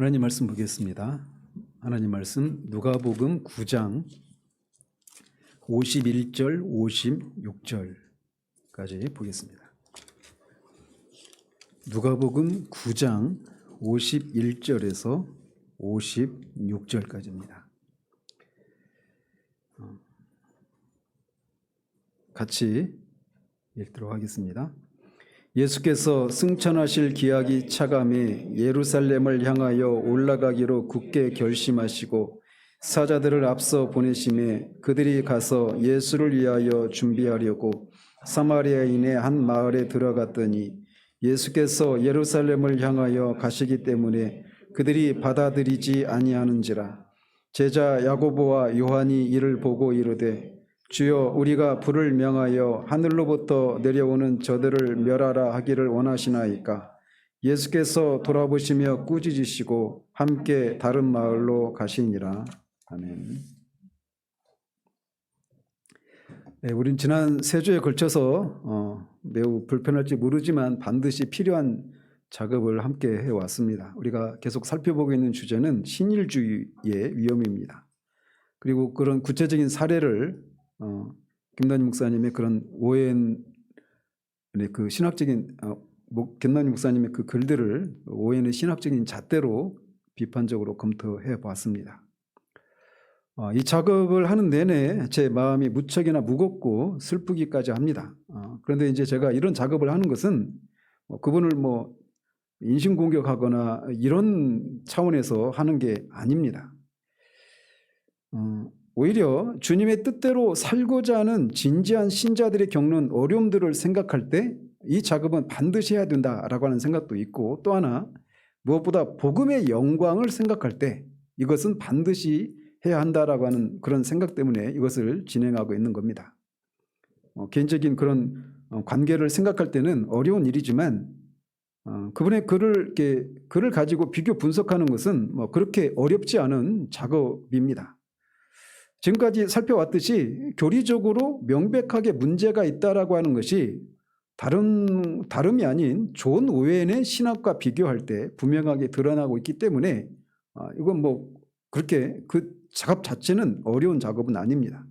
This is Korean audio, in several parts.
하나님 말씀 보겠습니다. 하나님 말씀 누가복음 9장 51절 56절까지 보겠습니다. 누가복음 9장 51절에서 56절까지입니다. 같이 읽도록 하겠습니다. 예수께서 승천하실 기약이 차감해 예루살렘을 향하여 올라가기로 굳게 결심하시고 사자들을 앞서 보내심에 그들이 가서 예수를 위하여 준비하려고 사마리아인의 한 마을에 들어갔더니 예수께서 예루살렘을 향하여 가시기 때문에 그들이 받아들이지 아니하는지라. 제자 야고보와 요한이 이를 보고 이르되 주여, 우리가 불을 명하여 하늘로부터 내려오는 저들을 멸하라 하기를 원하시나이까? 예수께서 돌아보시며 꾸짖으시고 함께 다른 마을로 가시니라. 아멘. 네, 우린 지난 세 주에 걸쳐서 매우 불편할지 모르지만 반드시 필요한 작업을 함께 해왔습니다. 우리가 계속 살펴보고 있는 주제는 신일주의의 위험입니다. 그리고 그런 구체적인 사례를 김단희 목사님의 그런 오해의 그 신학적인 김단희 목사님의 그 글들을 오해의 신학적인 잣대로 비판적으로 검토해 봤습니다. 이 작업을 하는 내내 제 마음이 무척이나 무겁고 슬프기까지 합니다. 그런데 이제 제가 이런 작업을 하는 것은 그분을 인신공격하거나 이런 차원에서 하는 게 아닙니다. 오히려 주님의 뜻대로 살고자 하는 진지한 신자들이 겪는 어려움들을 생각할 때 이 작업은 반드시 해야 된다라고 하는 생각도 있고, 또 하나 무엇보다 복음의 영광을 생각할 때 이것은 반드시 해야 한다라고 하는 그런 생각 때문에 이것을 진행하고 있는 겁니다. 개인적인 그런 관계를 생각할 때는 어려운 일이지만 그분의 글을 가지고 비교 분석하는 것은 그렇게 어렵지 않은 작업입니다. 지금까지 살펴왔듯이 교리적으로 명백하게 문제가 있다라고 하는 것이 다름이 아닌 존 오웬의 신학과 비교할 때 분명하게 드러나고 있기 때문에 이건 그렇게 그 작업 자체는 어려운 작업은 아닙니다.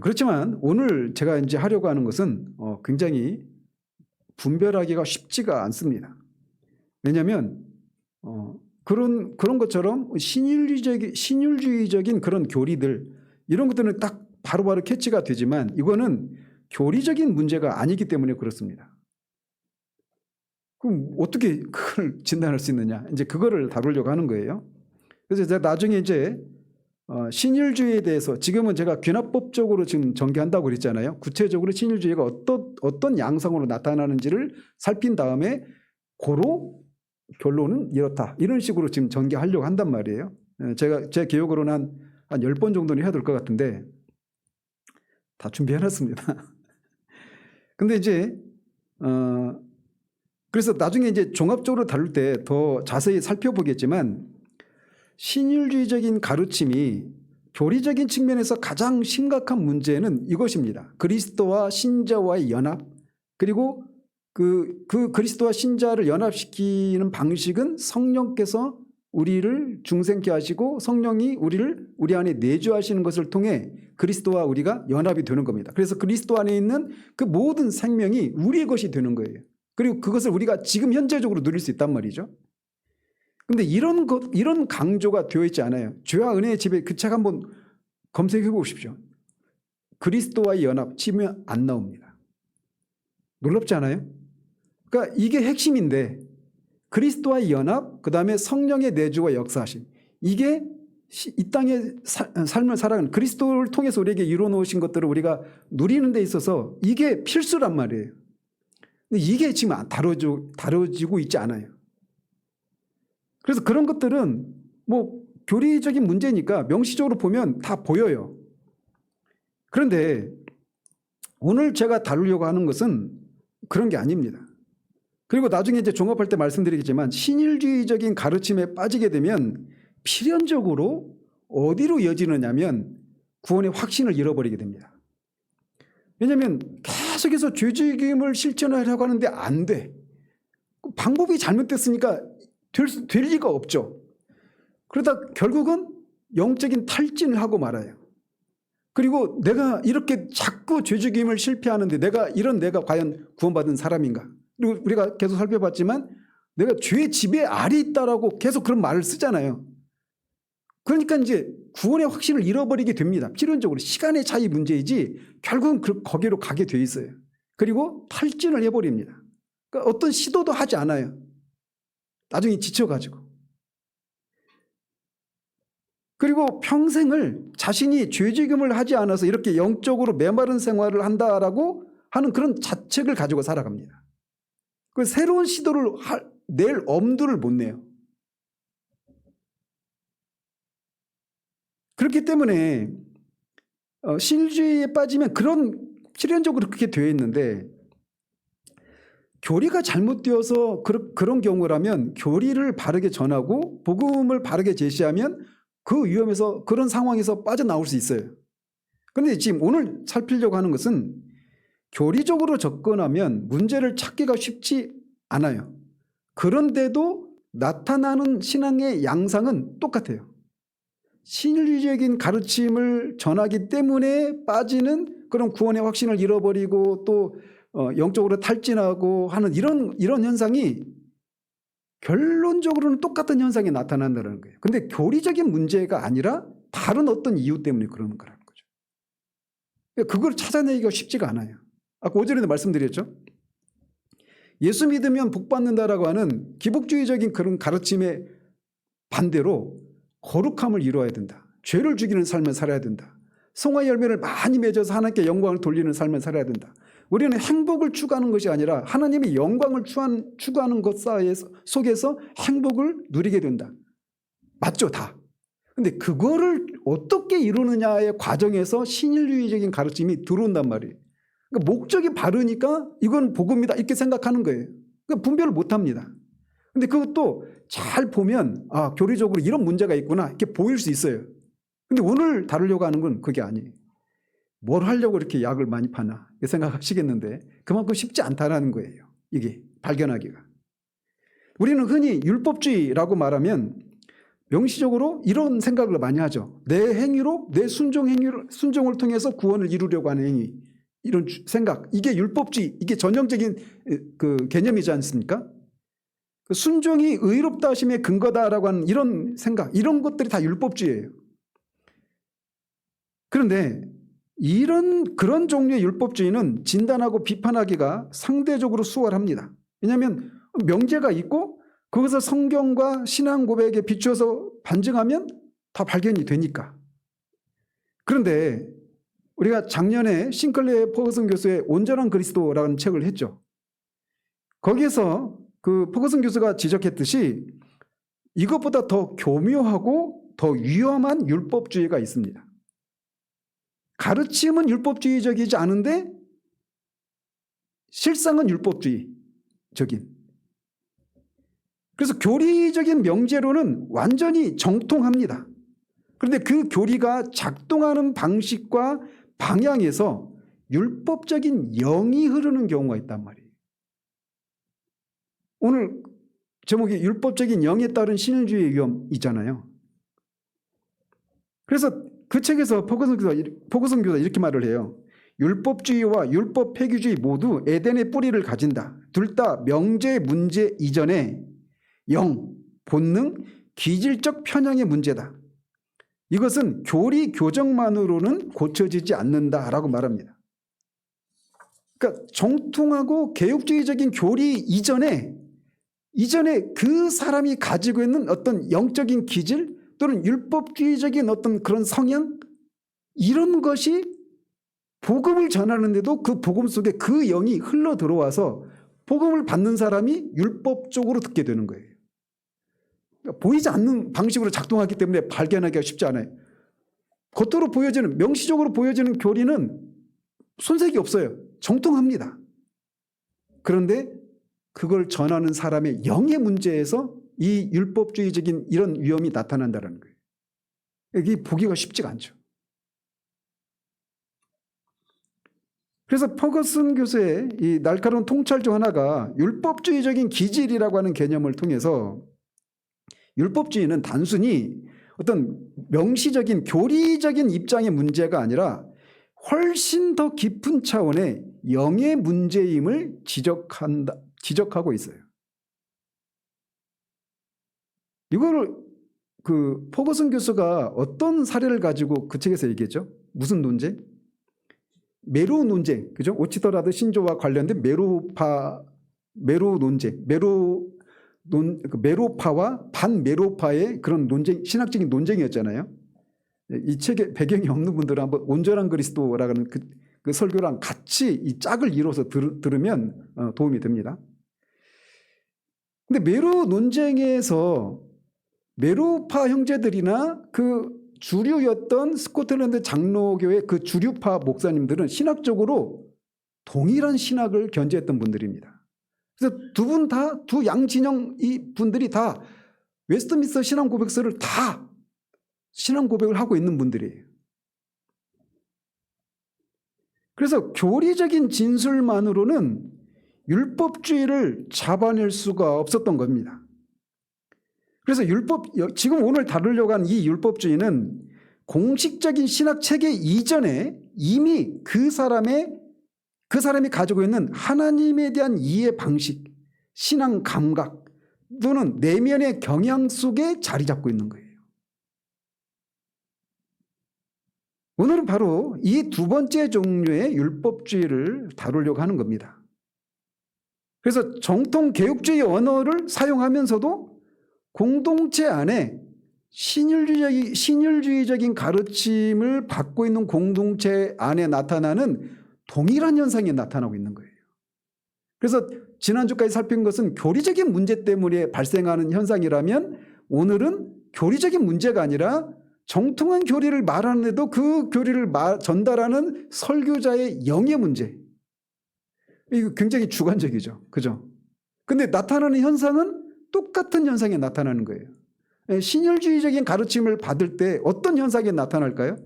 그렇지만 오늘 제가 이제 하려고 하는 것은 굉장히 분별하기가 쉽지가 않습니다. 왜냐하면 그런 것처럼 신율주의적인 그런 교리들, 이런 것들은 딱 바로바로 캐치가 되지만 이거는 교리적인 문제가 아니기 때문에 그렇습니다. 그럼 어떻게 그걸 진단할 수 있느냐? 이제 그거를 다루려고 하는 거예요. 그래서 제가 나중에 이제 신율주의에 대해서, 지금은 제가 귀납법적으로 지금 전개한다고 그랬잖아요. 구체적으로 신율주의가 어떤 양상으로 나타나는지를 살핀 다음에 고로 결론은 이렇다, 이런 식으로 지금 전개하려고 한단 말이에요. 제 기억으로는 한 10번 정도는 해야 될 것 같은데 다 준비해놨습니다. 근데 이제 그래서 나중에 이제 종합적으로 다룰 때 더 자세히 살펴보겠지만, 신율주의적인 가르침이 교리적인 측면에서 가장 심각한 문제는 이것입니다. 그리스도와 신자와의 연합, 그리고 그 그리스도와 신자를 연합시키는 방식은 성령께서 우리를 중생케 하시고 성령이 우리 안에 내주하시는 것을 통해 그리스도와 우리가 연합이 되는 겁니다. 그래서 그리스도 안에 있는 그 모든 생명이 우리의 것이 되는 거예요. 그리고 그것을 우리가 지금 현재적으로 누릴 수 있단 말이죠. 그런데 이런 강조가 되어 있지 않아요. 죄와 은혜의 집에 그 책 한번 검색해 보십시오. 그리스도와의 연합 치면 안 나옵니다. 놀랍지 않아요? 그러니까 이게 핵심인데, 그리스도와의 연합, 그 다음에 성령의 내주와 역사하심, 이게 이 땅의 삶을 살아가는, 그리스도를 통해서 우리에게 이루어놓으신 것들을 우리가 누리는 데 있어서 이게 필수란 말이에요. 근데 이게 지금 다뤄지고 있지 않아요. 그래서 그런 것들은 교리적인 문제니까 명시적으로 보면 다 보여요. 그런데 오늘 제가 다루려고 하는 것은 그런 게 아닙니다. 그리고 나중에 이제 종합할 때 말씀드리겠지만, 신율주의적인 가르침에 빠지게 되면 필연적으로 어디로 이어지느냐면 구원의 확신을 잃어버리게 됩니다. 왜냐하면 계속해서 죄책임을 실천하려고 하는데 안 돼. 방법이 잘못됐으니까 될 리가 없죠. 그러다 결국은 영적인 탈진을 하고 말아요. 그리고 내가 이렇게 자꾸 죄죽임을 실패하는데 내가 과연 구원받은 사람인가? 그리고 우리가 계속 살펴봤지만 내가 죄의 지배 아래 있다라고 계속 그런 말을 쓰잖아요. 그러니까 이제 구원의 확신을 잃어버리게 됩니다. 필연적으로 시간의 차이 문제이지 결국은 거기로 가게 돼 있어요. 그리고 탈진을 해버립니다. 그러니까 어떤 시도도 하지 않아요. 나중에 지쳐가지고. 그리고 평생을 자신이 죄지음을 하지 않아서 이렇게 영적으로 메마른 생활을 한다라고 하는 그런 자책을 가지고 살아갑니다. 그 새로운 시도를 낼 엄두를 못 내요. 그렇기 때문에 신일주의에 빠지면 필연적으로 그렇게 되어 있는데, 교리가 잘못되어서 그런 경우라면 교리를 바르게 전하고 복음을 바르게 제시하면 그 위험에서, 그런 상황에서 빠져나올 수 있어요. 그런데 지금 오늘 살피려고 하는 것은 교리적으로 접근하면 문제를 찾기가 쉽지 않아요. 그런데도 나타나는 신앙의 양상은 똑같아요. 신일주의적인 가르침을 전하기 때문에 빠지는 그런 구원의 확신을 잃어버리고 또 영적으로 탈진하고 하는 이런 현상이 결론적으로는 똑같은 현상이 나타난다는 거예요. 그런데 교리적인 문제가 아니라 다른 어떤 이유 때문에 그러는 거라는 거죠. 그걸 찾아내기가 쉽지가 않아요. 아까 오전에도 말씀드렸죠. 예수 믿으면 복 받는다라고 하는 기복주의적인 그런 가르침의 반대로 거룩함을 이루어야 된다. 죄를 죽이는 삶을 살아야 된다. 성화의 열매를 많이 맺어서 하나님께 영광을 돌리는 삶을 살아야 된다. 우리는 행복을 추구하는 것이 아니라 하나님의 영광을 추구하는 것 속에서 행복을 누리게 된다. 맞죠, 다. 근데 그거를 어떻게 이루느냐의 과정에서 신일주의적인 가르침이 들어온단 말이에요. 그러니까 목적이 바르니까 이건 복음이다 이렇게 생각하는 거예요. 그러니까 분별을 못합니다. 근데 그것도 잘 보면 교리적으로 이런 문제가 있구나 이렇게 보일 수 있어요. 근데 오늘 다루려고 하는 건 그게 아니에요. 뭘 하려고 이렇게 약을 많이 파나 생각하시겠는데 그만큼 쉽지 않다는 거예요. 이게 발견하기가. 우리는 흔히 율법주의라고 말하면 명시적으로 이런 생각을 많이 하죠. 내 행위로, 내 순종을 통해서 구원을 이루려고 하는 행위, 이런 생각, 이게 율법주의, 이게 전형적인 그 개념이지 않습니까? 순종이 의롭다 하심의 근거다라고 하는 이런 생각, 이런 것들이 다 율법주의예요. 그런데 그런 종류의 율법주의는 진단하고 비판하기가 상대적으로 수월합니다. 왜냐하면 명제가 있고 그것을 성경과 신앙 고백에 비추어서 반증하면 다 발견이 되니까. 그런데 우리가 작년에 싱클레어 퍼거슨 교수의 온전한 그리스도라는 책을 했죠. 거기에서 그 퍼거슨 교수가 지적했듯이 이것보다 더 교묘하고 더 위험한 율법주의가 있습니다. 가르침은 율법주의적이지 않은데 실상은 율법주의적인. 그래서 교리적인 명제로는 완전히 정통합니다. 그런데 그 교리가 작동하는 방식과 방향에서 율법적인 영이 흐르는 경우가 있단 말이에요. 오늘 제목이 율법적인 영에 따른 신일주의의 위험이잖아요. 그래서 그 책에서 포거슨 교수가 이렇게 말을 해요. 율법주의와 율법 폐기주의 모두 에덴의 뿌리를 가진다. 둘 다 명제 문제 이전에 영, 본능, 기질적 편향의 문제다. 이것은 교리 교정만으로는 고쳐지지 않는다라고 말합니다. 그러니까 정통하고 개혁주의적인 교리 이전에 그 사람이 가지고 있는 어떤 영적인 기질 또는 율법주의적인 어떤 그런 성향, 이런 것이 복음을 전하는데도 그 복음 속에 그 영이 흘러 들어와서 복음을 받는 사람이 율법적으로 듣게 되는 거예요. 그러니까 보이지 않는 방식으로 작동하기 때문에 발견하기가 쉽지 않아요. 겉으로 보여지는, 명시적으로 보여지는 교리는 손색이 없어요. 정통합니다. 그런데 그걸 전하는 사람의 영의 문제에서 이 율법주의적인 이런 위험이 나타난다는 거예요. 이게 보기가 쉽지가 않죠. 그래서 퍼거슨 교수의 이 날카로운 통찰 중 하나가 율법주의적인 기질이라고 하는 개념을 통해서 율법주의는 단순히 어떤 명시적인 교리적인 입장의 문제가 아니라 훨씬 더 깊은 차원의 영의 문제임을 지적하고 있어요. 이거를 포거슨 교수가 어떤 사례를 가지고 그 책에서 얘기했죠? 무슨 논쟁? 메로 논쟁, 그죠? 오치터라드 신조와 관련된 메로 논쟁, 메로파와 반메로파의 그런 논쟁, 신학적인 논쟁이었잖아요. 이 책에 배경이 없는 분들은 한번 온전한 그리스도라는 그 설교랑 같이 이 짝을 이뤄서 들으면 도움이 됩니다. 근데 메로 논쟁에서 메로파 형제들이나 그 주류였던 스코틀랜드 장로교의 그 주류파 목사님들은 신학적으로 동일한 신학을 견지했던 분들입니다. 그래서 두 양진영 이 분들이 다 웨스트민스터 신앙 고백서를 다 신앙 고백을 하고 있는 분들이에요. 그래서 교리적인 진술만으로는 율법주의를 잡아낼 수가 없었던 겁니다. 그래서 지금 오늘 다루려고 하는 이 율법주의는 공식적인 신학 체계 이전에 이미 그 사람이 가지고 있는 하나님에 대한 이해 방식, 신앙 감각 또는 내면의 경향 속에 자리 잡고 있는 거예요. 오늘은 바로 이 두 번째 종류의 율법주의를 다루려고 하는 겁니다. 그래서 정통 개혁주의 언어를 사용하면서도 공동체 안에 신율주의적인 가르침을 받고 있는 공동체 안에 나타나는 동일한 현상이 나타나고 있는 거예요. 그래서 지난주까지 살핀 것은 교리적인 문제 때문에 발생하는 현상이라면 오늘은 교리적인 문제가 아니라 정통한 교리를 말하는데도 그 교리를 전달하는 설교자의 영의 문제. 이거 굉장히 주관적이죠. 그죠? 근데 나타나는 현상은 똑같은 현상이 나타나는 거예요. 신율주의적인 가르침을 받을 때 어떤 현상이 나타날까요?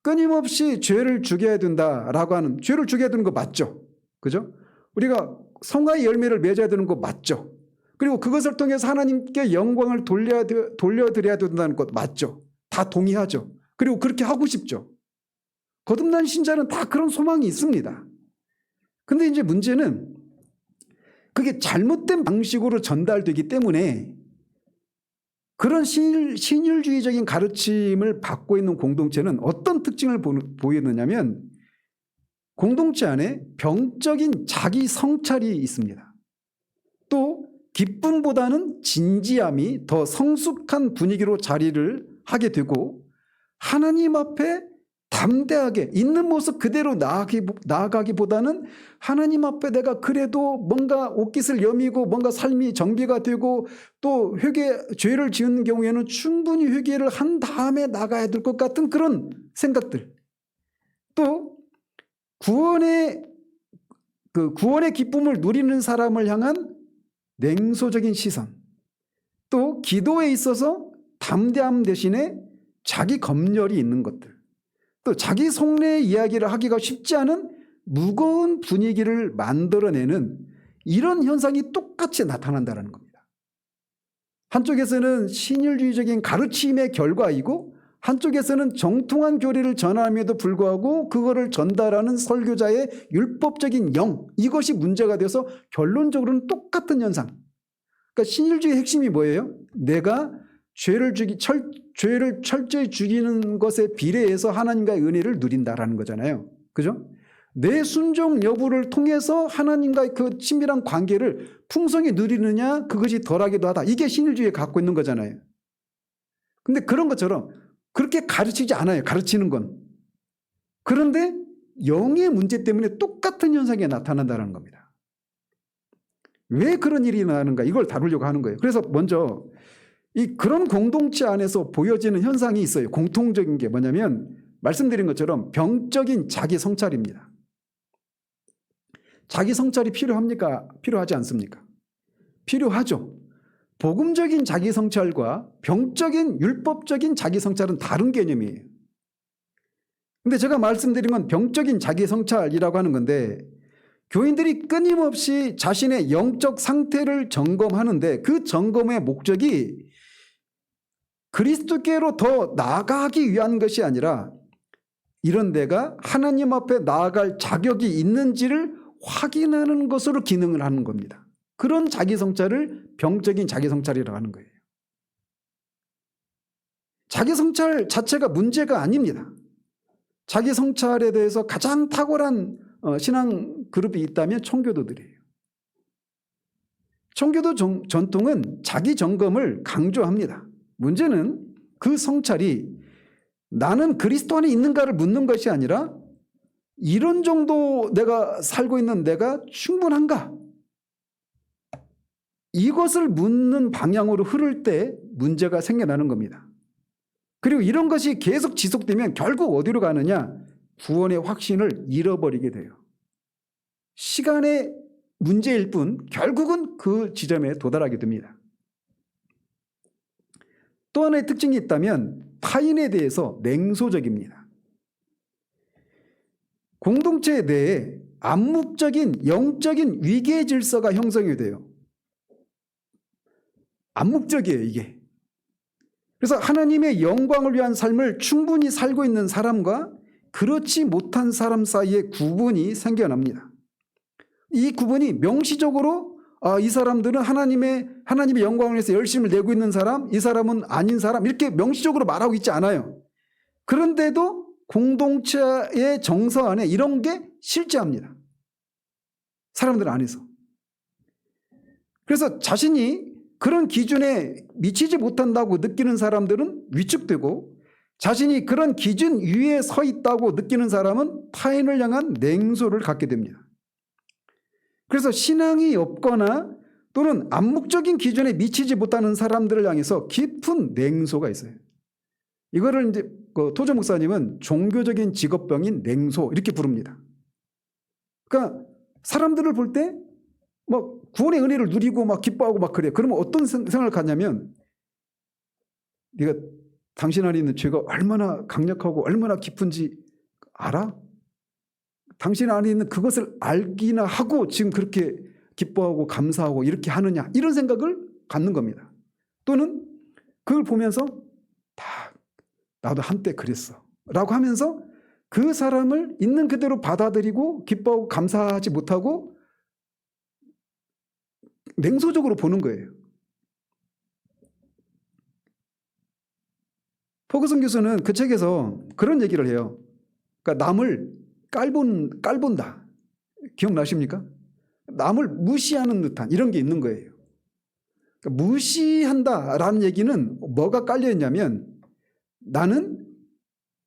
끊임없이 죄를 죽여야 된다라고 하는, 죄를 죽여야 되는 거 맞죠? 그죠? 우리가 성화의 열매를 맺어야 되는 거 맞죠? 그리고 그것을 통해서 하나님께 영광을 돌려드려야 된다는 것 맞죠? 다 동의하죠. 그리고 그렇게 하고 싶죠. 거듭난 신자는 다 그런 소망이 있습니다. 근데 이제 문제는 그게 잘못된 방식으로 전달되기 때문에 그런 신율주의적인 가르침을 받고 있는 공동체는 어떤 특징을 보이느냐면 공동체 안에 병적인 자기 성찰이 있습니다. 또 기쁨보다는 진지함이 더 성숙한 분위기로 자리를 하게 되고 하나님 앞에 담대하게 있는 모습 그대로 나아가기보다는 하나님 앞에 내가 그래도 뭔가 옷깃을 여미고 뭔가 삶이 정비가 되고 또 죄를 지은 경우에는 충분히 회개를 한 다음에 나가야 될 것 같은 그런 생각들, 또 구원의 기쁨을 누리는 사람을 향한 냉소적인 시선, 또 기도에 있어서 담대함 대신에 자기 검열이 있는 것들, 또 자기 속내의 이야기를 하기가 쉽지 않은 무거운 분위기를 만들어내는 이런 현상이 똑같이 나타난다는 겁니다. 한쪽에서는 신율주의적인 가르침의 결과이고 한쪽에서는 정통한 교리를 전함에도 불구하고 그거를 전달하는 설교자의 율법적인 영, 이것이 문제가 돼서 결론적으로는 똑같은 현상. 그러니까 신율주의의 핵심이 뭐예요? 내가 죄를 철저히 죽이는 것에 비례해서 하나님과의 은혜를 누린다라는 거잖아요. 그죠? 내 순종 여부를 통해서 하나님과의 그 친밀한 관계를 풍성히 누리느냐, 그것이 덜하기도 하다. 이게 신율주의에 갖고 있는 거잖아요. 근데 그런 것처럼 그렇게 가르치지 않아요. 가르치는 건. 그런데 영의 문제 때문에 똑같은 현상이 나타난다는 겁니다. 왜 그런 일이 나는가? 이걸 다루려고 하는 거예요. 그래서 먼저 그런 공동체 안에서 보여지는 현상이 있어요. 공통적인 게 뭐냐면 말씀드린 것처럼 병적인 자기 성찰입니다. 자기 성찰이 필요합니까? 필요하지 않습니까? 필요하죠. 복음적인 자기 성찰과 병적인 율법적인 자기 성찰은 다른 개념이에요. 근데 제가 말씀드린 건 병적인 자기 성찰이라고 하는 건데 교인들이 끊임없이 자신의 영적 상태를 점검하는데 그 점검의 목적이 그리스도께로 더 나아가기 위한 것이 아니라 이런 내가 하나님 앞에 나아갈 자격이 있는지를 확인하는 것으로 기능을 하는 겁니다. 그런 자기성찰을 병적인 자기성찰이라고 하는 거예요. 자기성찰 자체가 문제가 아닙니다. 자기성찰에 대해서 가장 탁월한 신앙 그룹이 있다면 청교도들이에요. 청교도 전통은 자기 점검을 강조합니다. 문제는 그 성찰이 나는 그리스도 안에 있는가를 묻는 것이 아니라 이런 정도 내가 살고 있는 내가 충분한가? 이것을 묻는 방향으로 흐를 때 문제가 생겨나는 겁니다. 그리고 이런 것이 계속 지속되면 결국 어디로 가느냐? 구원의 확신을 잃어버리게 돼요. 시간의 문제일 뿐 결국은 그 지점에 도달하게 됩니다. 또 하나의 특징이 있다면 타인에 대해서 냉소적입니다. 공동체 내에 암묵적인 영적인 위계 질서가 형성이 돼요. 암묵적이에요, 이게. 그래서 하나님의 영광을 위한 삶을 충분히 살고 있는 사람과 그렇지 못한 사람 사이에 구분이 생겨납니다. 이 구분이 명시적으로 이 사람들은 하나님의 영광을 위해서 열심을 내고 있는 사람, 이 사람은 아닌 사람 이렇게 명시적으로 말하고 있지 않아요. 그런데도 공동체의 정서 안에 이런 게 실제합니다. 사람들 안에서. 그래서 자신이 그런 기준에 미치지 못한다고 느끼는 사람들은 위축되고 자신이 그런 기준 위에 서 있다고 느끼는 사람은 타인을 향한 냉소를 갖게 됩니다. 그래서 신앙이 없거나 또는 암묵적인 기준에 미치지 못하는 사람들을 향해서 깊은 냉소가 있어요. 이거를 이제 토저 목사님은 종교적인 직업병인 냉소 이렇게 부릅니다. 그러니까 사람들을 볼 때 막 구원의 은혜를 누리고 막 기뻐하고 막 그래요. 그러면 어떤 생각을 갖냐면 네가 당신 안에 있는 죄가 얼마나 강력하고 얼마나 깊은지 알아? 당신 안에 있는 그것을 알기나 하고 지금 그렇게 기뻐하고 감사하고 이렇게 하느냐 이런 생각을 갖는 겁니다. 또는 그걸 보면서 다 나도 한때 그랬어 라고 하면서 그 사람을 있는 그대로 받아들이고 기뻐하고 감사하지 못하고 냉소적으로 보는 거예요. 포그슨 교수는 그 책에서 그런 얘기를 해요. 그러니까 남을 깔본다. 기억나십니까? 남을 무시하는 듯한 이런 게 있는 거예요. 그러니까 무시한다라는 얘기는 뭐가 깔려있냐면 나는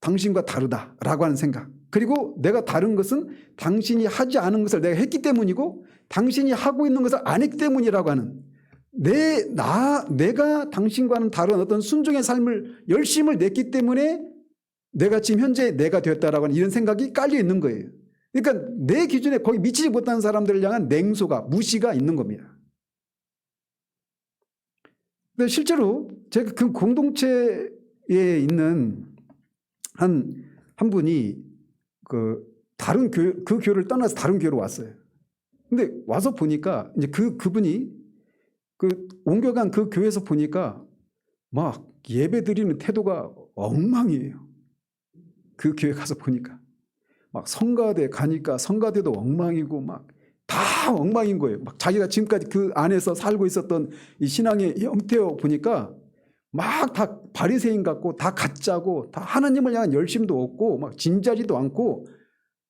당신과 다르다라고 하는 생각. 그리고 내가 다른 것은 당신이 하지 않은 것을 내가 했기 때문이고 당신이 하고 있는 것을 안 했기 때문이라고 하는 내가 당신과는 다른 어떤 순종의 삶을 열심을 냈기 때문에 내가 지금 현재 내가 되었다라고 하는 이런 생각이 깔려 있는 거예요. 그러니까 내 기준에 거의 미치지 못하는 사람들을 향한 냉소가 무시가 있는 겁니다. 근데 실제로 제가 그 공동체에 있는 한 분이 그 교회를 떠나서 다른 교회로 왔어요. 근데 와서 보니까 이제 그분이 옮겨간 그 교회에서 보니까 막 예배 드리는 태도가 엉망이에요. 그 교회 가서 보니까 막 성가대 가니까 성가대도 엉망이고 막 다 엉망인 거예요. 막 자기가 지금까지 그 안에서 살고 있었던 이 신앙의 형태を보니까 막 다 바리새인 같고 다 가짜고 다 하나님을 향한 열심도 없고 막 진지하지도 않고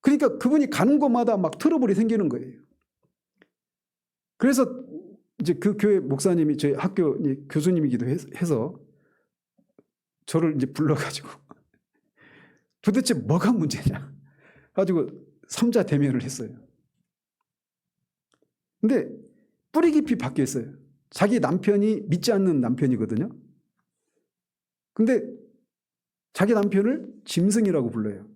그러니까 그분이 가는 곳마다 막 트러블이 생기는 거예요. 그래서 이제 그 교회 목사님이 저희 학교 교수님이기도 해서 저를 이제 불러가지고 도대체 뭐가 문제냐 가지고 3자 대면을 했어요. 근데 뿌리 깊이 바뀌어 있어요. 자기 남편이 믿지 않는 남편이거든요. 근데 자기 남편을 짐승이라고 불러요.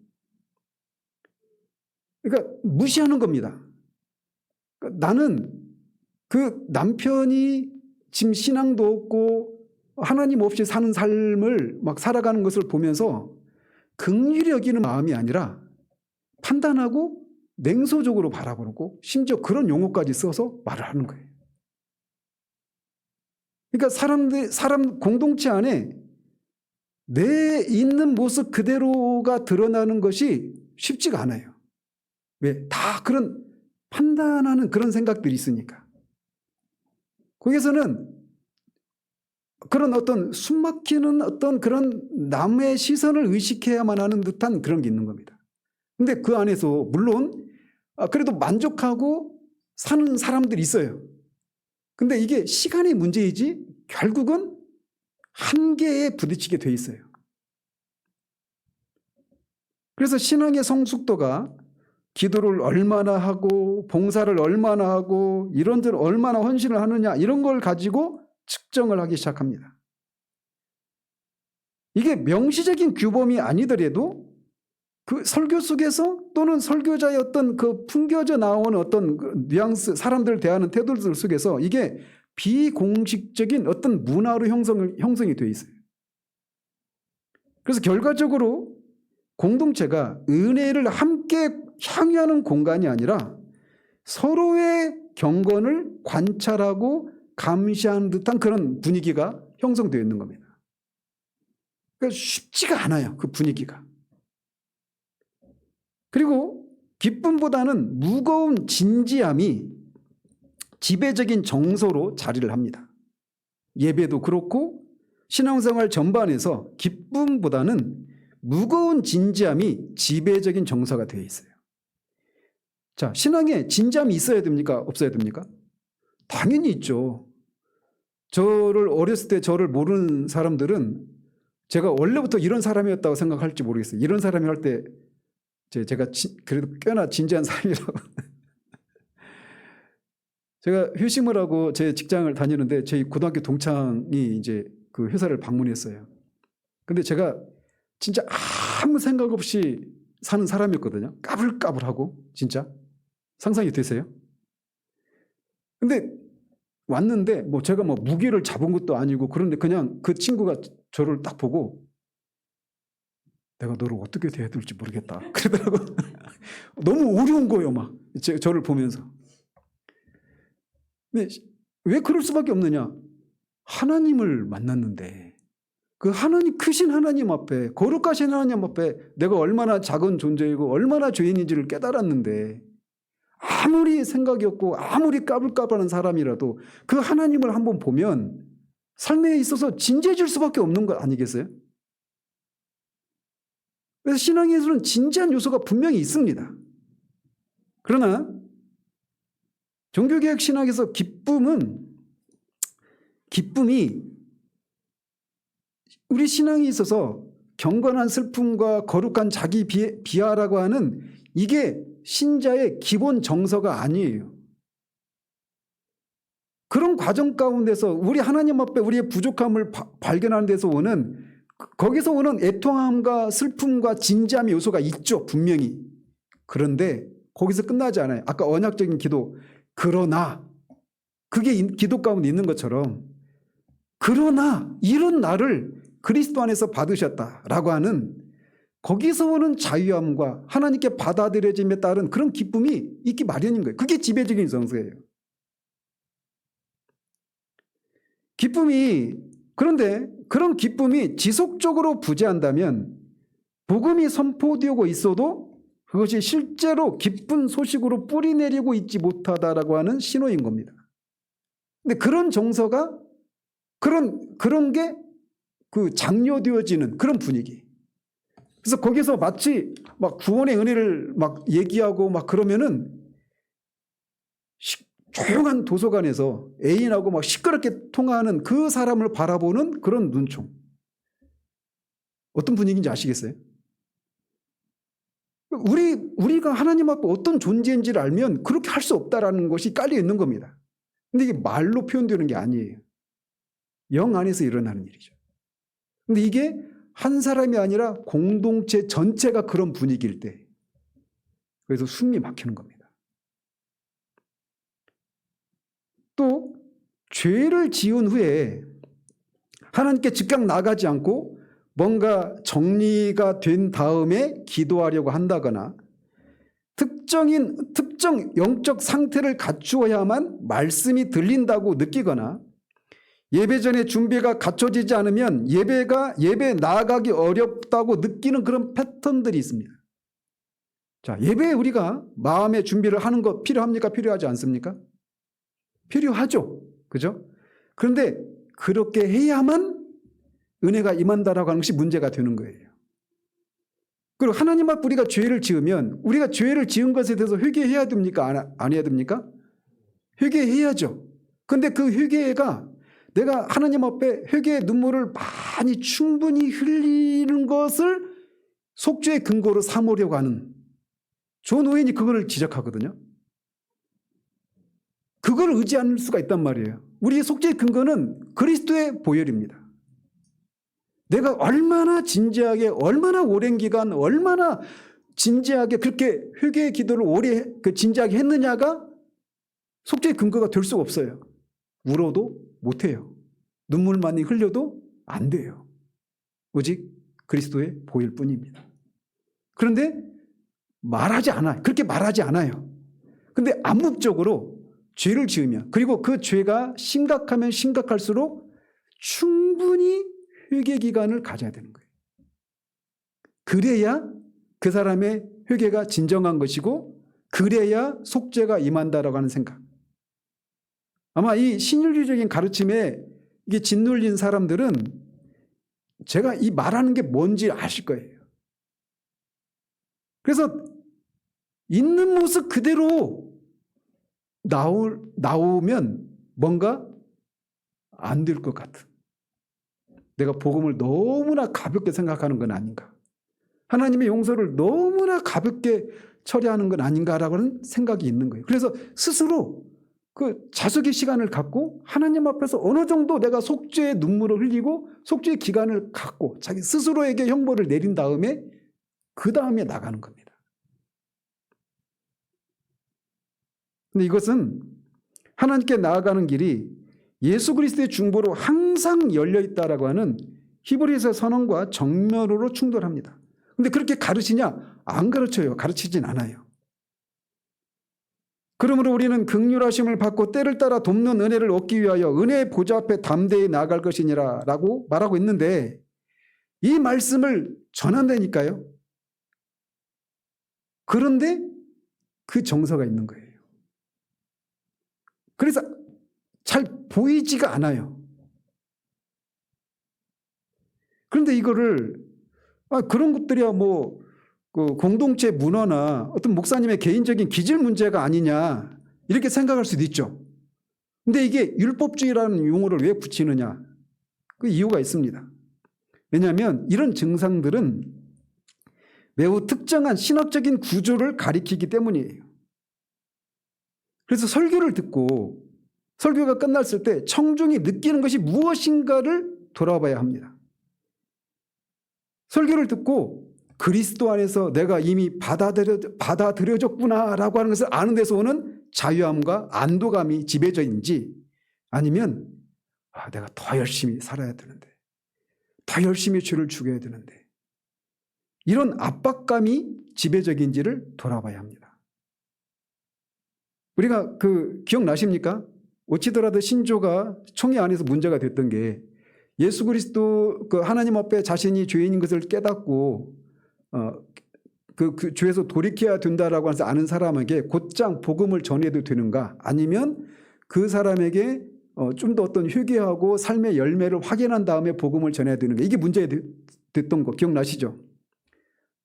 그러니까 무시하는 겁니다. 그러니까 나는 그 남편이 지금 신앙도 없고 하나님 없이 사는 삶을 막 살아가는 것을 보면서 긍휼히 여기는 마음이 아니라 판단하고 냉소적으로 바라보고 심지어 그런 용어까지 써서 말을 하는 거예요. 그러니까 사람 공동체 안에 내 있는 모습 그대로가 드러나는 것이 쉽지가 않아요. 왜? 다 그런 판단하는 그런 생각들이 있으니까. 거기서는 그런 어떤 숨막히는 어떤 그런 남의 시선을 의식해야만 하는 듯한 그런 게 있는 겁니다. 근데 그 안에서 물론 그래도 만족하고 사는 사람들이 있어요. 근데 이게 시간의 문제이지 결국은 한계에 부딪히게 돼 있어요. 그래서 신앙의 성숙도가 기도를 얼마나 하고 봉사를 얼마나 하고 이런들 얼마나 헌신을 하느냐 이런 걸 가지고 측정을 하기 시작합니다. 이게 명시적인 규범이 아니더라도 그 설교 속에서 또는 설교자의 어떤 그 풍겨져 나오는 어떤 그 뉘앙스, 사람들 대하는 태도들 속에서 이게 비공식적인 어떤 문화로 형성이 되어 있어요. 그래서 결과적으로 공동체가 은혜를 함께 향유하는 공간이 아니라 서로의 경건을 관찰하고 감시하는 듯한 그런 분위기가 형성되어 있는 겁니다. 그러니까 쉽지가 않아요, 그 분위기가. 그리고 기쁨보다는 무거운 진지함이 지배적인 정서로 자리를 합니다. 예배도 그렇고 신앙생활 전반에서 기쁨보다는 무거운 진지함이 지배적인 정서가 되어 있어요. 자, 신앙에 진지함이 있어야 됩니까? 없어야 됩니까? 당연히 있죠. 저를 어렸을 때 저를 모르는 사람들은 제가 원래부터 이런 사람이었다고 생각할지 모르겠어요. 이런 사람이 할 때 제가 그래도 꽤나 진지한 사람이라고. 제가 휴식을 하고 제 직장을 다니는데 저희 고등학교 동창이 이제 그 회사를 방문했어요. 근데 제가 진짜 아무 생각 없이 사는 사람이었거든요. 까불까불하고 진짜. 상상이 되세요? 근데 왔는데 뭐 제가 뭐 무게를 잡은 것도 아니고 그런데 그냥 그 친구가 저를 딱 보고 내가 너를 어떻게 대해야 될지 모르겠다 그러더라고. 너무 어려운 거예요, 막 저를 보면서. 근데 왜 그럴 수밖에 없느냐? 하나님을 만났는데 그 하나님, 크신 하나님 앞에, 거룩하신 하나님 앞에 내가 얼마나 작은 존재이고 얼마나 죄인인지를 깨달았는데 아무리 생각이 없고 아무리 까불까불한 사람이라도 그 하나님을 한번 보면 삶에 있어서 진지해질 수밖에 없는 것 아니겠어요? 그래서 신앙에서는 진지한 요소가 분명히 있습니다. 그러나 종교개혁 신학에서 기쁨이 우리 신앙에 있어서 경건한 슬픔과 거룩한 자기 비하라고 하는 이게 신자의 기본 정서가 아니에요. 그런 과정 가운데서 우리 하나님 앞에 우리의 부족함을 발견하는 데서 오는, 거기서 오는 애통함과 슬픔과 진지함의 요소가 있죠, 분명히. 그런데 거기서 끝나지 않아요. 아까 언약적인 기도, 그러나, 그게 기도 가운데 있는 것처럼, 그러나 이런 나를 그리스도 안에서 받으셨다라고 하는 거기서 오는 자유함과 하나님께 받아들여짐에 따른 그런 기쁨이 있기 마련인 거예요. 그게 지배적인 정서예요. 그런데 그런 기쁨이 지속적으로 부재한다면 복음이 선포되고 있어도 그것이 실제로 기쁜 소식으로 뿌리내리고 있지 못하다라고 하는 신호인 겁니다. 근데 그런 정서가 그런 게 그 장려되어지는 그런 분위기. 그래서 거기서 마치 막 구원의 은혜를 막 얘기하고 막 그러면은 조용한 도서관에서 애인하고 막 시끄럽게 통화하는 그 사람을 바라보는 그런 눈총. 어떤 분위기인지 아시겠어요? 우리가 하나님 앞에 어떤 존재인지를 알면 그렇게 할 수 없다라는 것이 깔려 있는 겁니다. 근데 이게 말로 표현되는 게 아니에요. 영 안에서 일어나는 일이죠. 근데 이게 한 사람이 아니라 공동체 전체가 그런 분위기일 때, 그래서 숨이 막히는 겁니다. 또 죄를 지은 후에 하나님께 즉각 나가지 않고 뭔가 정리가 된 다음에 기도하려고 한다거나 특정 영적 상태를 갖추어야만 말씀이 들린다고 느끼거나 예배 전에 준비가 갖춰지지 않으면 예배 나아가기 어렵다고 느끼는 그런 패턴들이 있습니다. 자, 예배에 우리가 마음의 준비를 하는 것 필요합니까? 필요하지 않습니까? 필요하죠. 그죠? 그런데 그렇게 해야만 은혜가 임한다라고 하는 것이 문제가 되는 거예요. 그리고 하나님 앞에 우리가 죄를 지으면 우리가 죄를 지은 것에 대해서 회개해야 됩니까? 안 해야 됩니까? 회개해야죠. 그런데 그 회개가 내가 하나님 앞에 회개의 눈물을 많이 충분히 흘리는 것을 속죄의 근거로 삼으려고 하는 존 오웬이 그거를 지적하거든요. 그걸 의지할 수가 있단 말이에요. 우리의 속죄의 근거는 그리스도의 보혈입니다. 내가 얼마나 진지하게, 얼마나 오랜 기간, 얼마나 진지하게 그렇게 회개의 기도를 오래 진지하게 했느냐가 속죄의 근거가 될 수가 없어요. 울어도 못해요. 눈물 많이 흘려도 안 돼요. 오직 그리스도의 보혈뿐입니다. 그런데 말하지 않아요. 그렇게 말하지 않아요. 그런데 암묵적으로 죄를 지으면, 그리고 그 죄가 심각하면 심각할수록 충분히 회개 기간을 가져야 되는 거예요. 그래야 그 사람의 회개가 진정한 것이고 그래야 속죄가 임한다라고 하는 생각. 아마 이 신율주의적인 가르침에 이게 짓눌린 사람들은 제가 이 말하는 게 뭔지 아실 거예요. 그래서 있는 모습 그대로 나오면 뭔가 안 될 것 같은, 내가 복음을 너무나 가볍게 생각하는 건 아닌가, 하나님의 용서를 너무나 가볍게 처리하는 건 아닌가라고 하는 생각이 있는 거예요. 그래서 스스로 그 자숙의 시간을 갖고 하나님 앞에서 어느 정도 내가 속죄의 눈물을 흘리고 속죄의 기간을 갖고 자기 스스로에게 형벌을 내린 다음에 그 다음에 나가는 겁니다. 근데 이것은 하나님께 나아가는 길이 예수 그리스도의 중보로 항상 열려 있다라고 하는 히브리서 선언과 정면으로 충돌합니다. 근데 그렇게 가르치냐? 안 가르쳐요. 가르치진 않아요. 그러므로 우리는 긍휼하심을 받고 때를 따라 돕는 은혜를 얻기 위하여 은혜의 보좌 앞에 담대히 나아갈 것이니라 라고 말하고 있는데, 이 말씀을 전한다니까요. 그런데 그 정서가 있는 거예요. 그래서 잘 보이지가 않아요. 그런데 이거를 그런 것들이야 뭐 그 공동체 문화나 어떤 목사님의 개인적인 기질 문제가 아니냐 이렇게 생각할 수도 있죠. 근데 이게 율법주의라는 용어를 왜 붙이느냐? 그 이유가 있습니다. 왜냐하면 이런 증상들은 매우 특정한 신학적인 구조를 가리키기 때문이에요. 그래서 설교를 듣고 설교가 끝났을 때 청중이 느끼는 것이 무엇인가를 돌아봐야 합니다. 설교를 듣고 그리스도 안에서 내가 이미 받아들여졌구나라고 하는 것을 아는 데서 오는 자유함과 안도감이 지배적인지, 아니면 내가 더 열심히 살아야 되는데, 더 열심히 죄를 죽여야 되는데, 이런 압박감이 지배적인지를 돌아봐야 합니다. 우리가 기억나십니까? 어찌더라도 신조가 총회 안에서 문제가 됐던 게, 예수 그리스도 하나님 앞에 자신이 죄인인 것을 깨닫고 그 죄에서 돌이켜야 된다라고 해서 아는 사람에게 곧장 복음을 전해도 되는가, 아니면 그 사람에게 좀 더 어떤 회개하고 삶의 열매를 확인한 다음에 복음을 전해야 되는가, 이게 문제가 됐던 거 기억나시죠?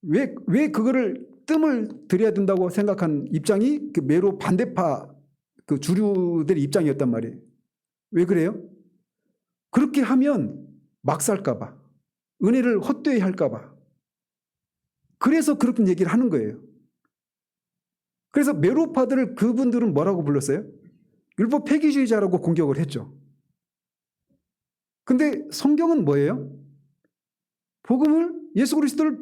왜 그거를 뜸을 들여야 된다고 생각한 입장이 매로 반대파 주류들의 입장이었단 말이에요. 왜 그래요? 그렇게 하면 막 살까봐, 은혜를 헛되이 할까봐. 그래서 그렇게 얘기를 하는 거예요. 그래서 메로파들을 그분들은 뭐라고 불렀어요? 율법 폐기주의자라고 공격을 했죠. 근데 성경은 뭐예요? 복음을, 예수 그리스도를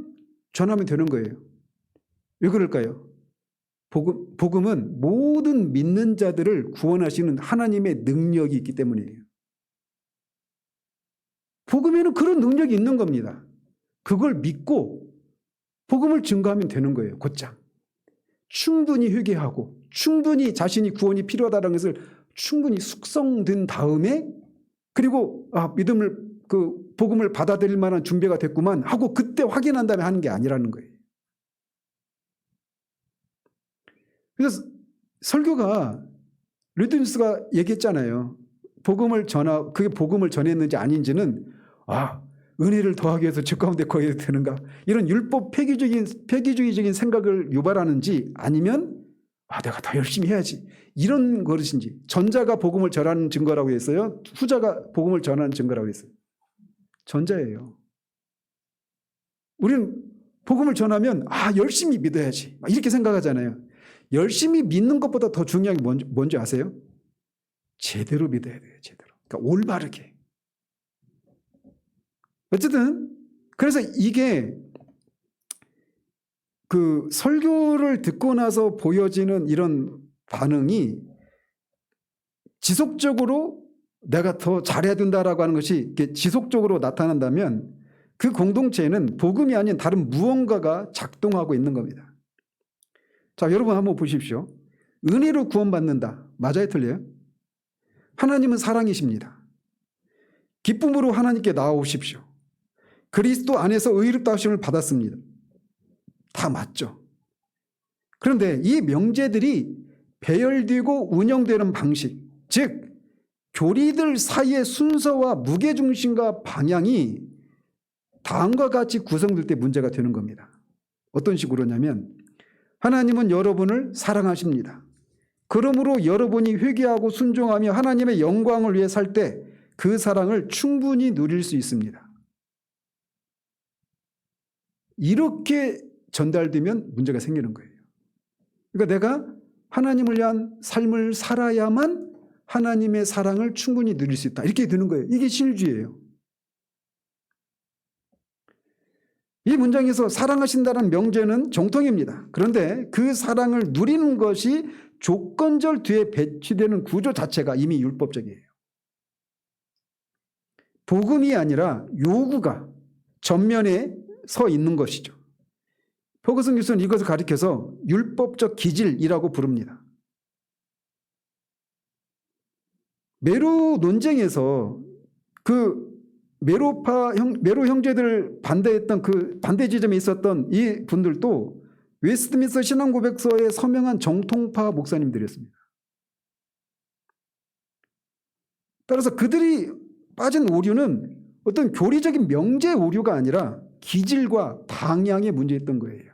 전하면 되는 거예요. 왜 그럴까요? 복음은 모든 믿는 자들을 구원하시는 하나님의 능력이 있기 때문이에요. 복음에는 그런 능력이 있는 겁니다. 그걸 믿고 복음을 증거하면 되는 거예요. 곧장. 충분히 회개하고 충분히 자신이 구원이 필요하다는 것을 충분히 숙성된 다음에 그리고 복음을 받아들일 만한 준비가 됐구만 하고 그때 확인한 다음에 하는 게 아니라는 거예요. 그래서 설교가 르드니스가 얘기했잖아요. 그게 복음을 전했는지 아닌지는 은혜를 더하기 위해서 저 가운데 거해야 되는가 이런 율법 폐기주의적인 생각을 유발하는지 아니면 내가 더 열심히 해야지 이런 것인지. 전자가 복음을 전하는 증거라고 했어요? 후자가 복음을 전하는 증거라고 했어요? 전자예요. 우리는 복음을 전하면 열심히 믿어야지 이렇게 생각하잖아요. 열심히 믿는 것보다 더 중요한 게 뭔지 아세요? 제대로 믿어야 돼요. 제대로. 그러니까 올바르게. 어쨌든 그래서 이게 그 설교를 듣고 나서 보여지는 이런 반응이 지속적으로 내가 더 잘해야 된다라고 하는 것이 이렇게 지속적으로 나타난다면 그 공동체에는 복음이 아닌 다른 무언가가 작동하고 있는 겁니다. 자, 여러분 한번 보십시오. 은혜로 구원받는다. 맞아요, 틀려요? 하나님은 사랑이십니다. 기쁨으로 하나님께 나아오십시오. 그리스도 안에서 의롭다 하심을 받았습니다. 다 맞죠. 그런데 이 명제들이 배열되고 운영되는 방식, 즉 교리들 사이의 순서와 무게중심과 방향이 다음과 같이 구성될 때 문제가 되는 겁니다. 어떤 식으로냐면 하나님은 여러분을 사랑하십니다. 그러므로 여러분이 회개하고 순종하며 하나님의 영광을 위해 살 때 그 사랑을 충분히 누릴 수 있습니다. 이렇게 전달되면 문제가 생기는 거예요. 그러니까 내가 하나님을 위한 삶을 살아야만 하나님의 사랑을 충분히 누릴 수 있다. 이렇게 되는 거예요. 이게 신유주의예요. 이 문장에서 사랑하신다는 명제는 정통입니다. 그런데 그 사랑을 누리는 것이 조건절 뒤에 배치되는 구조 자체가 이미 율법적이에요. 복음이 아니라 요구가 전면에 서 있는 것이죠. 포거슨 교수는 이것을 가리켜서 율법적 기질이라고 부릅니다. 메로 논쟁에서 그 메로 형제들 반대했던 그 반대 지점에 있었던 이 분들도 웨스트민스터 신앙고백서에 서명한 정통파 목사님들이었습니다. 따라서 그들이 빠진 오류는 어떤 교리적인 명제 오류가 아니라 기질과 방향의 문제였던 거예요.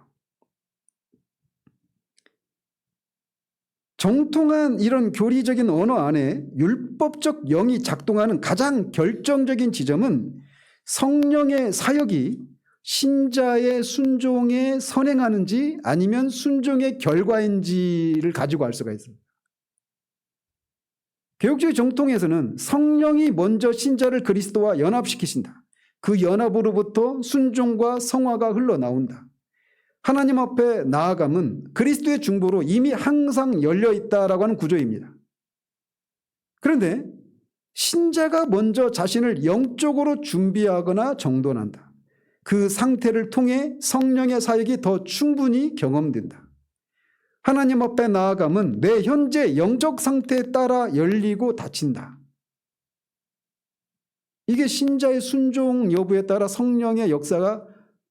정통한 이런 교리적인 언어 안에 율법적 영이 작동하는 가장 결정적인 지점은 성령의 사역이 신자의 순종에 선행하는지 아니면 순종의 결과인지를 가지고 알 수가 있습니다. 개혁주의 정통에서는 성령이 먼저 신자를 그리스도와 연합시키신다. 그 연합으로부터 순종과 성화가 흘러나온다. 하나님 앞에 나아감은 그리스도의 중보로 이미 항상 열려있다라고 하는 구조입니다. 그런데 신자가 먼저 자신을 영적으로 준비하거나 정돈한다. 그 상태를 통해 성령의 사역이 더 충분히 경험된다. 하나님 앞에 나아감은 내 현재 영적 상태에 따라 열리고 닫힌다. 이게 신자의 순종 여부에 따라 성령의 역사가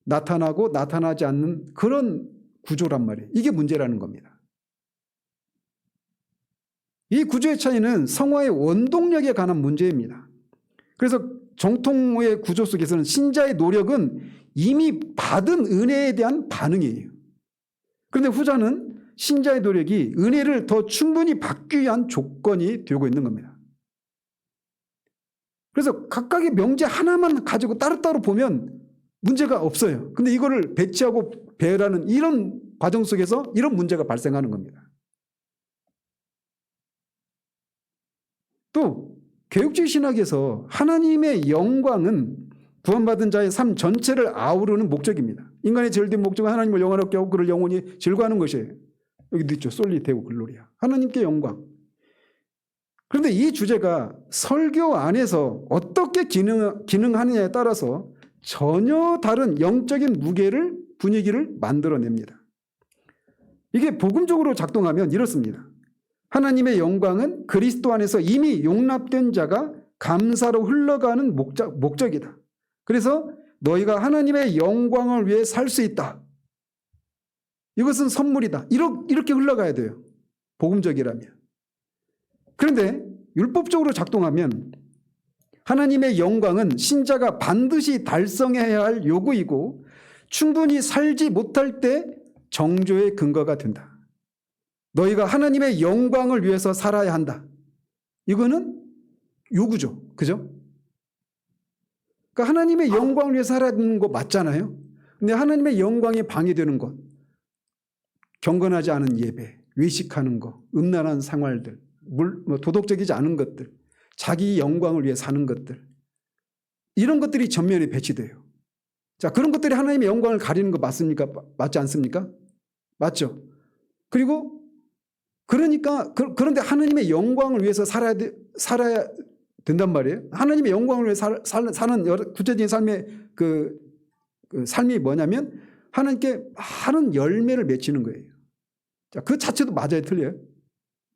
나타나고 나타나지 않는 그런 구조란 말이에요. 이게 문제라는 겁니다. 이 구조의 차이는 성화의 원동력에 관한 문제입니다. 그래서 정통의 구조 속에서는 신자의 노력은 이미 받은 은혜에 대한 반응이에요. 그런데 후자는 신자의 노력이 은혜를 더 충분히 받기 위한 조건이 되고 있는 겁니다. 그래서 각각의 명제 하나만 가지고 따로따로 보면 문제가 없어요. 근데 이거를 배치하고 배열하는 이런 과정 속에서 이런 문제가 발생하는 겁니다. 또 개혁주의 신학에서 하나님의 영광은 구원받은 자의 삶 전체를 아우르는 목적입니다. 인간의 제일된 목적은 하나님을 영원하게 하고 그를 영원히 즐거워하는 것이에요. 여기도 있죠. 솔리 데오 글로리아. 하나님께 영광. 그런데 이 주제가 설교 안에서 어떻게 기능하느냐에 따라서 전혀 다른 영적인 분위기를 만들어냅니다. 이게 복음적으로 작동하면 이렇습니다. 하나님의 영광은 그리스도 안에서 이미 용납된 자가 감사로 흘러가는 목적이다. 그래서 너희가 하나님의 영광을 위해 살 수 있다. 이것은 선물이다. 이렇게 흘러가야 돼요. 복음적이라면. 그런데 율법적으로 작동하면 하나님의 영광은 신자가 반드시 달성해야 할 요구이고 충분히 살지 못할 때 정죄의 근거가 된다. 너희가 하나님의 영광을 위해서 살아야 한다. 이거는 요구죠. 그죠? 그러니까 하나님의 영광을 위해서 살아야 되는 거 맞잖아요. 근데 하나님의 영광이 방해되는 것, 경건하지 않은 예배, 외식하는 것, 음란한 생활들, 도덕적이지 않은 것들, 자기 영광을 위해 사는 것들, 이런 것들이 전면에 배치돼요. 자, 그런 것들이 하나님의 영광을 가리는 거 맞습니까? 맞지 않습니까? 맞죠? 그리고 그런데 하나님의 영광을 위해서 살아야 된단 말이에요. 하나님의 영광을 위해 사는 구체적인 삶의 그 삶이 뭐냐면 하나님께 많은 열매를 맺히는 거예요. 자, 그 자체도 맞아요, 틀려요?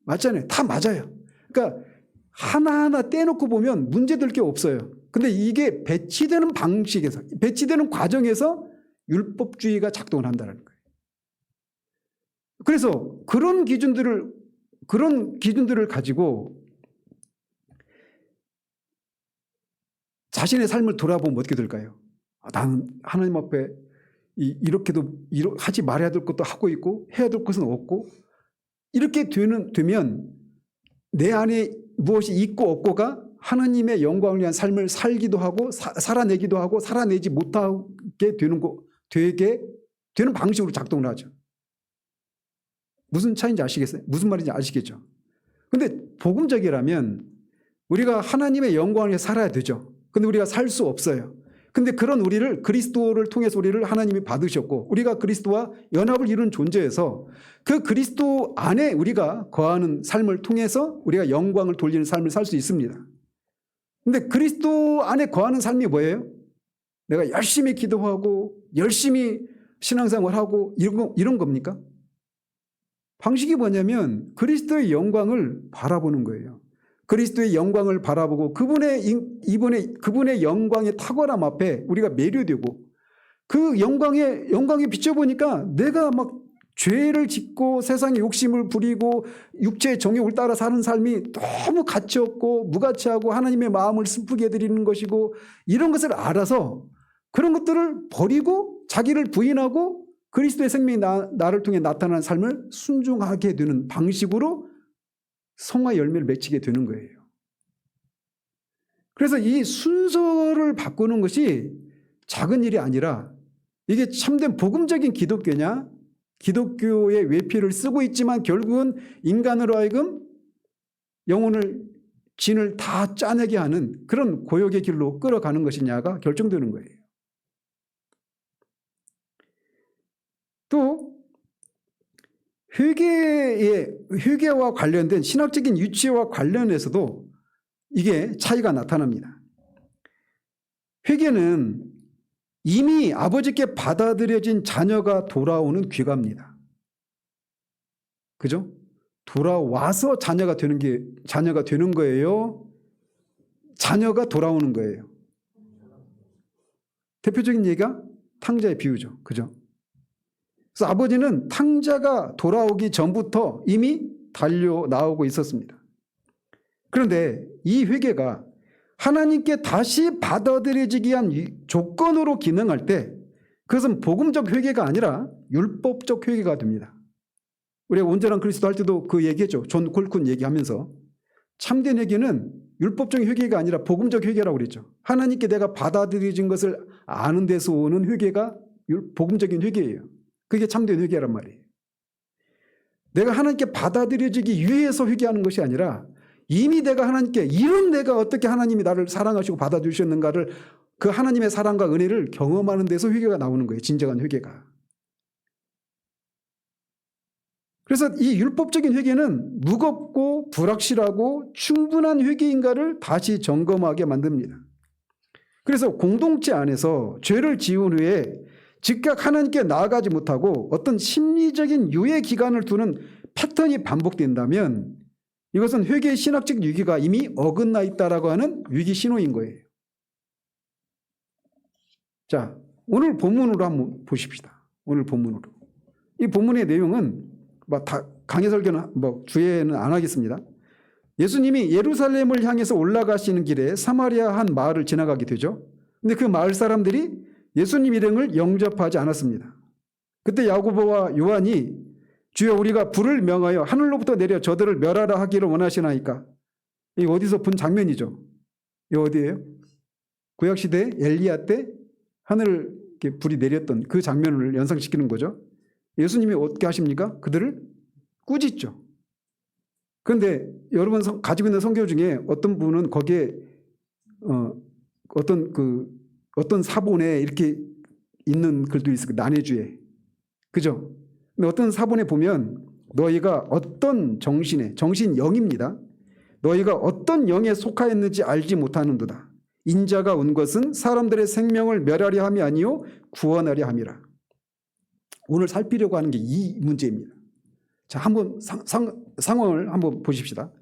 맞잖아요. 다 맞아요. 그러니까 하나하나 떼놓고 보면 문제될 게 없어요. 근데 이게 배치되는 방식에서, 배치되는 과정에서 율법주의가 작동을 한다는 거예요. 그래서 그런 기준들을 가지고 자신의 삶을 돌아보면 어떻게 될까요? 나는 하나님 앞에 이렇게도 하지 말아야 될 것도 하고 있고 해야 될 것은 없고, 이렇게 되면 내 안에 무엇이 있고 없고가 하나님의 영광을 위한 삶을 살기도 하고 살아내기도 하고 살아내지 못하게 되는 방식으로 작동을 하죠. 무슨 차이인지 아시겠어요? 무슨 말인지 아시겠죠? 근데 복음적이라면 우리가 하나님의 영광을 위해 살아야 되죠. 근데 우리가 살 수 없어요. 근데 그런 우리를 그리스도를 통해서 우리를 하나님이 받으셨고 우리가 그리스도와 연합을 이룬 존재에서 그 그리스도 안에 우리가 거하는 삶을 통해서 우리가 영광을 돌리는 삶을 살 수 있습니다. 근데 그리스도 안에 거하는 삶이 뭐예요? 내가 열심히 기도하고 열심히 신앙생활하고 이런 겁니까? 방식이 뭐냐면 그리스도의 영광을 바라보는 거예요. 그리스도의 영광을 바라보고 그분의 영광의 탁월함 앞에 우리가 매료되고 그 영광에 비춰보니까 내가 막 죄를 짓고 세상의 욕심을 부리고 육체의 정욕을 따라 사는 삶이 너무 가치없고 무가치하고 하나님의 마음을 슬프게 해드리는 것이고 이런 것을 알아서 그런 것들을 버리고 자기를 부인하고 그리스도의 생명이 나를 통해 나타나는 삶을 순종하게 되는 방식으로 성화 열매를 맺히게 되는 거예요. 그래서 이 순서를 바꾸는 것이 작은 일이 아니라 이게 참된 복음적인 기독교냐, 기독교의 외피를 쓰고 있지만 결국은 인간으로 하여금 영혼을 진을 다 짜내게 하는 그런 고역의 길로 끌어가는 것이냐가 결정되는 거예요. 또 회개와 관련된 신학적인 유치와 관련해서도 이게 차이가 나타납니다. 회개는 이미 아버지께 받아들여진 자녀가 돌아오는 귀가입니다. 그죠? 돌아와서 자녀가 되는 거예요. 자녀가 돌아오는 거예요. 대표적인 얘기가 탕자의 비유죠. 그죠? 그래서 아버지는 탕자가 돌아오기 전부터 이미 달려 나오고 있었습니다. 그런데 이 회개가 하나님께 다시 받아들여지기 위한 조건으로 기능할 때 그것은 복음적 회개가 아니라 율법적 회개가 됩니다. 우리가 온전한 그리스도 할 때도 그 얘기했죠. 존 콜쿤 얘기하면서 참된 회개는 율법적 회개가 아니라 복음적 회개라고 그랬죠. 하나님께 내가 받아들여진 것을 아는 데서 오는 회개가 복음적인 회개예요. 그게 참된 회개란 말이에요. 내가 하나님께 받아들여지기 위해서 회개하는 것이 아니라 이미 내가 하나님께 이런 내가 어떻게 하나님이 나를 사랑하시고 받아주셨는가를 그 하나님의 사랑과 은혜를 경험하는 데서 회개가 나오는 거예요. 진정한 회개가. 그래서 이 율법적인 회개는 무겁고 불확실하고 충분한 회개인가를 다시 점검하게 만듭니다. 그래서 공동체 안에서 죄를 지은 후에 즉각 하나님께 나아가지 못하고 어떤 심리적인 유예 기간을 두는 패턴이 반복된다면 이것은 회개의 신학적 위기가 이미 어긋나 있다라고 하는 위기 신호인 거예요. 자, 오늘 본문으로 한번 보십시다. 오늘 본문으로. 이 본문의 내용은 다 강해 설교는 주에는 안 하겠습니다. 예수님이 예루살렘을 향해서 올라가시는 길에 사마리아 한 마을을 지나가게 되죠. 근데 그 마을 사람들이 예수님 일행을 영접하지 않았습니다. 그때 야고보와 요한이 주여 우리가 불을 명하여 하늘로부터 내려 저들을 멸하라 하기를 원하시나이까. 이 어디서 본 장면이죠. 이 어디예요? 구약시대 엘리야 때 하늘을 이렇게 불이 내렸던 그 장면을 연상시키는 거죠. 예수님이 어떻게 하십니까? 그들을 꾸짖죠. 그런데 여러분 가지고 있는 성경 중에 어떤 분은 거기에 어떤 사본에 이렇게 있는 글도 있어요. 난해주에. 그죠? 근데 어떤 사본에 보면 너희가 어떤 정신 영입니다. 너희가 어떤 영에 속하였는지 알지 못하는도다. 인자가 온 것은 사람들의 생명을 멸하려 함이 아니요 구원하려 함이라. 오늘 살피려고 하는 게 이 문제입니다. 자, 한번 상황을 한번 보십시다.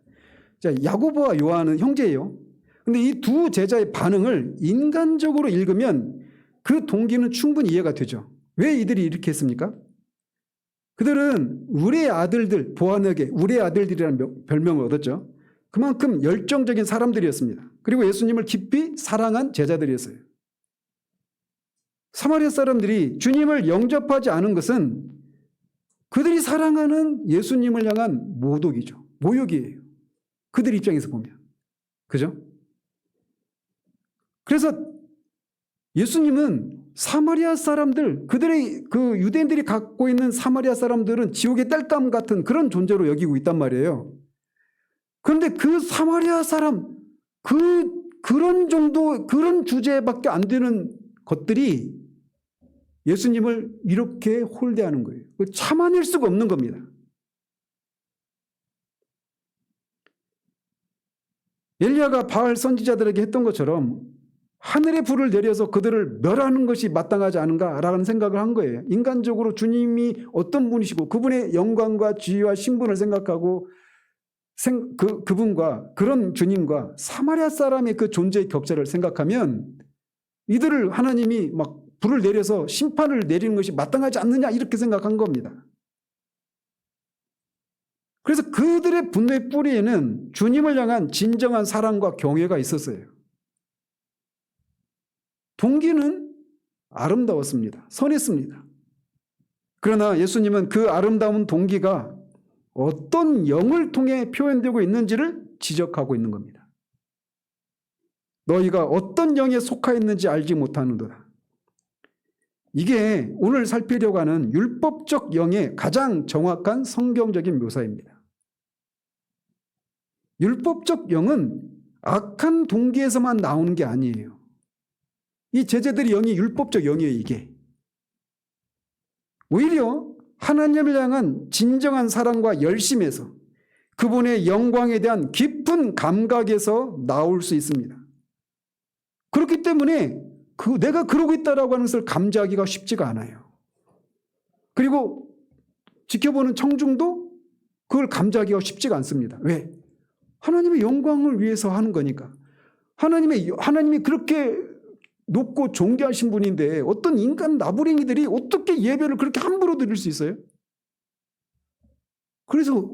자, 야고보와 요한은 형제예요. 근데 이 두 제자의 반응을 인간적으로 읽으면 그 동기는 충분히 이해가 되죠. 왜 이들이 이렇게 했습니까? 그들은 우리의 아들들, 보아내게 우리의 아들들이라는 별명을 얻었죠. 그만큼 열정적인 사람들이었습니다. 그리고 예수님을 깊이 사랑한 제자들이었어요. 사마리아 사람들이 주님을 영접하지 않은 것은 그들이 사랑하는 예수님을 향한 모독이죠. 모욕이에요. 그들 입장에서 보면. 그죠? 그래서 예수님은 사마리아 사람들, 그들의 그 유대인들이 갖고 있는 사마리아 사람들은 지옥의 땔감 같은 그런 존재로 여기고 있단 말이에요. 그런데 그 사마리아 사람, 그런 정도, 그런 주제밖에 안 되는 것들이 예수님을 이렇게 홀대하는 거예요. 참아낼 수가 없는 겁니다. 엘리야가 바알 선지자들에게 했던 것처럼 하늘의 불을 내려서 그들을 멸하는 것이 마땅하지 않은가라는 생각을 한 거예요. 인간적으로 주님이 어떤 분이시고 그분의 영광과 지위와 신분을 생각하고 그분과 그런 주님과 사마리아 사람의 그 존재의 격차를 생각하면 이들을 하나님이 막 불을 내려서 심판을 내리는 것이 마땅하지 않느냐 이렇게 생각한 겁니다. 그래서 그들의 분노의 뿌리에는 주님을 향한 진정한 사랑과 경외가 있었어요. 동기는 아름다웠습니다. 선했습니다. 그러나 예수님은 그 아름다운 동기가 어떤 영을 통해 표현되고 있는지를 지적하고 있는 겁니다. 너희가 어떤 영에 속하였는지 알지 못하는도다. 이게 오늘 살피려고 하는 율법적 영의 가장 정확한 성경적인 묘사입니다. 율법적 영은 악한 동기에서만 나오는 게 아니에요. 이 제자들의 영이 율법적 영이에요, 이게. 오히려 하나님을 향한 진정한 사랑과 열심에서 그분의 영광에 대한 깊은 감각에서 나올 수 있습니다. 그렇기 때문에 내가 그러고 있다라고 하는 것을 감지하기가 쉽지가 않아요. 그리고 지켜보는 청중도 그걸 감지하기가 쉽지가 않습니다. 왜? 하나님의 영광을 위해서 하는 거니까. 하나님이 그렇게 높고 존귀하신 분인데 어떤 인간 나부랭이들이 어떻게 예배를 그렇게 함부로 드릴 수 있어요? 그래서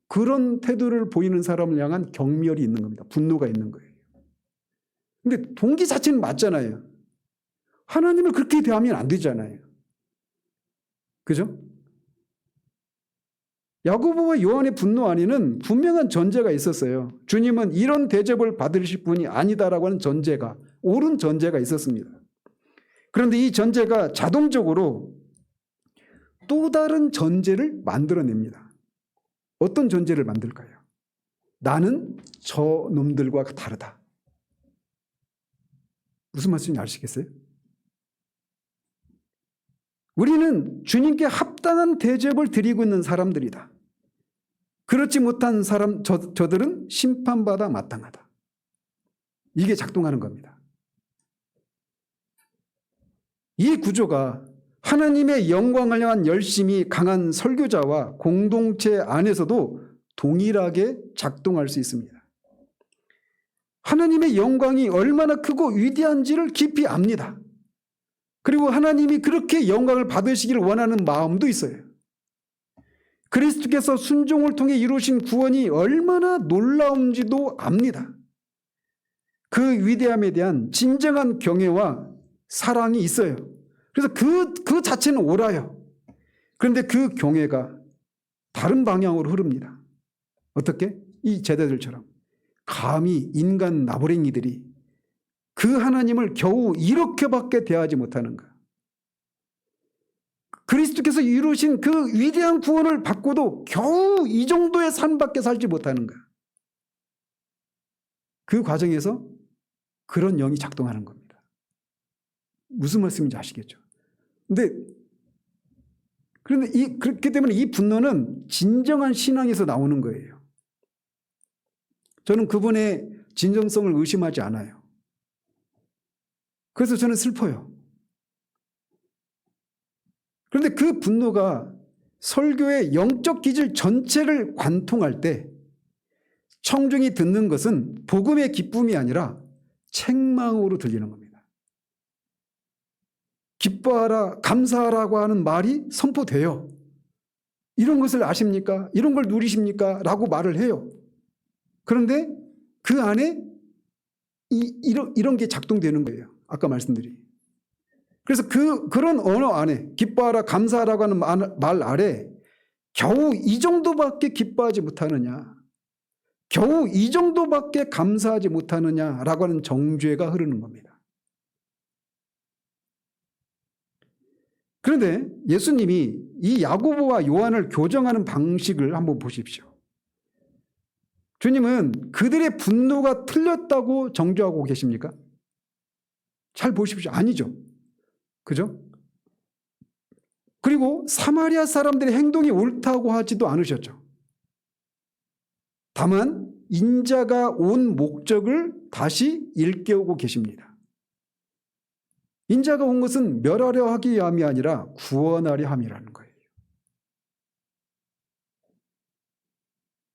그런 태도를 보이는 사람을 향한 경멸이 있는 겁니다. 분노가 있는 거예요. 근데 동기 자체는 맞잖아요. 하나님을 그렇게 대하면 안 되잖아요. 그죠? 야고보와 요한의 분노 안에는 분명한 전제가 있었어요. 주님은 이런 대접을 받으실 분이 아니다라고 하는 전제가, 옳은 전제가 있었습니다. 그런데 이 전제가 자동적으로 또 다른 전제를 만들어냅니다. 어떤 전제를 만들까요? 나는 저 놈들과 다르다. 무슨 말씀인지 아시겠어요? 우리는 주님께 합당한 대접을 드리고 있는 사람들이다. 그렇지 못한 사람, 저들은 심판받아 마땅하다. 이게 작동하는 겁니다. 이 구조가 하나님의 영광을 향한 열심이 강한 설교자와 공동체 안에서도 동일하게 작동할 수 있습니다. 하나님의 영광이 얼마나 크고 위대한지를 깊이 압니다. 그리고 하나님이 그렇게 영광을 받으시기를 원하는 마음도 있어요. 그리스도께서 순종을 통해 이루신 구원이 얼마나 놀라운지도 압니다. 그 위대함에 대한 진정한 경외와 사랑이 있어요. 그래서 그 자체는 옳아요. 그런데 그 경외가 다른 방향으로 흐릅니다. 어떻게? 이 제자들처럼 감히 인간 나부랭이들이 그 하나님을 겨우 이렇게밖에 대하지 못하는가? 그리스도께서 이루신 그 위대한 구원을 받고도 겨우 이 정도의 삶밖에 살지 못하는가? 그 과정에서 그런 영이 작동하는 겁니다. 무슨 말씀인지 아시겠죠? 그런데 그렇기 때문에 이 분노는 진정한 신앙에서 나오는 거예요. 저는 그분의 진정성을 의심하지 않아요. 그래서 저는 슬퍼요. 그런데 그 분노가 설교의 영적 기질 전체를 관통할 때 청중이 듣는 것은 복음의 기쁨이 아니라 책망으로 들리는 겁니다. 기뻐하라, 감사하라고 하는 말이 선포돼요. 이런 것을 아십니까? 이런 걸 누리십니까? 라고 말을 해요. 그런데 그 안에 이런 게 작동되는 거예요. 아까 말씀드린. 그래서 그런 언어 안에 기뻐하라, 감사하라고 하는 말 아래 겨우 이 정도밖에 기뻐하지 못하느냐, 겨우 이 정도밖에 감사하지 못하느냐라고 하는 정죄가 흐르는 겁니다. 그런데 예수님이 이 야고보와 요한을 교정하는 방식을 한번 보십시오. 주님은 그들의 분노가 틀렸다고 정죄하고 계십니까? 잘 보십시오. 아니죠. 그죠? 그리고 사마리아 사람들의 행동이 옳다고 하지도 않으셨죠. 다만 인자가 온 목적을 다시 일깨우고 계십니다. 인자가 온 것은 멸하려 하기 위함이 아니라 구원하려 함이라는 거예요.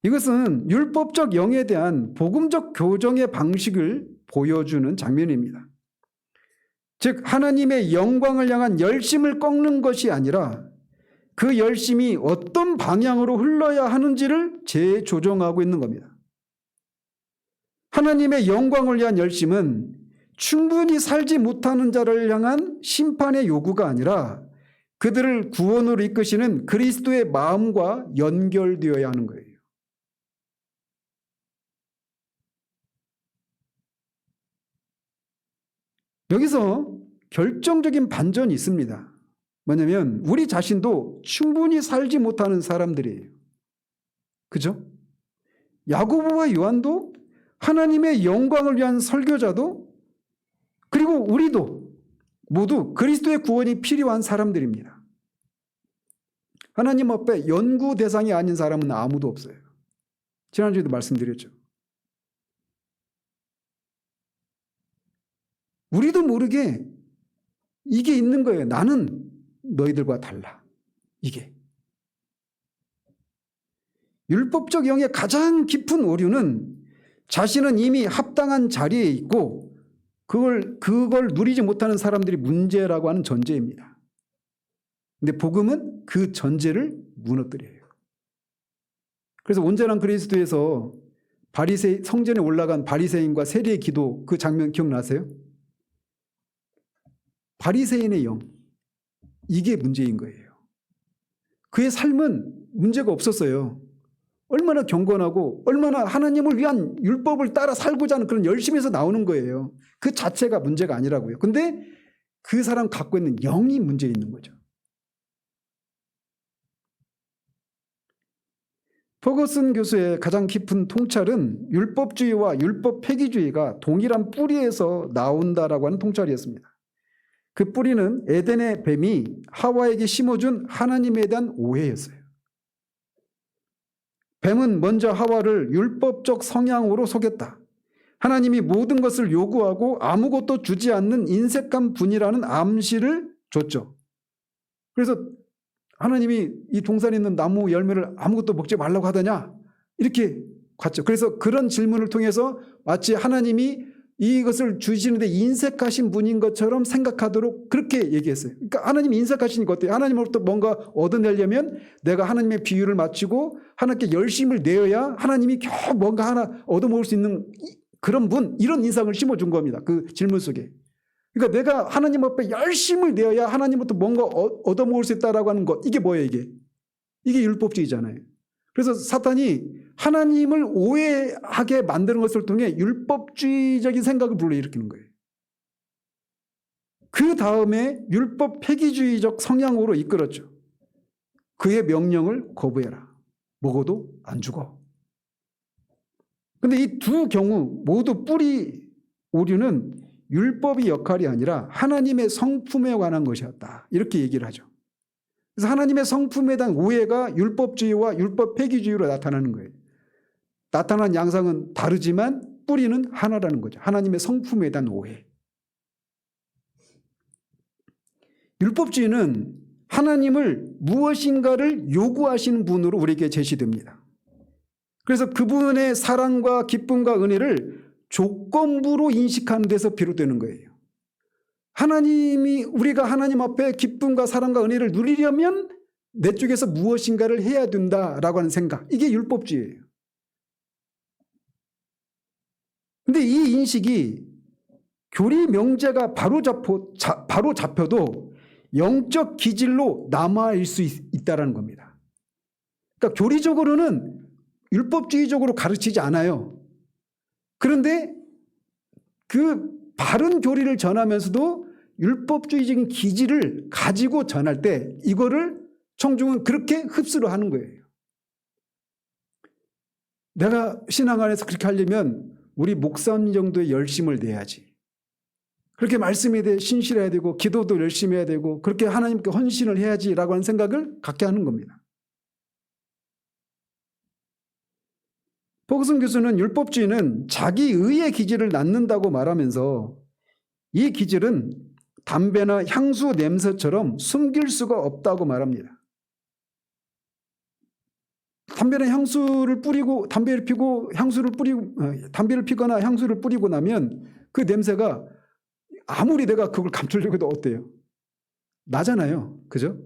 이것은 율법적 영에 대한 복음적 교정의 방식을 보여주는 장면입니다. 즉 하나님의 영광을 향한 열심을 꺾는 것이 아니라 그 열심이 어떤 방향으로 흘러야 하는지를 재조정하고 있는 겁니다. 하나님의 영광을 위한 열심은 충분히 살지 못하는 자를 향한 심판의 요구가 아니라 그들을 구원으로 이끄시는 그리스도의 마음과 연결되어야 하는 거예요. 여기서 결정적인 반전이 있습니다. 뭐냐면 우리 자신도 충분히 살지 못하는 사람들이에요. 그죠? 야고보와 요한도 하나님의 영광을 위한 설교자도 그리고 우리도 모두 그리스도의 구원이 필요한 사람들입니다. 하나님 앞에 연구 대상이 아닌 사람은 아무도 없어요. 지난주에도 말씀드렸죠. 우리도 모르게 이게 있는 거예요. 나는 너희들과 달라. 이게. 율법적 영의 가장 깊은 오류는 자신은 이미 합당한 자리에 있고 그걸 누리지 못하는 사람들이 문제라고 하는 전제입니다. 근데 복음은 그 전제를 무너뜨려요. 그래서 온전한 그리스도에서 성전에 올라간 바리새인과 세리의 기도 그 장면 기억나세요? 바리새인의 영, 이게 문제인 거예요. 그의 삶은 문제가 없었어요. 얼마나 경건하고 얼마나 하나님을 위한 율법을 따라 살고자 하는 그런 열심에서 나오는 거예요. 그 자체가 문제가 아니라고요. 근데 그 사람 갖고 있는 영이 문제 있는 거죠. 퍼거슨 교수의 가장 깊은 통찰은 율법주의와 율법 폐기주의가 동일한 뿌리에서 나온다라고 하는 통찰이었습니다. 그 뿌리는 에덴의 뱀이 하와에게 심어준 하나님에 대한 오해였어요. 뱀은 먼저 하와를 율법적 성향으로 속였다. 하나님이 모든 것을 요구하고 아무것도 주지 않는 인색한 분이라는 암시를 줬죠. 그래서 하나님이 이 동산에 있는 나무 열매를 아무것도 먹지 말라고 하더냐? 이렇게 갔죠. 그래서 그런 질문을 통해서 마치 하나님이 이것을 주시는데 인색하신 분인 것처럼 생각하도록 그렇게 얘기했어요. 그러니까 하나님이 인색하시니까 어때요? 하나님으로부터 뭔가 얻어내려면 내가 하나님의 비유를 마치고 하나님께 열심을 내어야 하나님이 겨우 뭔가 하나 얻어먹을 수 있는 그런 분, 이런 인상을 심어준 겁니다. 그 질문 속에. 그러니까 내가 하나님 앞에 열심을 내어야 하나님부터 뭔가 얻어먹을 수 있다라고 하는 것, 이게 뭐예요 이게? 이게 율법주의잖아요. 그래서 사탄이 하나님을 오해하게 만드는 것을 통해 율법주의적인 생각을 불러일으키는 거예요. 그 다음에 율법 폐기주의적 성향으로 이끌었죠. 그의 명령을 거부해라. 먹어도 안 죽어. 근데 이 두 경우 모두 뿌리 오류는 율법의 역할이 아니라 하나님의 성품에 관한 것이었다. 이렇게 얘기를 하죠. 그래서 하나님의 성품에 대한 오해가 율법주의와 율법 폐기주의로 나타나는 거예요. 나타난 양상은 다르지만 뿌리는 하나라는 거죠. 하나님의 성품에 대한 오해. 율법주의는 하나님을 무엇인가를 요구하시는 분으로 우리에게 제시됩니다. 그래서 그분의 사랑과 기쁨과 은혜를 조건부로 인식하는 데서 비롯되는 거예요. 우리가 하나님 앞에 기쁨과 사랑과 은혜를 누리려면 내 쪽에서 무엇인가를 해야 된다라고 하는 생각, 이게 율법주의예요. 근데 이 인식이 교리 명제가 바로 잡혀도 영적 기질로 남아일 수 있다는 겁니다. 그러니까 교리적으로는 율법주의적으로 가르치지 않아요. 그런데 그 바른 교리를 전하면서도 율법주의적인 기질을 가지고 전할 때 이거를 청중은 그렇게 흡수를 하는 거예요. 내가 신앙 안에서 그렇게 하려면 우리 목사님 정도의 열심을 내야지. 그렇게 말씀에 대해 신실해야 되고 기도도 열심히 해야 되고 그렇게 하나님께 헌신을 해야지라고 하는 생각을 갖게 하는 겁니다. 포그슨 교수는 율법주의는 자기 의의 기질을 낳는다고 말하면서 이 기질은 담배나 향수 냄새처럼 숨길 수가 없다고 말합니다. 담배나 향수를 뿌리고 담배를 피거나 향수를 뿌리고 나면 그 냄새가 아무리 내가 그걸 감추려고 해도 어때요? 나잖아요. 그죠?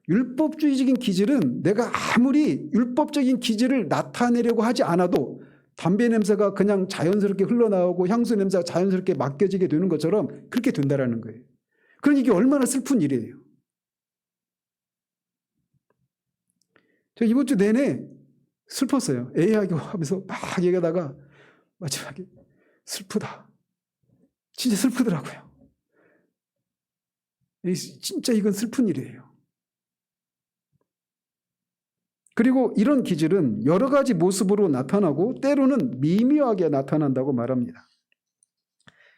율법주의적인 기질은 내가 아무리 율법적인 기질을 나타내려고 하지 않아도 담배 냄새가 그냥 자연스럽게 흘러나오고 향수 냄새가 자연스럽게 맡겨지게 되는 것처럼 그렇게 된다라는 거예요. 그러니 이게 얼마나 슬픈 일이에요. 저 이번 주 내내 슬펐어요. 애하고 하면서 막 얘기하다가 마지막에 슬프다. 진짜 슬프더라고요. 진짜 이건 슬픈 일이에요. 그리고 이런 기질은 여러 가지 모습으로 나타나고 때로는 미묘하게 나타난다고 말합니다.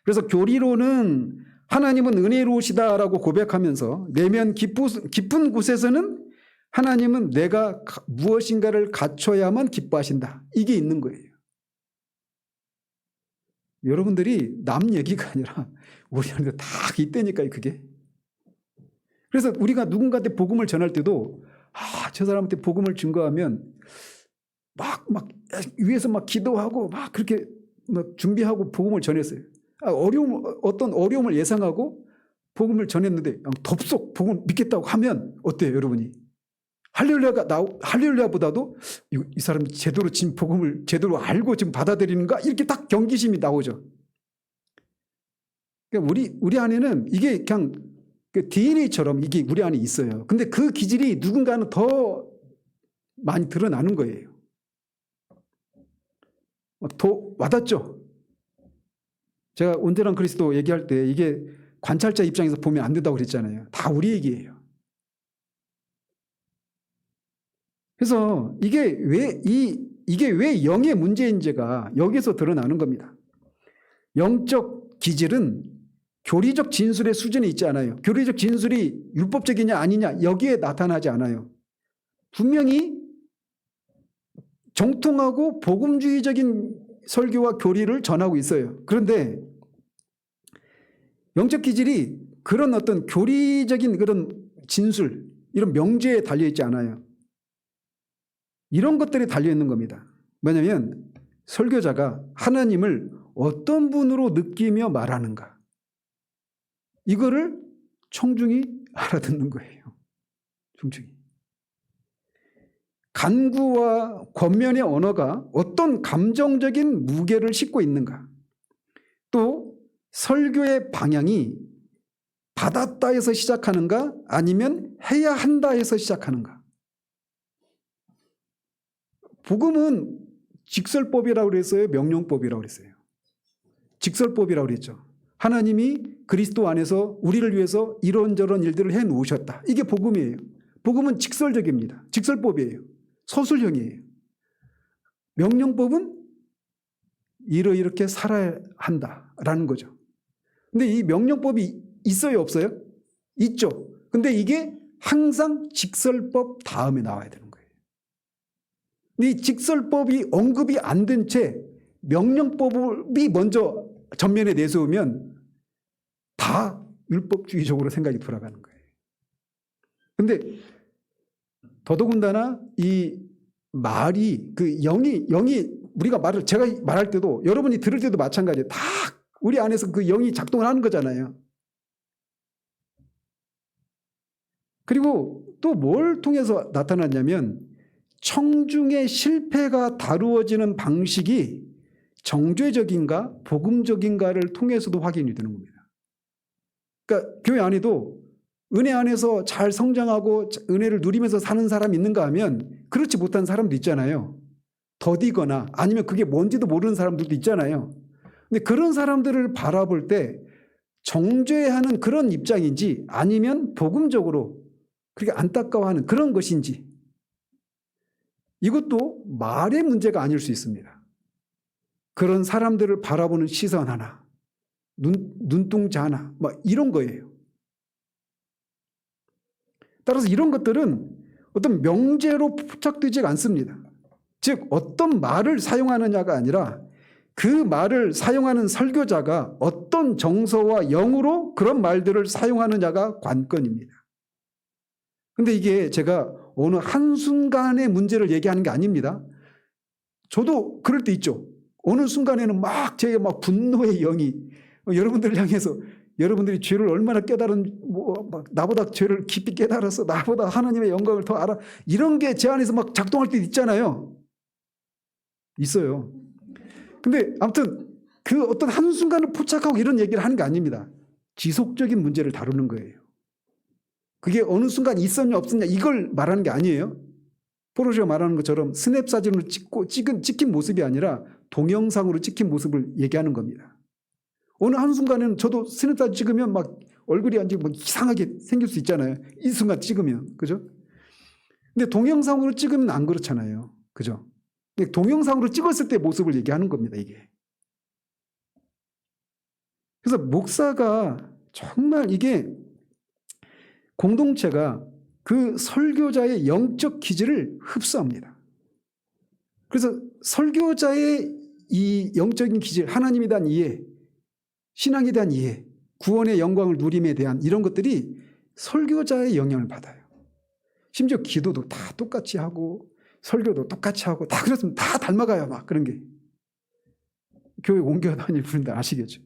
그래서 교리로는 하나님은 은혜로우시다라고 고백하면서 내면 깊은 곳에서는 하나님은 내가 무엇인가를 갖춰야만 기뻐하신다. 이게 있는 거예요. 여러분들이 남 얘기가 아니라 우리한테 다 있다니까요, 그게. 그래서 우리가 누군가한테 복음을 전할 때도 저 사람한테 복음을 증거하면 막 위에서 막 기도하고 막 그렇게 막 준비하고 복음을 전했어요. 어떤 어려움을 예상하고 복음을 전했는데 덥석 복음 믿겠다고 하면 어때요, 여러분이? 할렐루야보다도 이 사람이 제대로 지금 복음을 제대로 알고 지금 받아들이는가? 이렇게 딱 경기심이 나오죠. 그러니까 우리 안에는 이게 그냥 그 DNA처럼 이게 우리 안에 있어요. 근데 그 기질이 누군가는 더 많이 드러나는 거예요. 더 와닿죠? 제가 온전한 그리스도 얘기할 때 이게 관찰자 입장에서 보면 안 된다고 그랬잖아요. 다 우리 얘기예요. 그래서 이게 왜 영의 문제인지가 여기서 드러나는 겁니다. 영적 기질은 교리적 진술의 수준에 있지 않아요. 교리적 진술이 율법적이냐 아니냐 여기에 나타나지 않아요. 분명히 정통하고 복음주의적인 설교와 교리를 전하고 있어요. 그런데 영적 기질이 그런 어떤 교리적인 그런 진술, 이런 명제에 달려있지 않아요. 이런 것들이 달려있는 겁니다. 뭐냐면 설교자가 하나님을 어떤 분으로 느끼며 말하는가, 이거를 청중이 알아듣는 거예요. 청중이. 간구와 권면의 언어가 어떤 감정적인 무게를 싣고 있는가, 또 설교의 방향이 받았다에서 시작하는가 아니면 해야 한다에서 시작하는가. 복음은 직설법이라고 그랬어요, 명령법이라고 그랬어요? 직설법이라고 그랬죠. 하나님이 그리스도 안에서 우리를 위해서 이런저런 일들을 해놓으셨다. 이게 복음이에요. 복음은 직설적입니다. 직설법이에요. 서술형이에요. 명령법은 이렇게 살아야 한다라는 거죠. 근데 이 명령법이 있어요, 없어요? 있죠. 근데 이게 항상 직설법 다음에 나와야 되는 거예요. 이 직설법이 언급이 안 된 채 명령법이 먼저 전면에 내세우면 다 율법주의적으로 생각이 돌아가는 거예요. 근데 더더군다나 이 말이, 그 영이 우리가 제가 말할 때도 여러분이 들을 때도 마찬가지예요. 다 우리 안에서 그 영이 작동을 하는 거잖아요. 그리고 또 뭘 통해서 나타났냐면 청중의 실패가 다루어지는 방식이 정죄적인가 복음적인가를 통해서도 확인이 되는 겁니다. 그러니까 교회 안에도 은혜 안에서 잘 성장하고 은혜를 누리면서 사는 사람이 있는가 하면 그렇지 못한 사람도 있잖아요. 더디거나 아니면 그게 뭔지도 모르는 사람들도 있잖아요. 근데 그런 사람들을 바라볼 때 정죄하는 그런 입장인지 아니면 복음적으로 그렇게 안타까워하는 그런 것인지, 이것도 말의 문제가 아닐 수 있습니다. 그런 사람들을 바라보는 시선 하나, 눈동자 하나, 이런 거예요. 따라서 이런 것들은 어떤 명제로 포착되지 않습니다. 즉 어떤 말을 사용하느냐가 아니라 그 말을 사용하는 설교자가 어떤 정서와 영으로 그런 말들을 사용하느냐가 관건입니다. 근데 이게 제가 어느 한순간의 문제를 얘기하는 게 아닙니다. 저도 그럴 때 있죠. 어느 순간에는 제 분노의 영이 여러분들을 향해서, 여러분들이 죄를 얼마나 나보다 죄를 깊이 깨달아서 나보다 하나님의 영광을 더 알아, 이런 게 제 안에서 작동할 때 있잖아요. 있어요. 근데 아무튼 그 어떤 한순간을 포착하고 이런 얘기를 하는 게 아닙니다. 지속적인 문제를 다루는 거예요. 그게 어느 순간 있었냐 없었냐 이걸 말하는 게 아니에요. 포르쉐가 말하는 것처럼 스냅 사진으로 찍힌 모습이 아니라 동영상으로 찍힌 모습을 얘기하는 겁니다. 어느 한순간에는 저도 스냅 사진 찍으면 얼굴이 완전히 이상하게 생길 수 있잖아요. 이 순간 찍으면. 그죠? 근데 동영상으로 찍으면 안 그렇잖아요. 그죠? 근데 동영상으로 찍었을 때 모습을 얘기하는 겁니다, 이게. 그래서 목사가 정말 이게 공동체가 그 설교자의 영적 기질을 흡수합니다. 그래서 설교자의 이 영적인 기질, 하나님에 대한 이해, 신앙에 대한 이해, 구원의 영광을 누림에 대한 이런 것들이 설교자의 영향을 받아요. 심지어 기도도 다 똑같이 하고 설교도 똑같이 하고 다 그랬으면 다 닮아가요. 그런 게. 교회 옮겨 다닐 분들 아시겠죠.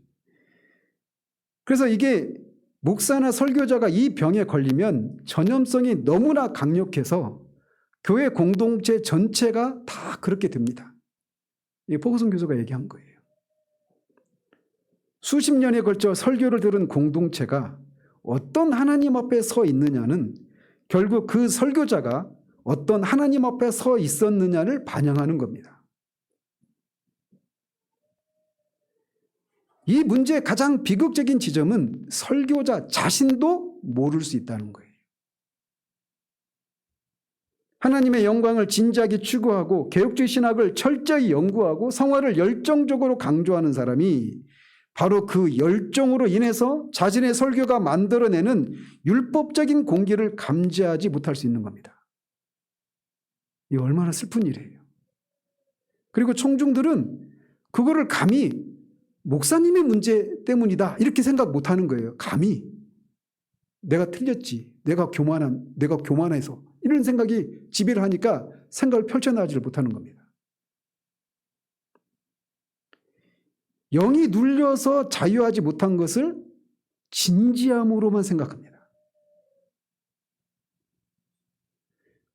그래서 이게 목사나 설교자가 이 병에 걸리면 전염성이 너무나 강력해서 교회 공동체 전체가 다 그렇게 됩니다. 이게 포그슨 교수가 얘기한 거예요. 수십 년에 걸쳐 설교를 들은 공동체가 어떤 하나님 앞에 서 있느냐는 결국 그 설교자가 어떤 하나님 앞에 서 있었느냐를 반영하는 겁니다. 이 문제의 가장 비극적인 지점은 설교자 자신도 모를 수 있다는 거예요. 하나님의 영광을 진지하게 추구하고 개혁주의 신학을 철저히 연구하고 성화를 열정적으로 강조하는 사람이 바로 그 열정으로 인해서 자신의 설교가 만들어내는 율법적인 공기를 감지하지 못할 수 있는 겁니다. 이게 얼마나 슬픈 일이에요. 그리고 청중들은 그거를 감히 목사님의 문제 때문이다 이렇게 생각 못하는 거예요. 감히 내가 틀렸지, 내가 교만해서 이런 생각이 지배를 하니까 생각을 펼쳐나가지를 못하는 겁니다. 영이 눌려서 자유하지 못한 것을 진지함으로만 생각합니다.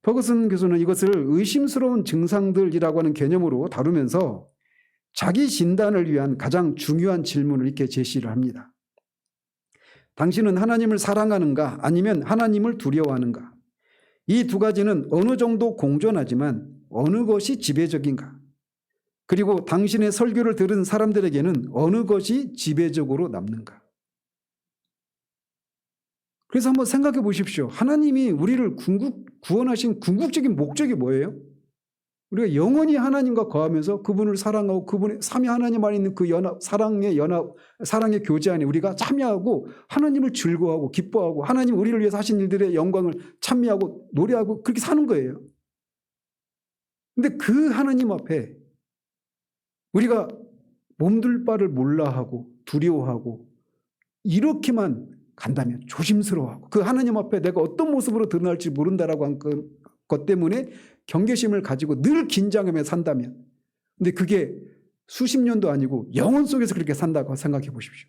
퍼거슨 교수는 이것을 의심스러운 증상들이라고 하는 개념으로 다루면서 자기 진단을 위한 가장 중요한 질문을 이렇게 제시를 합니다. 당신은 하나님을 사랑하는가 아니면 하나님을 두려워하는가? 이 두 가지는 어느 정도 공존하지만 어느 것이 지배적인가? 그리고 당신의 설교를 들은 사람들에게는 어느 것이 지배적으로 남는가? 그래서 한번 생각해 보십시오. 하나님이 우리를 구원하신 궁극적인 목적이 뭐예요? 우리가 영원히 하나님과 거하면서 그분을 사랑하고 그분의 삼위 하나님 안에 있는 그 사랑의 교제 안에 우리가 참여하고 하나님을 즐거워하고 기뻐하고 하나님 우리를 위해서 하신 일들의 영광을 찬미하고 노래하고 그렇게 사는 거예요. 근데 그 하나님 앞에 우리가 몸둘 바를 몰라하고 두려워하고 이렇게만 간다면 조심스러워하고 그 하나님 앞에 내가 어떤 모습으로 드러날지 모른다라고 한 것 때문에 경계심을 가지고 늘 긴장하며 산다면, 근데 그게 수십 년도 아니고 영혼 속에서 그렇게 산다고 생각해 보십시오.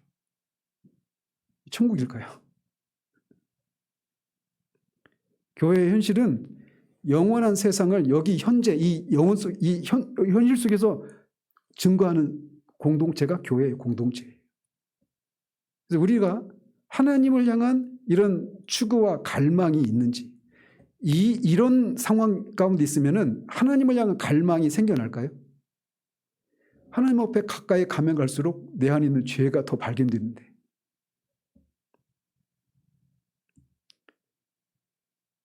천국일까요? 교회의 현실은 영원한 세상을 여기 현재 이 영혼 속, 이 현실 속에서 증거하는 공동체가 교회의 공동체예요. 그래서 우리가 하나님을 향한 이런 추구와 갈망이 있는지, 이런 상황 가운데 있으면은 하나님을 향한 갈망이 생겨날까요? 하나님 앞에 가까이 가면 갈수록 내 안에 있는 죄가 더 발견되는데.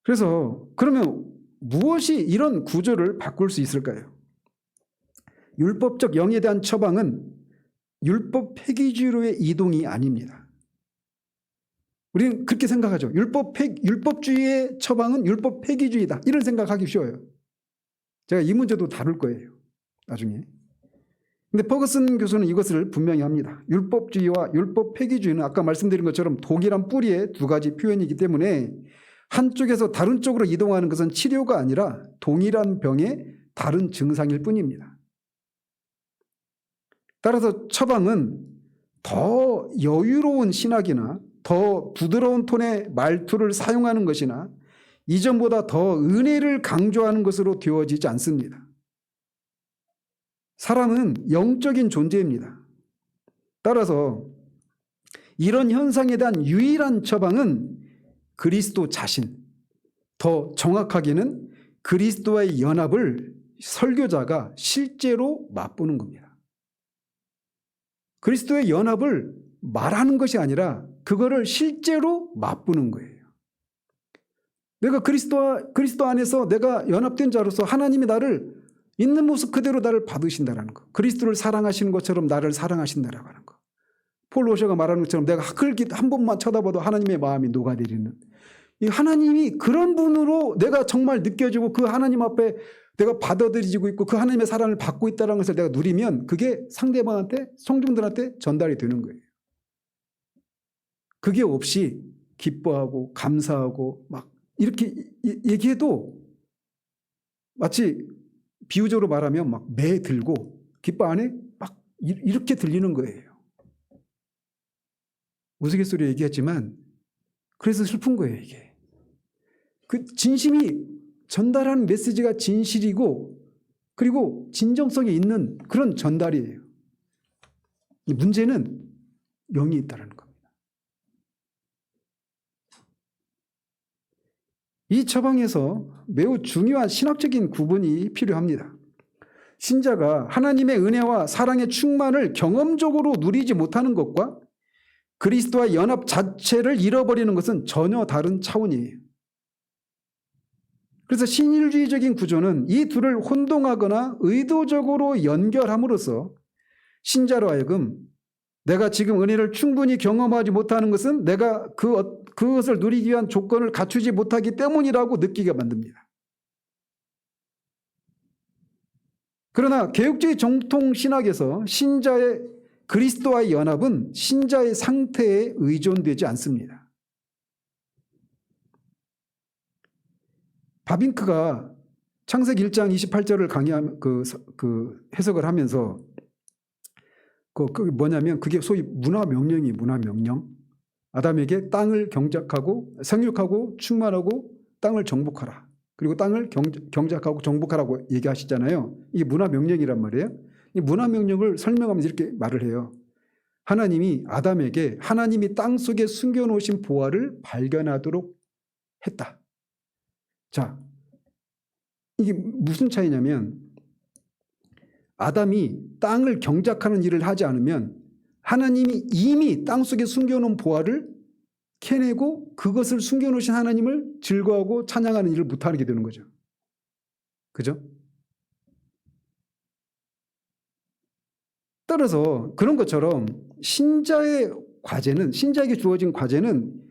그래서 그러면 무엇이 이런 구조를 바꿀 수 있을까요? 율법적 영에 대한 처방은 율법 폐기주의로의 이동이 아닙니다. 우리는 그렇게 생각하죠. 율법주의의 처방은 율법 폐기주의다. 이런 생각하기 쉬워요. 제가 이 문제도 다룰 거예요. 나중에. 근데 퍼거슨 교수는 이것을 분명히 합니다. 율법주의와 율법 폐기주의는 아까 말씀드린 것처럼 동일한 뿌리의 두 가지 표현이기 때문에 한쪽에서 다른 쪽으로 이동하는 것은 치료가 아니라 동일한 병의 다른 증상일 뿐입니다. 따라서 처방은 더 여유로운 신학이나 더 부드러운 톤의 말투를 사용하는 것이나 이전보다 더 은혜를 강조하는 것으로 되어지지 않습니다. 사람은 영적인 존재입니다. 따라서 이런 현상에 대한 유일한 처방은 그리스도 자신, 더 정확하게는 그리스도와의 연합을 설교자가 실제로 맛보는 겁니다. 그리스도의 연합을 말하는 것이 아니라 그거를 실제로 맛보는 거예요. 내가 그리스도 안에서 내가 연합된 자로서 하나님이 나를 있는 모습 그대로 나를 받으신다라는 거. 그리스도를 사랑하시는 것처럼 나를 사랑하신다라고 하는 거. 폴 로셔가 말하는 것처럼 내가 그렇게 한 번만 쳐다봐도 하나님의 마음이 녹아내리는, 이 하나님이 그런 분으로 내가 정말 느껴지고 그 하나님 앞에 내가 받아들이고 있고 그 하나님의 사랑을 받고 있다는 것을 내가 누리면 그게 상대방한테, 성중들한테 전달이 되는 거예요. 그게 없이 기뻐하고 감사하고 막 이렇게 얘기해도 마치 비유적으로 말하면 막 매 들고 기뻐 안 해? 막 이렇게 들리는 거예요. 우스갯소리 얘기했지만 그래서 슬픈 거예요, 이게. 그 진심이 전달하는 메시지가 진실이고 그리고 진정성이 있는 그런 전달이에요. 문제는 영이 있다는 겁니다. 이 처방에서 매우 중요한 신학적인 구분이 필요합니다. 신자가 하나님의 은혜와 사랑의 충만을 경험적으로 누리지 못하는 것과 그리스도와 연합 자체를 잃어버리는 것은 전혀 다른 차원이에요. 그래서 신일주의적인 구조는 이 둘을 혼동하거나 의도적으로 연결함으로써 신자로 하여금 내가 지금 은혜를 충분히 경험하지 못하는 것은 내가 그것을 누리기 위한 조건을 갖추지 못하기 때문이라고 느끼게 만듭니다. 그러나 개혁주의 정통 신학에서 신자의 그리스도와의 연합은 신자의 상태에 의존되지 않습니다. 바빙크가 창세기 1장 28절을 해석을 하면서 그게 뭐냐면 그게 소위 문화명령이 문화명령. 아담에게 땅을 경작하고 생육하고 충만하고 땅을 정복하라. 그리고 땅을 경작하고 정복하라고 얘기하시잖아요. 이게 문화명령이란 말이에요. 이 문화명령을 설명하면서 이렇게 말을 해요. 하나님이 아담에게 하나님이 땅 속에 숨겨놓으신 보화를 발견하도록 했다. 자, 이게 무슨 차이냐면 아담이 땅을 경작하는 일을 하지 않으면 하나님이 이미 땅 속에 숨겨놓은 보화를 캐내고 그것을 숨겨놓으신 하나님을 즐거워하고 찬양하는 일을 못하게 되는 거죠. 그죠? 따라서 그런 것처럼 신자의 과제는, 신자에게 주어진 과제는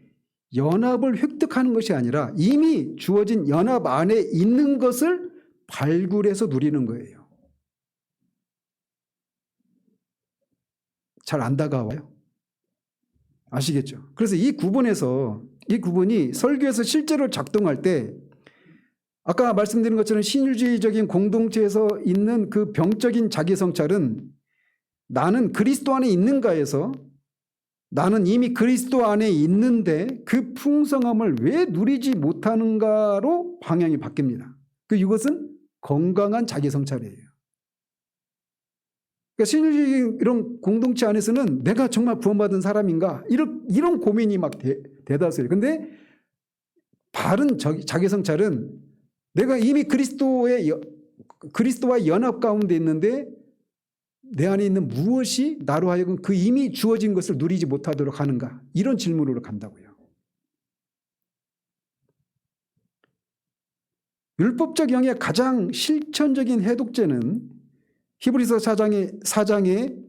연합을 획득하는 것이 아니라 이미 주어진 연합 안에 있는 것을 발굴해서 누리는 거예요. 잘 안 다가와요. 아시겠죠? 그래서 이 구분이 설교에서 실제로 작동할 때 아까 말씀드린 것처럼 신유주의적인 공동체에서 있는 그 병적인 자기성찰은 나는 그리스도 안에 있는가에서 나는 이미 그리스도 안에 있는데 그 풍성함을 왜 누리지 못하는가로 방향이 바뀝니다. 이것은 건강한 자기성찰이에요. 그러니까 신유주의 이런 공동체 안에서는 내가 정말 구원받은 사람인가 이런 고민이 막 대다수예요. 그런데 바른 자기성찰은 내가 이미 그리스도와 연합 가운데 있는데 내 안에 있는 무엇이 나로 하여금 그 이미 주어진 것을 누리지 못하도록 하는가 이런 질문으로 간다고요. 율법적 영의 가장 실천적인 해독제는 히브리서 4장의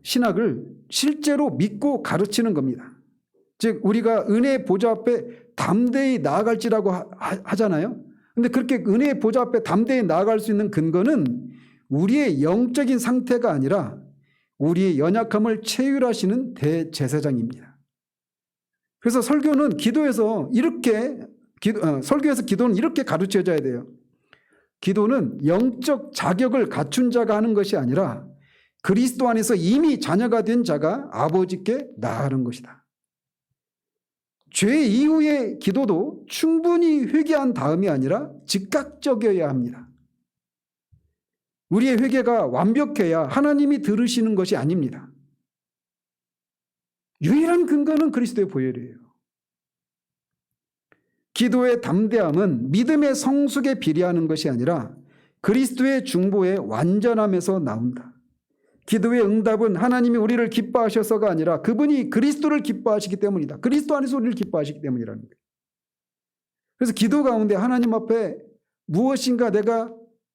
신학을 실제로 믿고 가르치는 겁니다. 즉 우리가 은혜의 보좌 앞에 담대히 나아갈지라고 하잖아요. 그런데 그렇게 은혜의 보좌 앞에 담대히 나아갈 수 있는 근거는 우리의 영적인 상태가 아니라 우리의 연약함을 체휼하시는 대제사장입니다. 그래서 설교에서 기도는 이렇게 가르쳐져야 돼요. 기도는 영적 자격을 갖춘 자가 하는 것이 아니라 그리스도 안에서 이미 자녀가 된 자가 아버지께 나아가는 것이다. 죄 이후의 기도도 충분히 회개한 다음이 아니라 즉각적이어야 합니다. 우리의 회개가 완벽해야 하나님이 들으시는 것이 아닙니다. 유일한 근거는 그리스도의 보혈이에요. 기도의 담대함은 믿음의 성숙에 비례하는 것이 아니라 그리스도의 중보의 완전함에서 나온다. 기도의 응답은 하나님이 우리를 기뻐하셔서가 아니라 그분이 그리스도를 기뻐하시기 때문이다. 그리스도 안에서 우리를 기뻐하시기 때문이라는 거예요. 그래서 기도 가운데 하나님 앞에 무엇인가 내가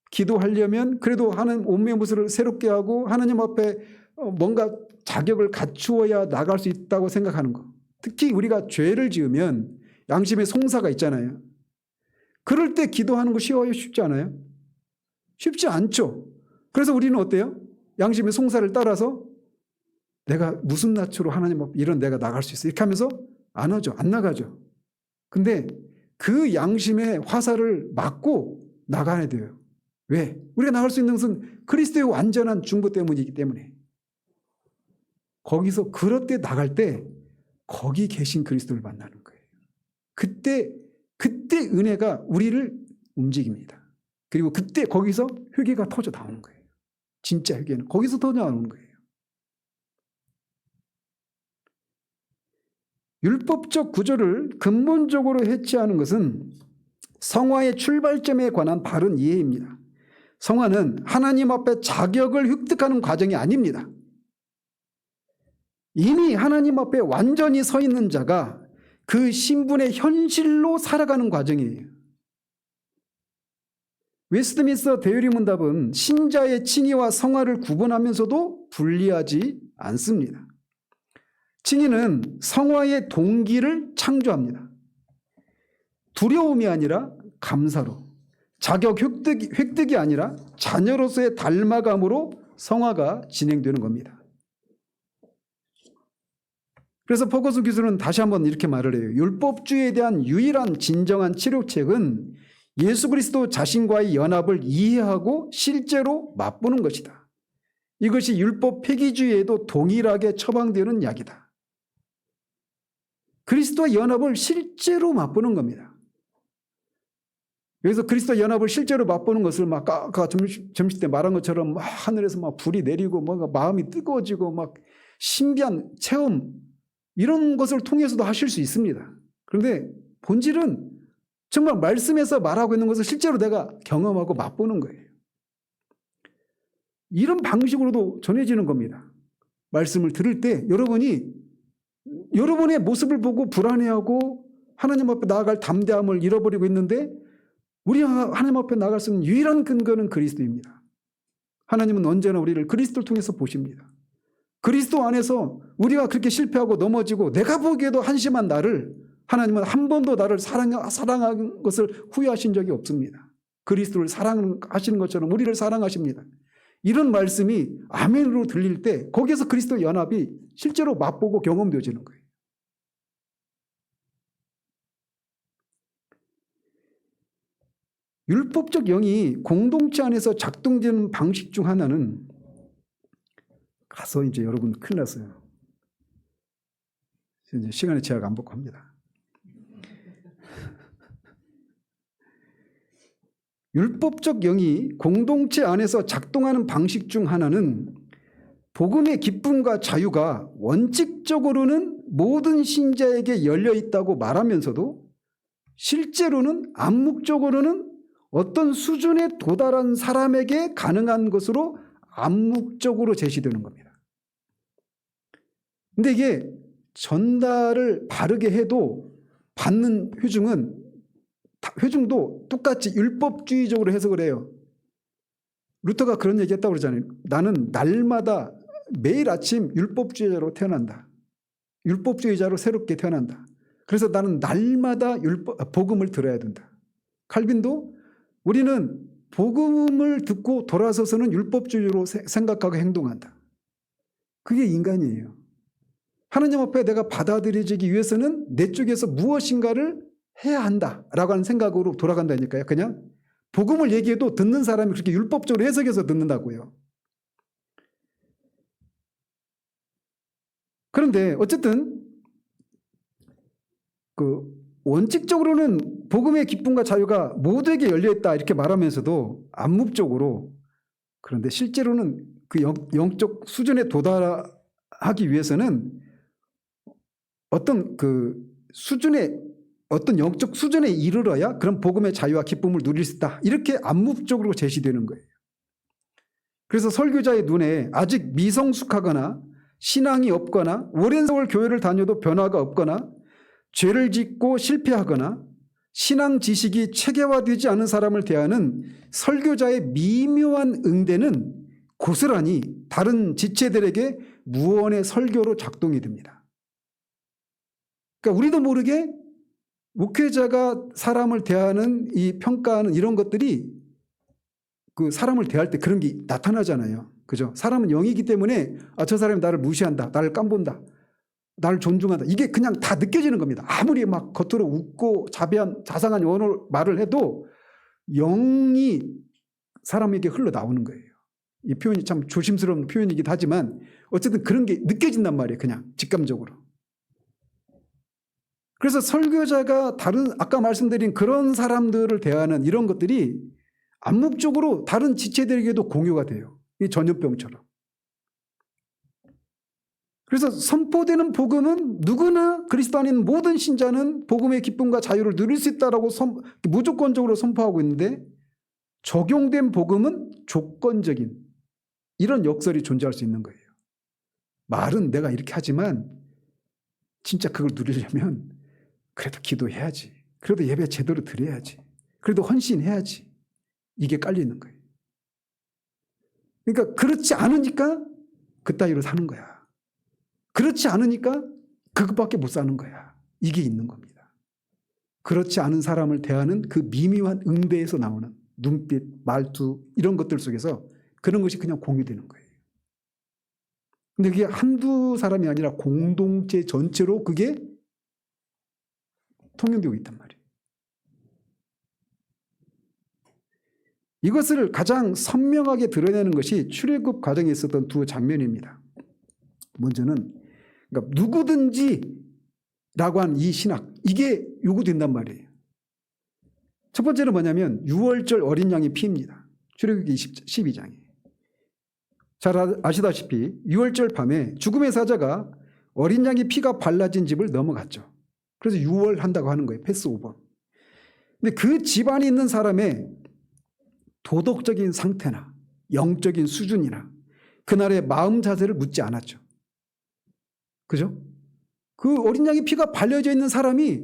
기도하려면 그래도 하는 온매무술을 새롭게 하고 하나님 앞에 뭔가 자격을 갖추어야 나갈 수 있다고 생각하는 거. 특히 우리가 죄를 지으면 양심의 송사가 있잖아요. 그럴 때 기도하는 거 쉬워요? 쉽지 않아요? 쉽지 않죠. 그래서 우리는 어때요? 양심의 송사를 따라서 내가 무슨 낯으로 하나님 앞에 이런 내가 나갈 수 있어 이렇게 하면서 안 하죠. 안 나가죠. 근데 그 양심의 화살을 막고 나가야 돼요. 왜? 우리가 나갈 수 있는 것은 그리스도의 완전한 중보 때문이기 때문에. 거기서 그럴 때 나갈 때 거기 계신 그리스도를 만나는 거예요. 그때 은혜가 우리를 움직입니다. 그리고 그때 거기서 회개가 터져 나오는 거예요. 진짜 회개는 거기서 터져 나오는 거예요. 율법적 구조를 근본적으로 해체하는 것은 성화의 출발점에 관한 바른 이해입니다. 성화는 하나님 앞에 자격을 획득하는 과정이 아닙니다. 이미 하나님 앞에 완전히 서 있는 자가 그 신분의 현실로 살아가는 과정이에요. 웨스트민스터 대유리 문답은 신자의 칭의와 성화를 구분하면서도 분리하지 않습니다. 칭의는 성화의 동기를 창조합니다. 두려움이 아니라 감사로, 자격 획득이 아니라 자녀로서의 닮아감으로 성화가 진행되는 겁니다. 그래서 포커스 교수는 다시 한번 이렇게 말을 해요. 율법주의에 대한 유일한 진정한 치료책은 예수 그리스도 자신과의 연합을 이해하고 실제로 맛보는 것이다. 이것이 율법 폐기주의에도 동일하게 처방되는 약이다. 그리스도와 연합을 실제로 맛보는 겁니다. 여기서 그리스도 연합을 실제로 맛보는 것을 막 아까 점심 때 말한 것처럼 막 하늘에서 막 불이 내리고 뭔가 마음이 뜨거워지고 막 신비한 체험 이런 것을 통해서도 하실 수 있습니다. 그런데 본질은 정말 말씀에서 말하고 있는 것을 실제로 내가 경험하고 맛보는 거예요. 이런 방식으로도 전해지는 겁니다. 말씀을 들을 때 여러분이 여러분의 모습을 보고 불안해하고 하나님 앞에 나아갈 담대함을 잃어버리고 있는데 우리가 하나님 앞에 나아갈 수 있는 유일한 근거는 그리스도입니다. 하나님은 언제나 우리를 그리스도를 통해서 보십니다. 그리스도 안에서 우리가 그렇게 실패하고 넘어지고 내가 보기에도 한심한 나를 하나님은 한 번도 나를 사랑한 것을 후회하신 적이 없습니다. 그리스도를 사랑하시는 것처럼 우리를 사랑하십니다. 이런 말씀이 아멘으로 들릴 때 거기에서 그리스도 연합이 실제로 맛보고 경험되어지는 거예요. 율법적 영이 공동체 안에서 작동되는 방식 중 하나는 가서 이제 여러분 큰일 났어요. 이제 시간의 제약 안 받고 합니다. 율법적 영이 공동체 안에서 작동하는 방식 중 하나는 복음의 기쁨과 자유가 원칙적으로는 모든 신자에게 열려 있다고 말하면서도 실제로는 암묵적으로는 어떤 수준에 도달한 사람에게 가능한 것으로 암묵적으로 제시되는 겁니다. 근데 이게 전달을 바르게 해도 받는 회중도 똑같이 율법주의적으로 해석을 해요. 루터가 그런 얘기 했다고 그러잖아요. 나는 날마다 매일 아침 율법주의자로 태어난다. 율법주의자로 새롭게 태어난다. 그래서 나는 날마다 복음을 들어야 된다. 칼빈도 우리는 복음을 듣고 돌아서서는 율법주의로 생각하고 행동한다. 그게 인간이에요. 하나님 앞에 내가 받아들여지기 위해서는 내 쪽에서 무엇인가를 해야 한다라고 하는 생각으로 돌아간다니까요. 그냥 복음을 얘기해도 듣는 사람이 그렇게 율법적으로 해석해서 듣는다고요. 그런데 어쨌든 원칙적으로는 복음의 기쁨과 자유가 모두에게 열려있다 이렇게 말하면서도 암묵적으로 그런데 실제로는 그 영적 수준에 도달하기 위해서는 어떤 어떤 영적 수준에 이르러야 그런 복음의 자유와 기쁨을 누릴 수 있다. 이렇게 암묵적으로 제시되는 거예요. 그래서 설교자의 눈에 아직 미성숙하거나 신앙이 없거나 오랜 세월 교회를 다녀도 변화가 없거나 죄를 짓고 실패하거나 신앙 지식이 체계화되지 않은 사람을 대하는 설교자의 미묘한 응대는 고스란히 다른 지체들에게 무언의 설교로 작동이 됩니다. 그러니까 우리도 모르게 목회자가 사람을 대하는 이 평가하는 이런 것들이 그 사람을 대할 때 그런 게 나타나잖아요. 그죠? 사람은 영이기 때문에 저 사람이 나를 무시한다. 나를 깜본다. 나를 존중한다. 이게 그냥 다 느껴지는 겁니다. 아무리 막 겉으로 웃고 자상한 말을 해도 영이 사람에게 흘러나오는 거예요. 이 표현이 참 조심스러운 표현이기도 하지만 어쨌든 그런 게 느껴진단 말이에요. 그냥 직감적으로. 그래서 설교자가 아까 말씀드린 그런 사람들을 대하는 이런 것들이 암묵적으로 다른 지체들에게도 공유가 돼요. 이 전염병처럼. 그래서 선포되는 복음은 누구나 그리스도 안에 있는 모든 신자는 복음의 기쁨과 자유를 누릴 수 있다라고 무조건적으로 선포하고 있는데 적용된 복음은 조건적인 이런 역설이 존재할 수 있는 거예요. 말은 내가 이렇게 하지만 진짜 그걸 누리려면 그래도 기도해야지. 그래도 예배 제대로 드려야지. 그래도 헌신해야지. 이게 깔리는 거예요. 그러니까 그렇지 않으니까 그따위로 사는 거야. 그렇지 않으니까 그것밖에 못 사는 거야. 이게 있는 겁니다. 그렇지 않은 사람을 대하는 그 미묘한 응대에서 나오는 눈빛, 말투 이런 것들 속에서 그런 것이 그냥 공유되는 거예요. 근데 그게 한두 사람이 아니라 공동체 전체로 그게 통용되고 있단 말이에요. 이것을 가장 선명하게 드러내는 것이 출애굽 과정에 있었던 두 장면입니다. 먼저는 그러니까 누구든지라고 한 이 신학, 이게 요구된단 말이에요. 첫 번째는 뭐냐면 6월절 어린 양의 피입니다. 출애굽기 12장에. 잘 아시다시피 6월절 밤에 죽음의 사자가 어린 양의 피가 발라진 집을 넘어갔죠. 그래서 6월 한다고 하는 거예요. 패스오버. 근데 그 집안에 있는 사람의 도덕적인 상태나 영적인 수준이나 그날의 마음 자세를 묻지 않았죠. 그죠? 그 어린 양의 피가 발려져 있는 사람이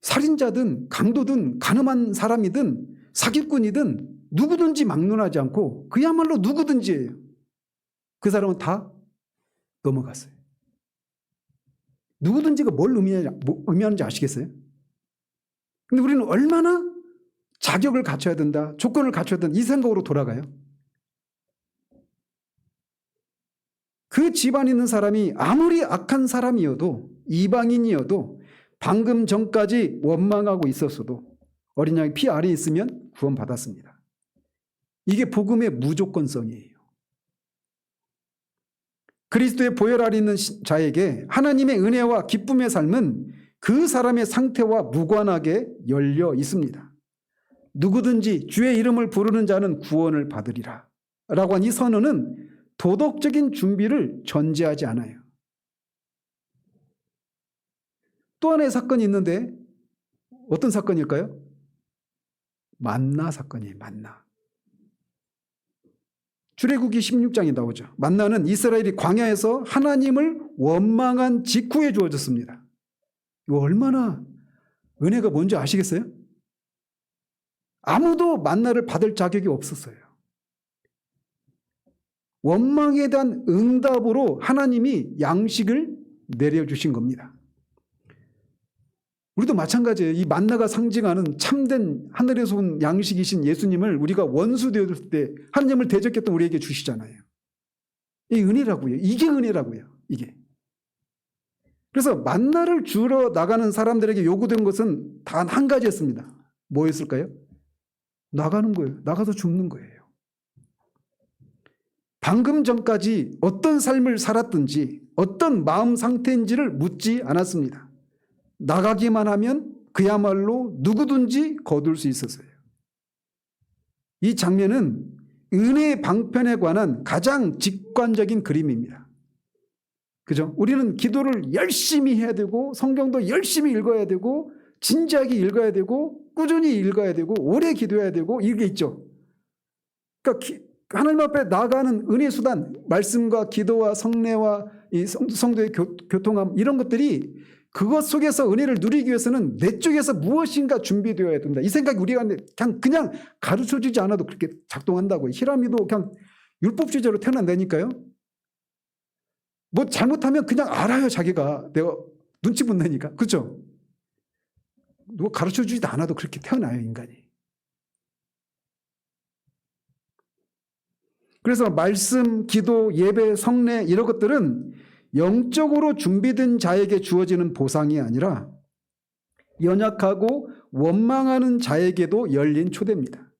살인자든 강도든 가늠한 사람이든 사기꾼이든 누구든지 막론하지 않고 그야말로 누구든지예요. 그 사람은 다 넘어갔어요. 누구든지가 뭘 의미하는지 아시겠어요? 근데 우리는 얼마나 자격을 갖춰야 된다, 조건을 갖춰야 된다 이 생각으로 돌아가요. 그 집안에 있는 사람이 아무리 악한 사람이어도 이방인이어도 방금 전까지 원망하고 있었어도 어린 양의 피 아래에 있으면 구원받았습니다. 이게 복음의 무조건성이에요. 그리스도의 보혈 아래 있는 자에게 하나님의 은혜와 기쁨의 삶은 그 사람의 상태와 무관하게 열려 있습니다. 누구든지 주의 이름을 부르는 자는 구원을 받으리라 라고 한 이 선언은 도덕적인 준비를 전제하지 않아요. 또 하나의 사건이 있는데 어떤 사건일까요? 만나 사건이에요. 만나. 출애굽기 16장에 나오죠. 만나는 이스라엘이 광야에서 하나님을 원망한 직후에 주어졌습니다. 이거 얼마나 은혜가 뭔지 아시겠어요? 아무도 만나를 받을 자격이 없었어요. 원망에 대한 응답으로 하나님이 양식을 내려주신 겁니다. 우리도 마찬가지예요. 이 만나가 상징하는 참된 하늘에서 온 양식이신 예수님을 우리가 원수 되었을 때 하나님을 대적했던 우리에게 주시잖아요. 이 은혜라고요. 이게 은혜라고요. 이게. 그래서 만나를 주러 나가는 사람들에게 요구된 것은 단 한 가지였습니다. 뭐였을까요? 나가는 거예요. 나가서 죽는 거예요. 방금 전까지 어떤 삶을 살았든지 어떤 마음 상태인지를 묻지 않았습니다. 나가기만 하면 그야말로 누구든지 거둘 수 있었어요. 이 장면은 은혜의 방편에 관한 가장 직관적인 그림입니다. 그죠? 우리는 기도를 열심히 해야 되고 성경도 열심히 읽어야 되고 진지하게 읽어야 되고 꾸준히 읽어야 되고 오래 기도해야 되고 이게 있죠. 그러니까 하나님 앞에 나아가는 은혜 수단, 말씀과 기도와 성례와 이 성도의 교통함 이런 것들이 그것 속에서 은혜를 누리기 위해서는 내 쪽에서 무엇인가 준비되어야 된다. 이 생각이 우리가 그냥 가르쳐주지 않아도 그렇게 작동한다고. 히람이도 그냥 율법주의자로 태어난다니까요. 뭐 잘못하면 그냥 알아요. 자기가 내가 눈치 본다니까. 그렇죠? 누가 가르쳐주지도 않아도 그렇게 태어나요. 인간이. 그래서 말씀, 기도, 예배, 성례 이런 것들은 영적으로 준비된 자에게 주어지는 보상이 아니라 연약하고 원망하는 자에게도 열린 초대입니다.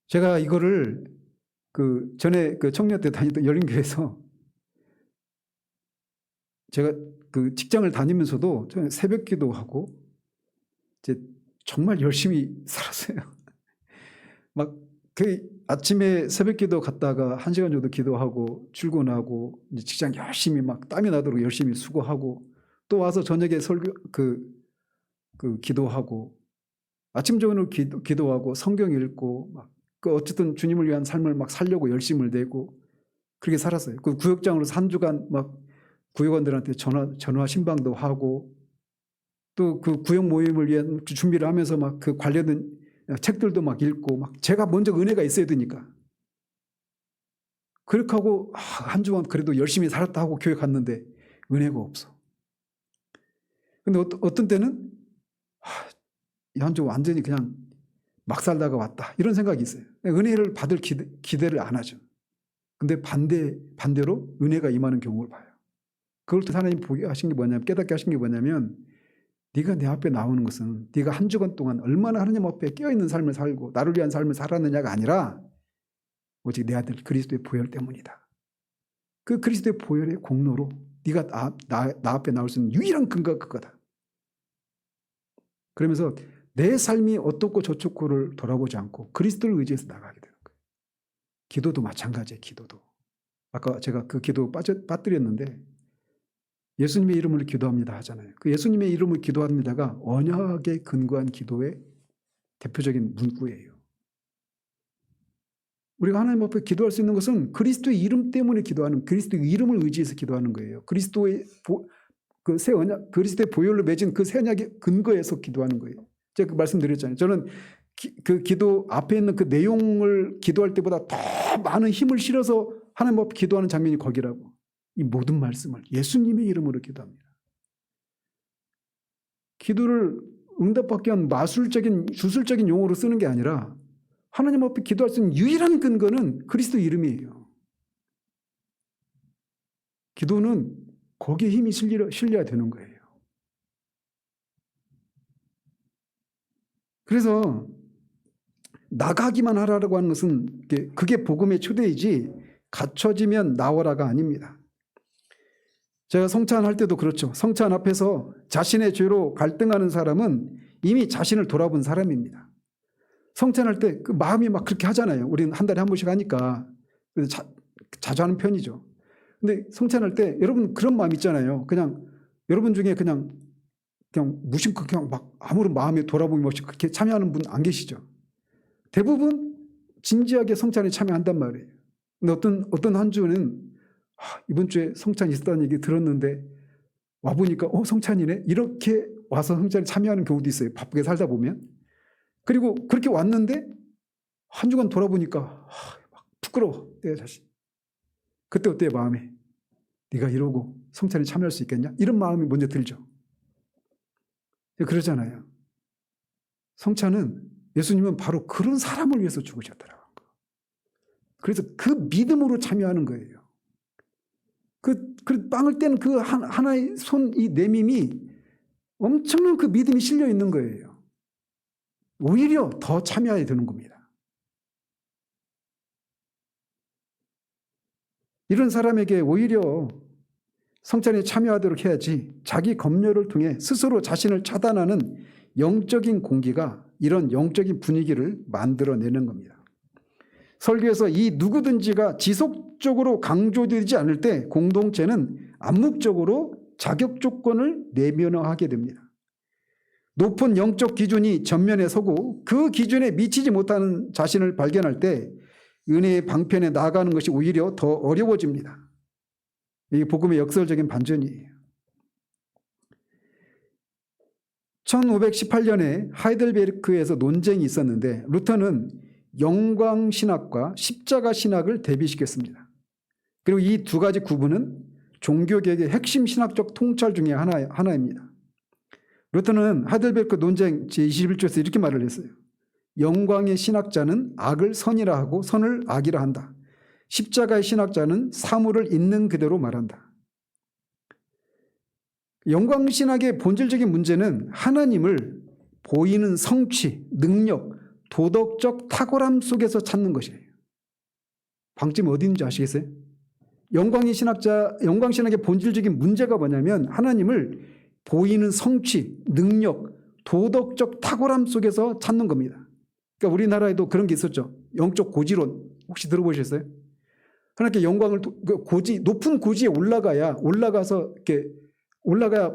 제가 이거를 전에 청년 때 다니던 열린교회에서 제가 직장을 다니면서도 새벽 기도하고 이제 정말 열심히 살았어요. 막 아침에 새벽 기도 갔다가 1시간 정도 기도하고 출근하고 이제 직장 열심히 막 땀이 나도록 열심히 수고하고 또 와서 저녁에 설교 기도하고 아침 저녁으로 기도하고 성경 읽고 막 어쨌든 주님을 위한 삶을 막 살려고 열심을 내고 그렇게 살았어요. 그 구역장으로서 한 주간 막 구역원들한테 전화 신방도 하고 또 그 구역 모임을 위한 준비를 하면서 막 그 관련된 책들도 막 읽고 막 제가 먼저 은혜가 있어야 되니까 그렇게 하고 한 주간 그래도 열심히 살았다 하고 교회 갔는데 은혜가 없어. 근데 어떤 때는 이 한 주 완전히 그냥 막 살다가 왔다 이런 생각이 있어요. 은혜를 받을 기대를 안 하죠. 근데 반대로 은혜가 임하는 경우를 봐요. 그걸 또 하나님 보게 하신 게 뭐냐면 깨닫게 하신 게 뭐냐면 네가 내 앞에 나오는 것은 네가 한 주간 동안 얼마나 하나님 앞에 깨어있는 삶을 살고 나를 위한 삶을 살았느냐가 아니라 오직 내 아들 그리스도의 보혈 때문이다. 그 그리스도의 보혈의 공로로 네가 나 앞에 나올 수 있는 유일한 근거가 그거다. 그러면서 내 삶이 어떻고 저떻고를 돌아보지 않고 그리스도를 의지해서 나가게 되는 거예요. 기도도 마찬가지예요. 기도도. 아까 제가 그 기도 빠뜨렸는데 예수님의 이름으로 기도합니다 하잖아요. 그 예수님의 이름으로 기도합니다가 언약에 근거한 기도의 대표적인 문구예요. 우리가 하나님 앞에 기도할 수 있는 것은 그리스도의 이름 때문에 기도하는, 그리스도의 이름을 의지해서 기도하는 거예요. 그리스도의 그 새 언약, 그리스도의 보혈로 맺은 그 새 언약의 근거에서 기도하는 거예요. 제가 그 말씀드렸잖아요. 저는 그 기도 앞에 있는 그 내용을 기도할 때보다 더 많은 힘을 실어서 하나님 앞에 기도하는 장면이 거기라고. 이 모든 말씀을 예수님의 이름으로 기도합니다. 기도를 응답받기 위한 마술적인 주술적인 용어로 쓰는 게 아니라 하나님 앞에 기도할 수 있는 유일한 근거는 그리스도 이름이에요. 기도는 거기에 힘이 실려야 되는 거예요. 그래서 나가기만 하라고 하는 것은 그게 복음의 초대이지 갖춰지면 나오라가 아닙니다. 제가 성찬할 때도 그렇죠. 성찬 앞에서 자신의 죄로 갈등하는 사람은 이미 자신을 돌아본 사람입니다. 성찬할 때 그 마음이 막 그렇게 하잖아요. 우리는 한 달에 한 번씩 하니까 자주 하는 편이죠. 근데 성찬할 때 여러분 그런 마음 있잖아요. 그냥 여러분 중에 그냥 무심코 그냥 막 아무런 마음에 돌아보기 없이 그렇게 참여하는 분 안 계시죠. 대부분 진지하게 성찬에 참여한단 말이에요. 근데 어떤 한 주는 이번 주에 성찬이 있었다는 얘기 들었는데 와보니까 성찬이네? 이렇게 와서 성찬에 참여하는 경우도 있어요. 바쁘게 살다 보면. 그리고 그렇게 왔는데 한 주간 돌아보니까 막 부끄러워. 내 자신. 그때 어때요 마음에? 네가 이러고 성찬에 참여할 수 있겠냐? 이런 마음이 먼저 들죠. 그러잖아요. 성찬은 예수님은 바로 그런 사람을 위해서 죽으셨더라고요. 그래서 그 믿음으로 참여하는 거예요. 그 빵을 떼는 그 하나의 손 이 내밈이 엄청난 그 믿음이 실려 있는 거예요. 오히려 더 참여해야 되는 겁니다. 이런 사람에게 오히려 성찬에 참여하도록 해야지 자기 검열을 통해 스스로 자신을 차단하는 영적인 공기가 이런 영적인 분위기를 만들어내는 겁니다. 설교에서 이 누구든지가 지속적으로 강조되지 않을 때 공동체는 암묵적으로 자격 조건을 내면화하게 됩니다. 높은 영적 기준이 전면에 서고 그 기준에 미치지 못하는 자신을 발견할 때 은혜의 방편에 나아가는 것이 오히려 더 어려워집니다. 이게 복음의 역설적인 반전이에요. 1518년에 하이델베르크에서 논쟁이 있었는데 루터는 영광신학과 십자가신학을 대비시켰습니다. 그리고 이 두 가지 구분은 종교개혁의 핵심 신학적 통찰 중에 하나입니다. 루터는 하이델베르크 논쟁 제21조에서 이렇게 말을 했어요. 영광의 신학자는 악을 선이라 하고 선을 악이라 한다. 십자가의 신학자는 사물을 있는 그대로 말한다. 영광신학의 본질적인 문제는 하나님을 보이는 성취, 능력, 도덕적 탁월함 속에서 찾는 것이에요. 방점이 어디 있는지 아시겠어요? 영광신학의 본질적인 문제가 뭐냐면 하나님을 보이는 성취, 능력, 도덕적 탁월함 속에서 찾는 겁니다. 그러니까 우리나라에도 그런 게 있었죠. 영적 고지론 혹시 들어보셨어요? 하나님께 영광을 높은 고지에 올라가서 이렇게 올라가야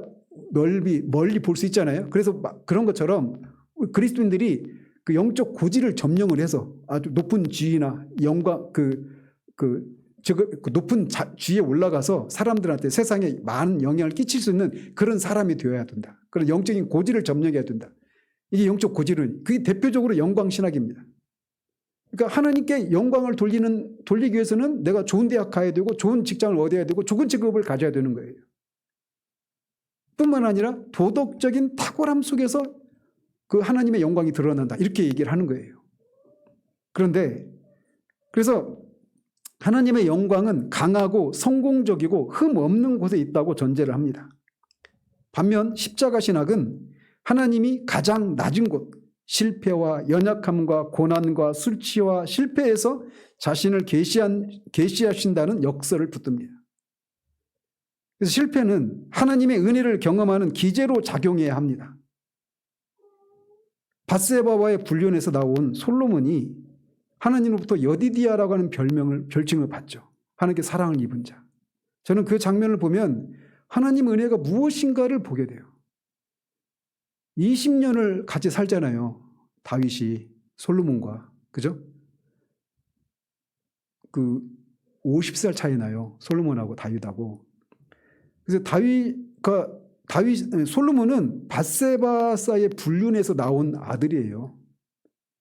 멀리 볼 수 있잖아요. 그래서 그런 것처럼 그리스도인들이 그 영적 고지를 점령을 해서 아주 높은 지위나 영광 그 높은 지위에 올라가서 사람들한테 세상에 많은 영향을 끼칠 수 있는 그런 사람이 되어야 된다. 그런 영적인 고지를 점령해야 된다. 이게 영적 고지론. 그게 대표적으로 영광신학입니다. 그러니까 하나님께 영광을 돌리기 위해서는 내가 좋은 대학 가야 되고 좋은 직장을 얻어야 되고 좋은 직업을 가져야 되는 거예요. 뿐만 아니라 도덕적인 탁월함 속에서 그 하나님의 영광이 드러난다. 이렇게 얘기를 하는 거예요. 그래서 하나님의 영광은 강하고 성공적이고 흠 없는 곳에 있다고 전제를 합니다. 반면 십자가 신학은 하나님이 가장 낮은 곳, 실패와 연약함과 고난과 술 취와 실패에서 자신을 계시하신다는 역설을 붙듭니다. 그래서 실패는 하나님의 은혜를 경험하는 기제로 작용해야 합니다. 밧세바와의 불륜에서 나온 솔로몬이 하나님으로부터 여디디아라고 하는 별칭을 받죠. 하나님께 사랑을 입은 자. 저는 그 장면을 보면 하나님 은혜가 무엇인가를 보게 돼요. 20년을 같이 살잖아요. 다윗이 솔로몬과. 그죠? 그 50살 차이 나요. 솔로몬하고 다윗하고. 그래서 솔로몬은 밧세바사의 불륜에서 나온 아들이에요.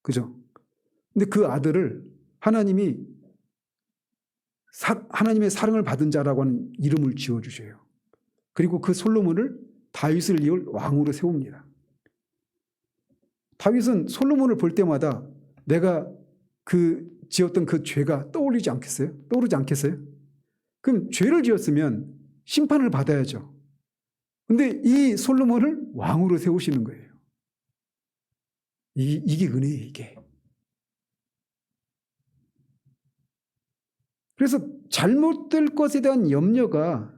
그죠? 근데 그 아들을 하나님의 사랑을 받은 자라고 하는 이름을 지어주셔요. 그리고 그 솔로몬을 다윗을 이을 왕으로 세웁니다. 다윗은 솔로몬을 볼 때마다 내가 지었던 그 죄가 떠오르지 않겠어요? 그럼 죄를 지었으면 심판을 받아야죠. 근데 이 솔로몬을 왕으로 세우시는 거예요. 이게 은혜예요, 이게. 그래서 잘못될 것에 대한 염려가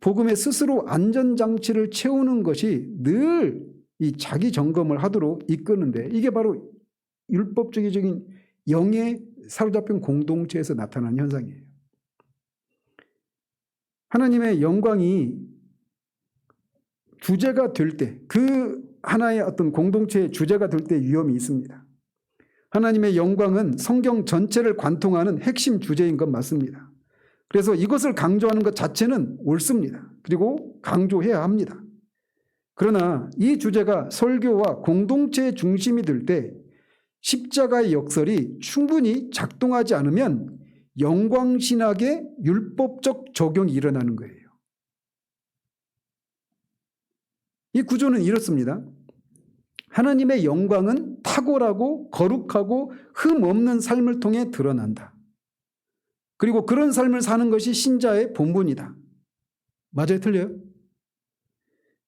복음에 스스로 안전장치를 채우는 것이 늘 이 자기 점검을 하도록 이끄는데 이게 바로 율법주의적인 영에 사로잡힌 공동체에서 나타나는 현상이에요. 하나님의 영광이 주제가 될 때, 그 하나의 어떤 공동체의 주제가 될 때 위험이 있습니다. 하나님의 영광은 성경 전체를 관통하는 핵심 주제인 건 맞습니다. 그래서 이것을 강조하는 것 자체는 옳습니다. 그리고 강조해야 합니다. 그러나 이 주제가 설교와 공동체의 중심이 될 때 십자가의 역설이 충분히 작동하지 않으면 영광신학의 율법적 적용이 일어나는 거예요. 이 구조는 이렇습니다. 하나님의 영광은 탁월하고 거룩하고 흠 없는 삶을 통해 드러난다. 그리고 그런 삶을 사는 것이 신자의 본분이다. 맞아요? 틀려요?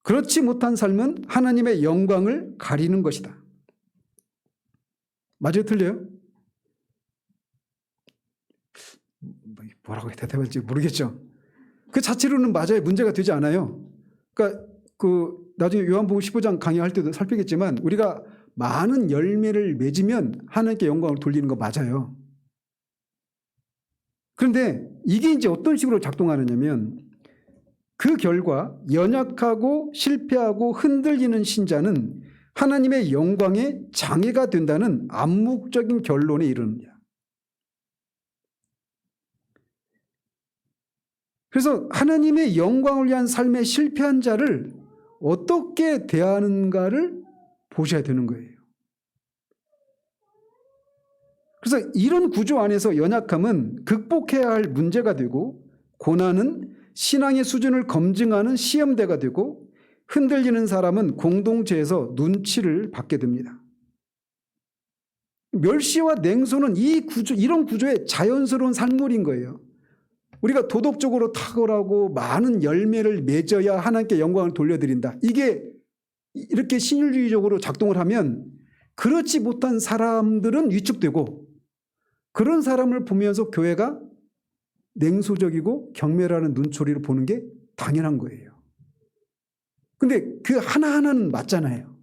그렇지 못한 삶은 하나님의 영광을 가리는 것이다. 맞아요? 틀려요? 뭐라고 대답할지 모르겠죠. 그 자체로는 맞아요. 문제가 되지 않아요. 그러니까 나중에 요한복음 15장 강의할 때도 살피겠지만 우리가 많은 열매를 맺으면 하나님께 영광을 돌리는 거 맞아요. 그런데 이게 이제 어떤 식으로 작동하느냐면 그 결과 연약하고 실패하고 흔들리는 신자는 하나님의 영광에 장애가 된다는 암묵적인 결론에 이르느냐. 그래서 하나님의 영광을 위한 삶에 실패한 자를 어떻게 대하는가를 보셔야 되는 거예요. 그래서 이런 구조 안에서 연약함은 극복해야 할 문제가 되고 고난은 신앙의 수준을 검증하는 시험대가 되고 흔들리는 사람은 공동체에서 눈치를 받게 됩니다. 멸시와 냉소는 이런 구조의 자연스러운 산물인 거예요. 우리가 도덕적으로 탁월하고 많은 열매를 맺어야 하나님께 영광을 돌려드린다. 이게 이렇게 신율주의적으로 작동을 하면 그렇지 못한 사람들은 위축되고 그런 사람을 보면서 교회가 냉소적이고 경멸하는 눈초리로 보는 게 당연한 거예요. 근데 그 하나하나는 맞잖아요.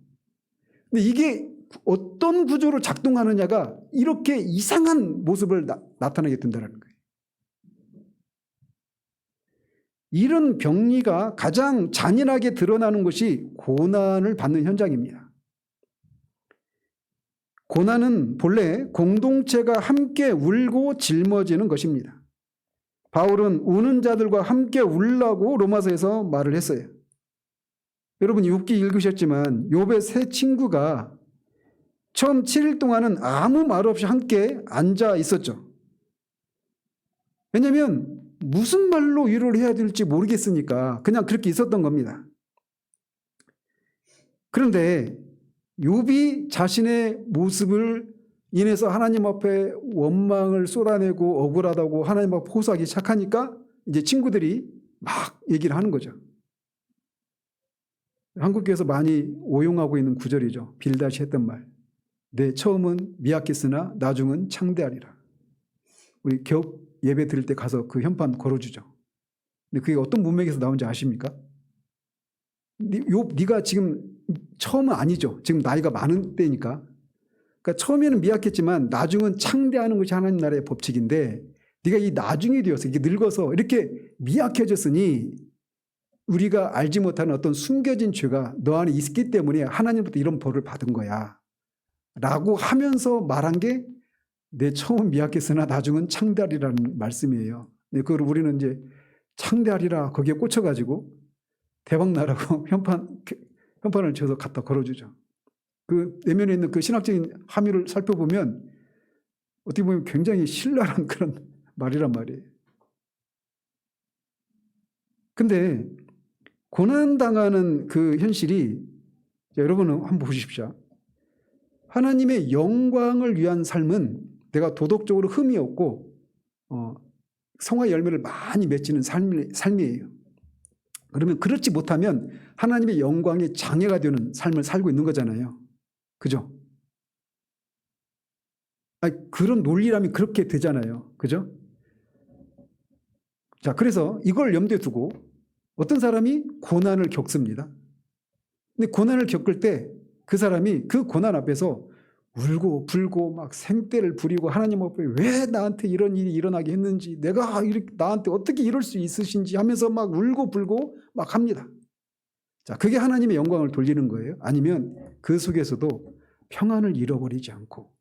근데 이게 어떤 구조로 작동하느냐가 이렇게 이상한 모습을 나타나게 된다는 거예요. 이런 병리가 가장 잔인하게 드러나는 것이 고난을 받는 현장입니다. 고난은 본래 공동체가 함께 울고 짊어지는 것입니다. 바울은 우는 자들과 함께 울라고 로마서에서 말을 했어요. 여러분 욥기 읽으셨지만 욥의 세 친구가 처음 7일 동안은 아무 말 없이 함께 앉아 있었죠. 왜냐하면 무슨 말로 위로를 해야 될지 모르겠으니까 그냥 그렇게 있었던 겁니다. 그런데 욥이 자신의 모습을 인해서 하나님 앞에 원망을 쏟아내고 억울하다고 하나님 앞에 호소하기 시작하니까 이제 친구들이 막 얘기를 하는 거죠. 한국교회에서 많이 오용하고 있는 구절이죠. 빌다시 했던 말. 내 처음은 미약했으나 나중은 창대하리라. 우리 격 예배 드릴 때 가서 그 현판 걸어주죠. 근데 그게 어떤 문맥에서 나온지 아십니까? 네가 지금 처음은 아니죠. 지금 나이가 많은 때니까. 그러니까 처음에는 미약했지만 나중은 창대하는 것이 하나님 나라의 법칙인데 네가 이 나중이 되어서 이게 늙어서 이렇게 미약해졌으니 우리가 알지 못하는 어떤 숨겨진 죄가 너 안에 있기 때문에 하나님부터 이런 벌을 받은 거야. 라고 하면서 말한 게 내 처음은 미약했으나 나중은 창대하리라는 말씀이에요. 근데 그걸 우리는 이제 창대하리라 거기에 꽂혀가지고 대박 나라고 현판을 쳐서 갖다 걸어주죠. 그 내면에 있는 그 신학적인 함의를 살펴보면 어떻게 보면 굉장히 신랄한 그런 말이란 말이에요. 근데 고난당하는 그 현실이 여러분은 한번 보십시오. 하나님의 영광을 위한 삶은 내가 도덕적으로 흠이 없고 성화 열매를 많이 맺히는 삶이에요. 그러면 그렇지 못하면 하나님의 영광에 장애가 되는 삶을 살고 있는 거잖아요. 그죠? 그런 논리라면 그렇게 되잖아요. 그죠? 자, 그래서 이걸 염두에 두고 어떤 사람이 고난을 겪습니다. 근데 고난을 겪을 때 그 사람이 그 고난 앞에서 울고 불고 막 생떼를 부리고 하나님 앞에 왜 나한테 이런 일이 일어나게 했는지 내가 나한테 어떻게 이럴 수 있으신지 하면서 막 울고 불고 막 합니다. 자, 그게 하나님의 영광을 돌리는 거예요? 아니면 그 속에서도 평안을 잃어버리지 않고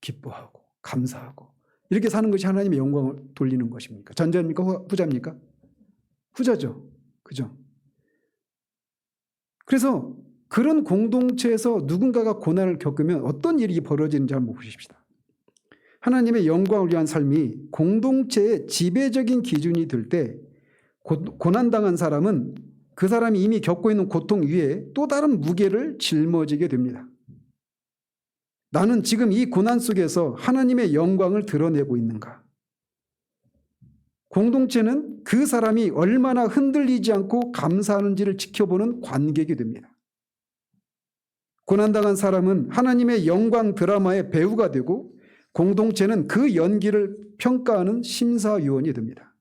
기뻐하고 감사하고 이렇게 사는 것이 하나님의 영광을 돌리는 것입니까? 전자입니까? 후자입니까? 후자죠. 그죠? 그래서 그런 공동체에서 누군가가 고난을 겪으면 어떤 일이 벌어지는지 한번 보십시다. 하나님의 영광을 위한 삶이 공동체의 지배적인 기준이 될 때 고난당한 사람은 그 사람이 이미 겪고 있는 고통 위에 또 다른 무게를 짊어지게 됩니다. 나는 지금 이 고난 속에서 하나님의 영광을 드러내고 있는가? 공동체는 그 사람이 얼마나 흔들리지 않고 감사하는지를 지켜보는 관객이 됩니다. 고난당한 사람은 하나님의 영광 드라마의 배우가 되고 공동체는 그 연기를 평가하는 심사위원이 됩니다.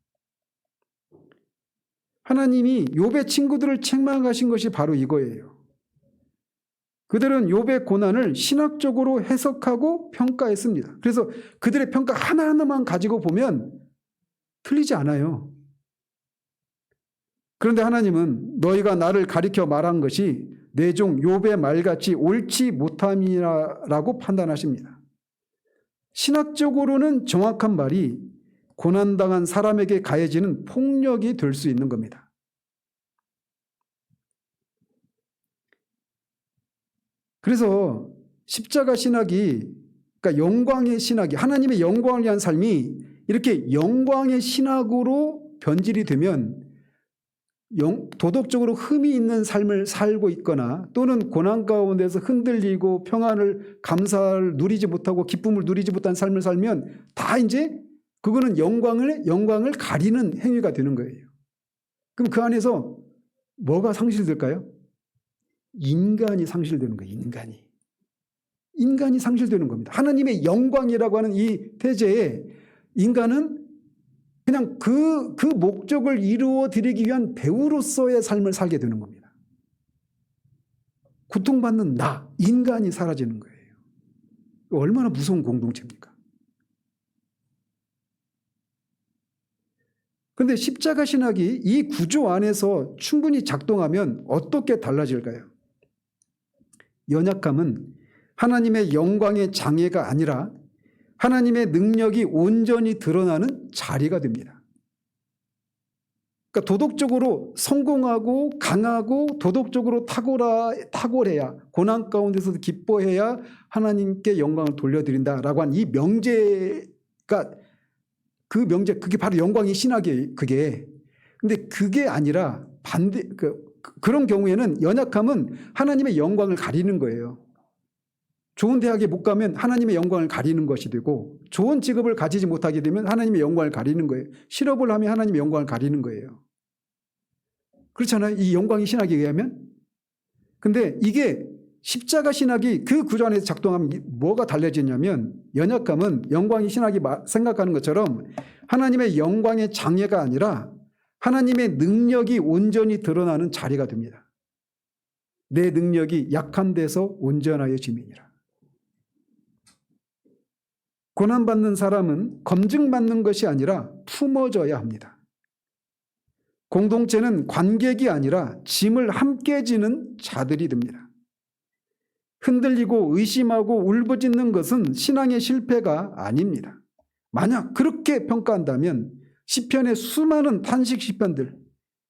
하나님이 욥의 친구들을 책망하신 것이 바로 이거예요. 그들은 욥의 고난을 신학적으로 해석하고 평가했습니다. 그래서 그들의 평가 하나하나만 가지고 보면 틀리지 않아요. 그런데 하나님은 너희가 나를 가리켜 말한 것이 내 종 욥의 말같이 옳지 못함이라고 판단하십니다. 신학적으로는 정확한 말이 고난당한 사람에게 가해지는 폭력이 될 수 있는 겁니다. 그래서 십자가 신학이, 그러니까 영광의 신학이, 하나님의 영광을 위한 삶이 이렇게 영광의 신학으로 변질이 되면 도덕적으로 흠이 있는 삶을 살고 있거나 또는 고난 가운데서 흔들리고 평안을 감사를 누리지 못하고 기쁨을 누리지 못한 삶을 살면 다 이제 그거는 영광을 가리는 행위가 되는 거예요. 그럼 그 안에서 뭐가 상실될까요? 인간이 상실되는 거예요. 인간이 상실되는 겁니다. 하나님의 영광이라고 하는 이 태제에 인간은 그냥 그 목적을 이루어 드리기 위한 배우로서의 삶을 살게 되는 겁니다. 고통받는 인간이 사라지는 거예요. 얼마나 무서운 공동체입니까? 그런데 십자가 신학이 이 구조 안에서 충분히 작동하면 어떻게 달라질까요? 연약함은 하나님의 영광의 장애가 아니라 하나님의 능력이 온전히 드러나는 자리가 됩니다. 그러니까 도덕적으로 성공하고 강하고 도덕적으로 탁월해야 고난 가운데서도 기뻐해야 하나님께 영광을 돌려드린다라고 한 이 명제가 그게 바로 영광의 신학이에요. 그게. 근데 그게 아니라 그런 경우에는 연약함은 하나님의 영광을 가리는 거예요. 좋은 대학에 못 가면 하나님의 영광을 가리는 것이 되고 좋은 직업을 가지지 못하게 되면 하나님의 영광을 가리는 거예요. 실업을 하면 하나님의 영광을 가리는 거예요. 그렇잖아요. 이 영광의 신학에 의하면. 근데 이게 십자가 신학이 그 구조 안에서 작동하면 뭐가 달라지냐면, 연약함은 영광의 신학이 생각하는 것처럼 하나님의 영광의 장애가 아니라 하나님의 능력이 온전히 드러나는 자리가 됩니다. 내 능력이 약한 데서 온전하여 짐이니라. 고난받는 사람은 검증받는 것이 아니라 품어져야 합니다. 공동체는 관객이 아니라 짐을 함께 지는 자들이 됩니다. 흔들리고 의심하고 울부짖는 것은 신앙의 실패가 아닙니다. 만약 그렇게 평가한다면 시편의 수많은 탄식 시편들,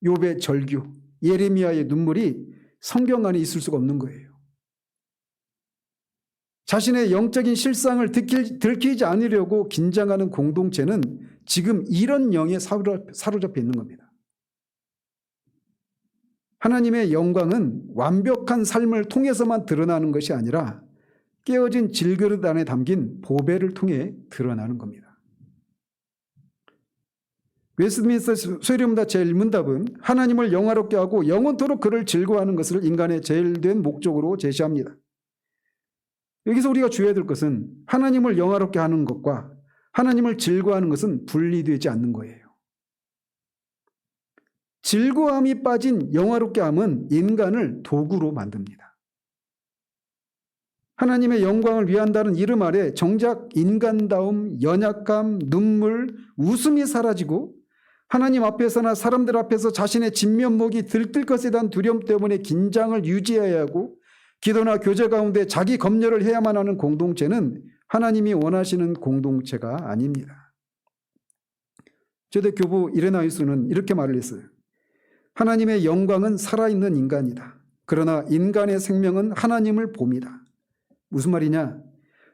욥의 절규, 예레미야의 눈물이 성경 안에 있을 수가 없는 거예요. 자신의 영적인 실상을 들키지 않으려고 긴장하는 공동체는 지금 이런 영에 사로잡혀 있는 겁니다. 하나님의 영광은 완벽한 삶을 통해서만 드러나는 것이 아니라 깨어진 질그릇 안에 담긴 보배를 통해 드러나는 겁니다. 웨스트민스터 쇠렴다 제1문답은 하나님을 영화롭게 하고 영원토록 그를 즐거워하는 것을 인간의 제일된 목적으로 제시합니다. 여기서 우리가 주의해야 될 것은 하나님을 영화롭게 하는 것과 하나님을 즐거워하는 것은 분리되지 않는 거예요. 즐거움이 빠진 영화롭게 함은 인간을 도구로 만듭니다. 하나님의 영광을 위한다는 이름 아래 정작 인간다움, 연약함, 눈물, 웃음이 사라지고 하나님 앞에서나 사람들 앞에서 자신의 진면목이 들뜰 것에 대한 두려움 때문에 긴장을 유지해야 하고 기도나 교제 가운데 자기 검열을 해야만 하는 공동체는 하나님이 원하시는 공동체가 아닙니다. 제대 교부 이레나이스는 이렇게 말을 했어요. 하나님의 영광은 살아있는 인간이다. 그러나 인간의 생명은 하나님을 봅니다. 무슨 말이냐?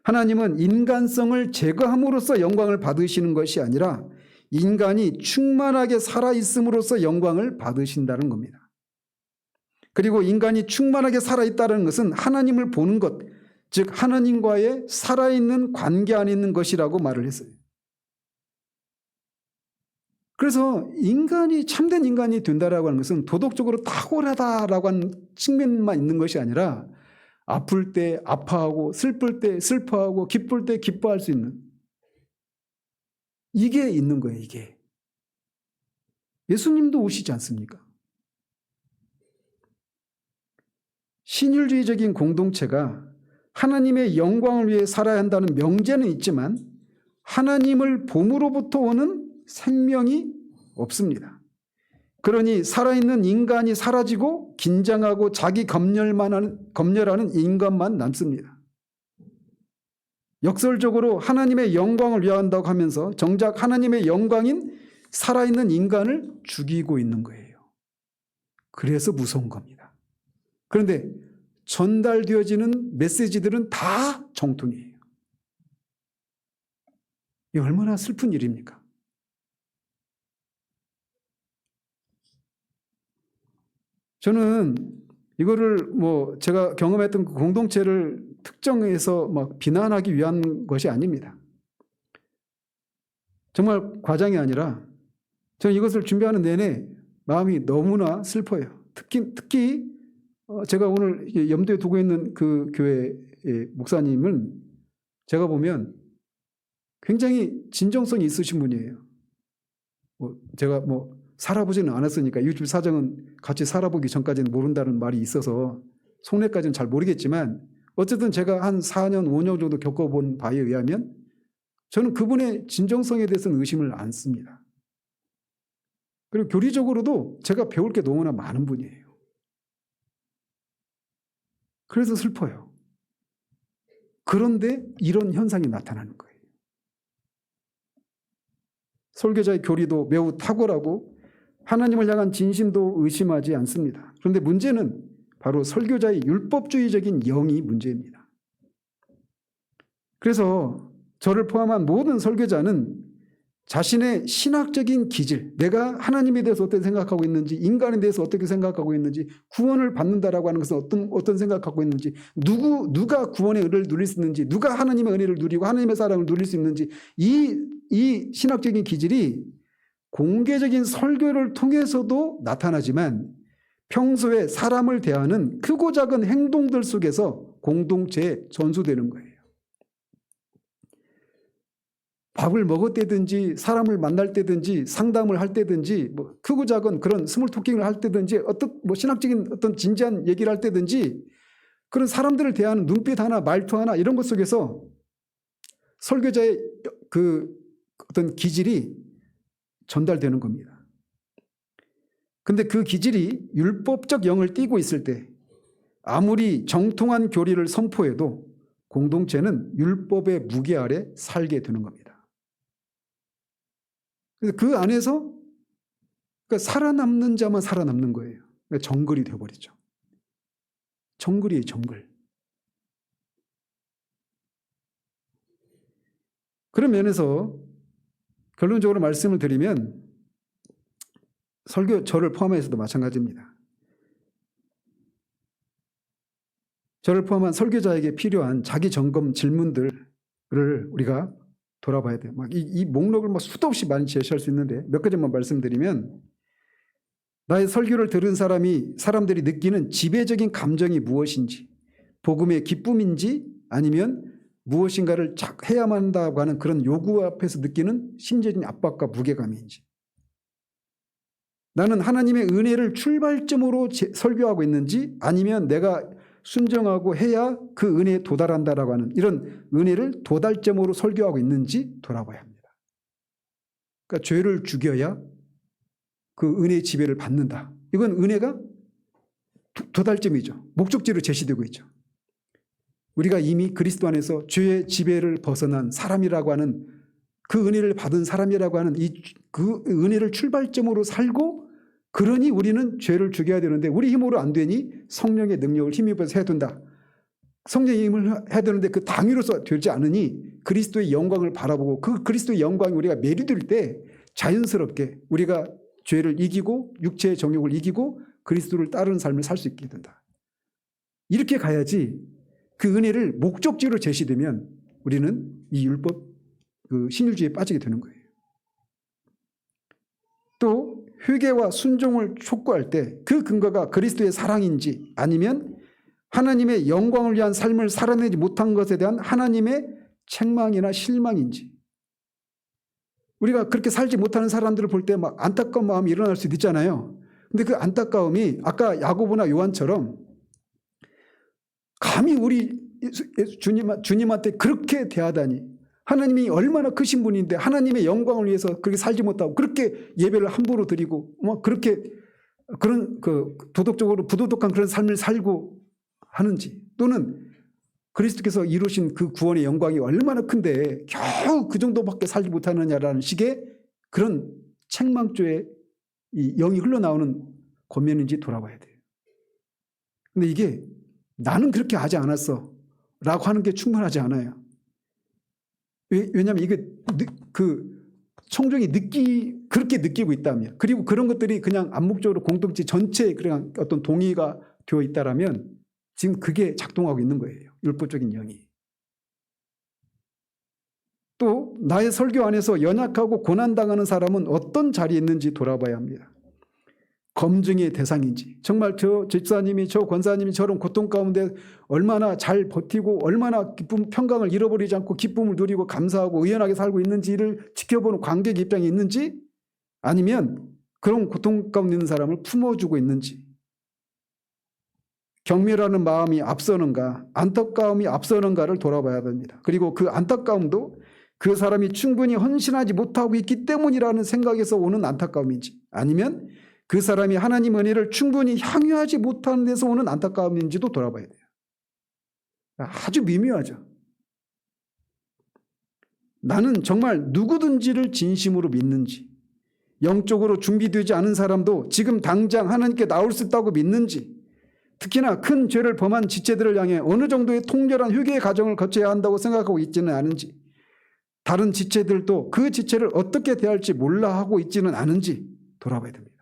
하나님은 인간성을 제거함으로써 영광을 받으시는 것이 아니라 인간이 충만하게 살아있음으로써 영광을 받으신다는 겁니다. 그리고 인간이 충만하게 살아있다는 것은 하나님을 보는 것, 즉 하나님과의 살아있는 관계 안에 있는 것이라고 말을 했어요. 그래서 인간이 참된 인간이 된다라고 하는 것은 도덕적으로 탁월하다라고 하는 측면만 있는 것이 아니라 아플 때 아파하고 슬플 때 슬퍼하고 기쁠 때 기뻐할 수 있는, 이게 있는 거예요. 이게 예수님도 오시지 않습니까? 신율주의적인 공동체가 하나님의 영광을 위해 살아야 한다는 명제는 있지만 하나님을 봄으로부터 오는 생명이 없습니다. 그러니 살아있는 인간이 사라지고 긴장하고 자기 검열하는 인간만 남습니다. 역설적으로 하나님의 영광을 위한다고 하면서 정작 하나님의 영광인 살아있는 인간을 죽이고 있는 거예요. 그래서 무서운 겁니다. 그런데 전달되어지는 메시지들은 다 정통이에요. 이게 얼마나 슬픈 일입니까? 저는 이거를 제가 경험했던 그 공동체를 특정해서 막 비난하기 위한 것이 아닙니다. 정말 과장이 아니라 저는 이것을 준비하는 내내 마음이 너무나 슬퍼요. 특히 제가 오늘 염두에 두고 있는 그 교회의 목사님은 제가 보면 굉장히 진정성이 있으신 분이에요. 제가 살아보지는 않았으니까 이 집 사정은 같이 살아보기 전까지는 모른다는 말이 있어서 속내까지는 잘 모르겠지만 어쨌든 제가 한 4년, 5년 정도 겪어본 바에 의하면 저는 그분의 진정성에 대해서는 의심을 안 씁니다. 그리고 교리적으로도 제가 배울 게 너무나 많은 분이에요. 그래서 슬퍼요. 그런데 이런 현상이 나타나는 거예요. 설교자의 교리도 매우 탁월하고 하나님을 향한 진심도 의심하지 않습니다. 그런데 문제는 바로 설교자의 율법주의적인 영이 문제입니다. 그래서 저를 포함한 모든 설교자는 자신의 신학적인 기질, 내가 하나님에 대해서 어떻게 생각하고 있는지, 인간에 대해서 어떻게 생각하고 있는지, 구원을 받는다라고 하는 것은 어떤 생각하고 있는지, 누가 구원의 은혜를 누릴 수 있는지, 누가 하나님의 은혜를 누리고 하나님의 사랑을 누릴 수 있는지, 이 신학적인 기질이 공개적인 설교를 통해서도 나타나지만 평소에 사람을 대하는 크고 작은 행동들 속에서 공동체에 전수되는 거예요. 밥을 먹을 때든지 사람을 만날 때든지 상담을 할 때든지 뭐 크고 작은 그런 스몰 토킹을 할 때든지 어떤 뭐 신학적인 어떤 진지한 얘기를 할 때든지 그런 사람들을 대하는 눈빛 하나 말투 하나 이런 것 속에서 설교자의 그 어떤 기질이 전달되는 겁니다. 근데 그 기질이 율법적 영을 띠고 있을 때 아무리 정통한 교리를 선포해도 공동체는 율법의 무게 아래 살게 되는 겁니다. 그래서 그 안에서 그러니까 살아남는 자만 살아남는 거예요. 그러니까 정글이 되어버리죠. 정글이에요, 정글. 그런 면에서 결론적으로 말씀을 드리면 설교 저를 포함해서도 마찬가지입니다. 저를 포함한 설교자에게 필요한 자기 점검 질문들을 우리가 돌아봐야 돼요. 이 목록을 수도 없이 많이 제시할 수 있는데 몇 가지만 말씀드리면 나의 설교를 들은 사람들이 느끼는 지배적인 감정이 무엇인지, 복음의 기쁨인지 아니면 무엇인가를 해야만 한다고 하는 그런 요구 앞에서 느끼는 심리적인 압박과 무게감인지, 나는 하나님의 은혜를 출발점으로 설교하고 있는지 아니면 내가 순종하고 해야 그 은혜에 도달한다라고 하는 이런 은혜를 도달점으로 설교하고 있는지 돌아봐야 합니다. 그러니까 죄를 죽여야 그 은혜의 지배를 받는다. 이건 은혜가 도달점이죠. 목적지로 제시되고 있죠. 우리가 이미 그리스도 안에서 죄의 지배를 벗어난 사람이라고 하는 그 은혜를 받은 사람이라고 하는 그 은혜를 출발점으로 살고, 그러니 우리는 죄를 죽여야 되는데 우리 힘으로 안 되니 성령의 능력을 힘입어서 해야 된다. 성령의 힘을 해야 되는데 그 당위로서 되지 않으니 그리스도의 영광을 바라보고 그 그리스도의 영광이 우리가 매료될 때 자연스럽게 우리가 죄를 이기고 육체의 정욕을 이기고 그리스도를 따르는 삶을 살 수 있게 된다. 이렇게 가야지. 그 은혜를 목적지로 제시되면 우리는 이 율법, 그 신율주의에 빠지게 되는 거예요. 또 회개와 순종을 촉구할 때 그 근거가 그리스도의 사랑인지 아니면 하나님의 영광을 위한 삶을 살아내지 못한 것에 대한 하나님의 책망이나 실망인지. 우리가 그렇게 살지 못하는 사람들을 볼 때 막 안타까운 마음이 일어날 수도 있잖아요. 근데 그 안타까움이 아까 야고보나 요한처럼 감히 우리 주님한테 그렇게 대하다니, 하나님이 얼마나 크신 분인데 하나님의 영광을 위해서 그렇게 살지 못하고 그렇게 예배를 함부로 드리고 그렇게 그런 그 도덕적으로 부도덕한 그런 삶을 살고 하는지, 또는 그리스도께서 이루신 그 구원의 영광이 얼마나 큰데 겨우 그 정도밖에 살지 못하느냐라는 식의 그런 책망조의 이 영이 흘러나오는 권면인지 돌아봐야 돼요. 근데 이게 나는 그렇게 하지 않았어 라고 하는 게 충분하지 않아요. 왜냐하면 이게 그 청중이 그렇게 느끼고 있다면, 그리고 그런 것들이 그냥 암묵적으로 공동체 전체에 그냥 어떤 동의가 되어 있다라면 지금 그게 작동하고 있는 거예요. 율법적인 영이. 또 나의 설교 안에서 연약하고 고난당하는 사람은 어떤 자리에 있는지 돌아봐야 합니다. 검증의 대상인지, 정말 저 집사님이 저 권사님이 저런 고통 가운데 얼마나 잘 버티고 얼마나 기쁨 평강을 잃어버리지 않고 기쁨을 누리고 감사하고 의연하게 살고 있는지를 지켜보는 관객 입장이 있는지, 아니면 그런 고통 가운데 있는 사람을 품어주고 있는지, 경멸하는 마음이 앞서는가 안타까움이 앞서는가를 돌아봐야 됩니다. 그리고 그 안타까움도 그 사람이 충분히 헌신하지 못하고 있기 때문이라는 생각에서 오는 안타까움인지, 아니면 그 사람이 하나님 은혜를 충분히 향유하지 못하는 데서 오는 안타까움인지도 돌아봐야 돼요. 아주 미묘하죠. 나는 정말 누구든지를 진심으로 믿는지, 영적으로 준비되지 않은 사람도 지금 당장 하나님께 나올 수 있다고 믿는지, 특히나 큰 죄를 범한 지체들을 향해 어느 정도의 통렬한 회개의 과정을 거쳐야 한다고 생각하고 있지는 않은지, 다른 지체들도 그 지체를 어떻게 대할지 몰라 하고 있지는 않은지 돌아봐야 됩니다.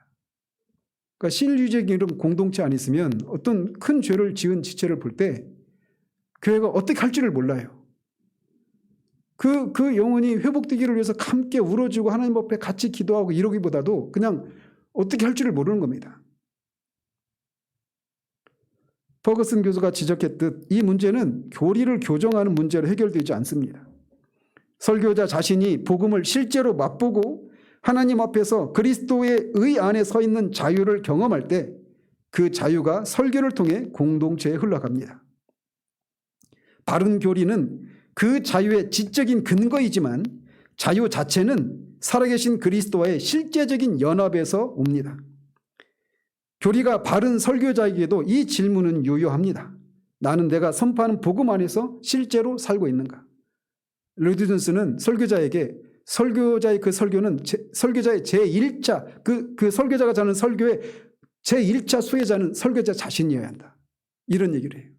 그러니까 신유적인 이런 공동체 안 있으면 어떤 큰 죄를 지은 지체를 볼 때 교회가 어떻게 할지를 몰라요. 그 영혼이 회복되기를 위해서 함께 울어주고 하나님 앞에 같이 기도하고 이러기보다도 그냥 어떻게 할지를 모르는 겁니다. 퍼거슨 교수가 지적했듯 이 문제는 교리를 교정하는 문제로 해결되지 않습니다. 설교자 자신이 복음을 실제로 맛보고 하나님 앞에서 그리스도의 의 안에 서 있는 자유를 경험할 때 그 자유가 설교를 통해 공동체에 흘러갑니다. 바른 교리는 그 자유의 지적인 근거이지만 자유 자체는 살아계신 그리스도와의 실제적인 연합에서 옵니다. 교리가 바른 설교자에게도 이 질문은 유효합니다. 나는 내가 선포하는 복음 안에서 실제로 살고 있는가? 로이드 존스는 설교자에게 설교자의 그 설교는 설교자의 제1차 그 설교자가 자는 설교의 제1차 수혜자는 설교자 자신이어야 한다. 이런 얘기를 해요.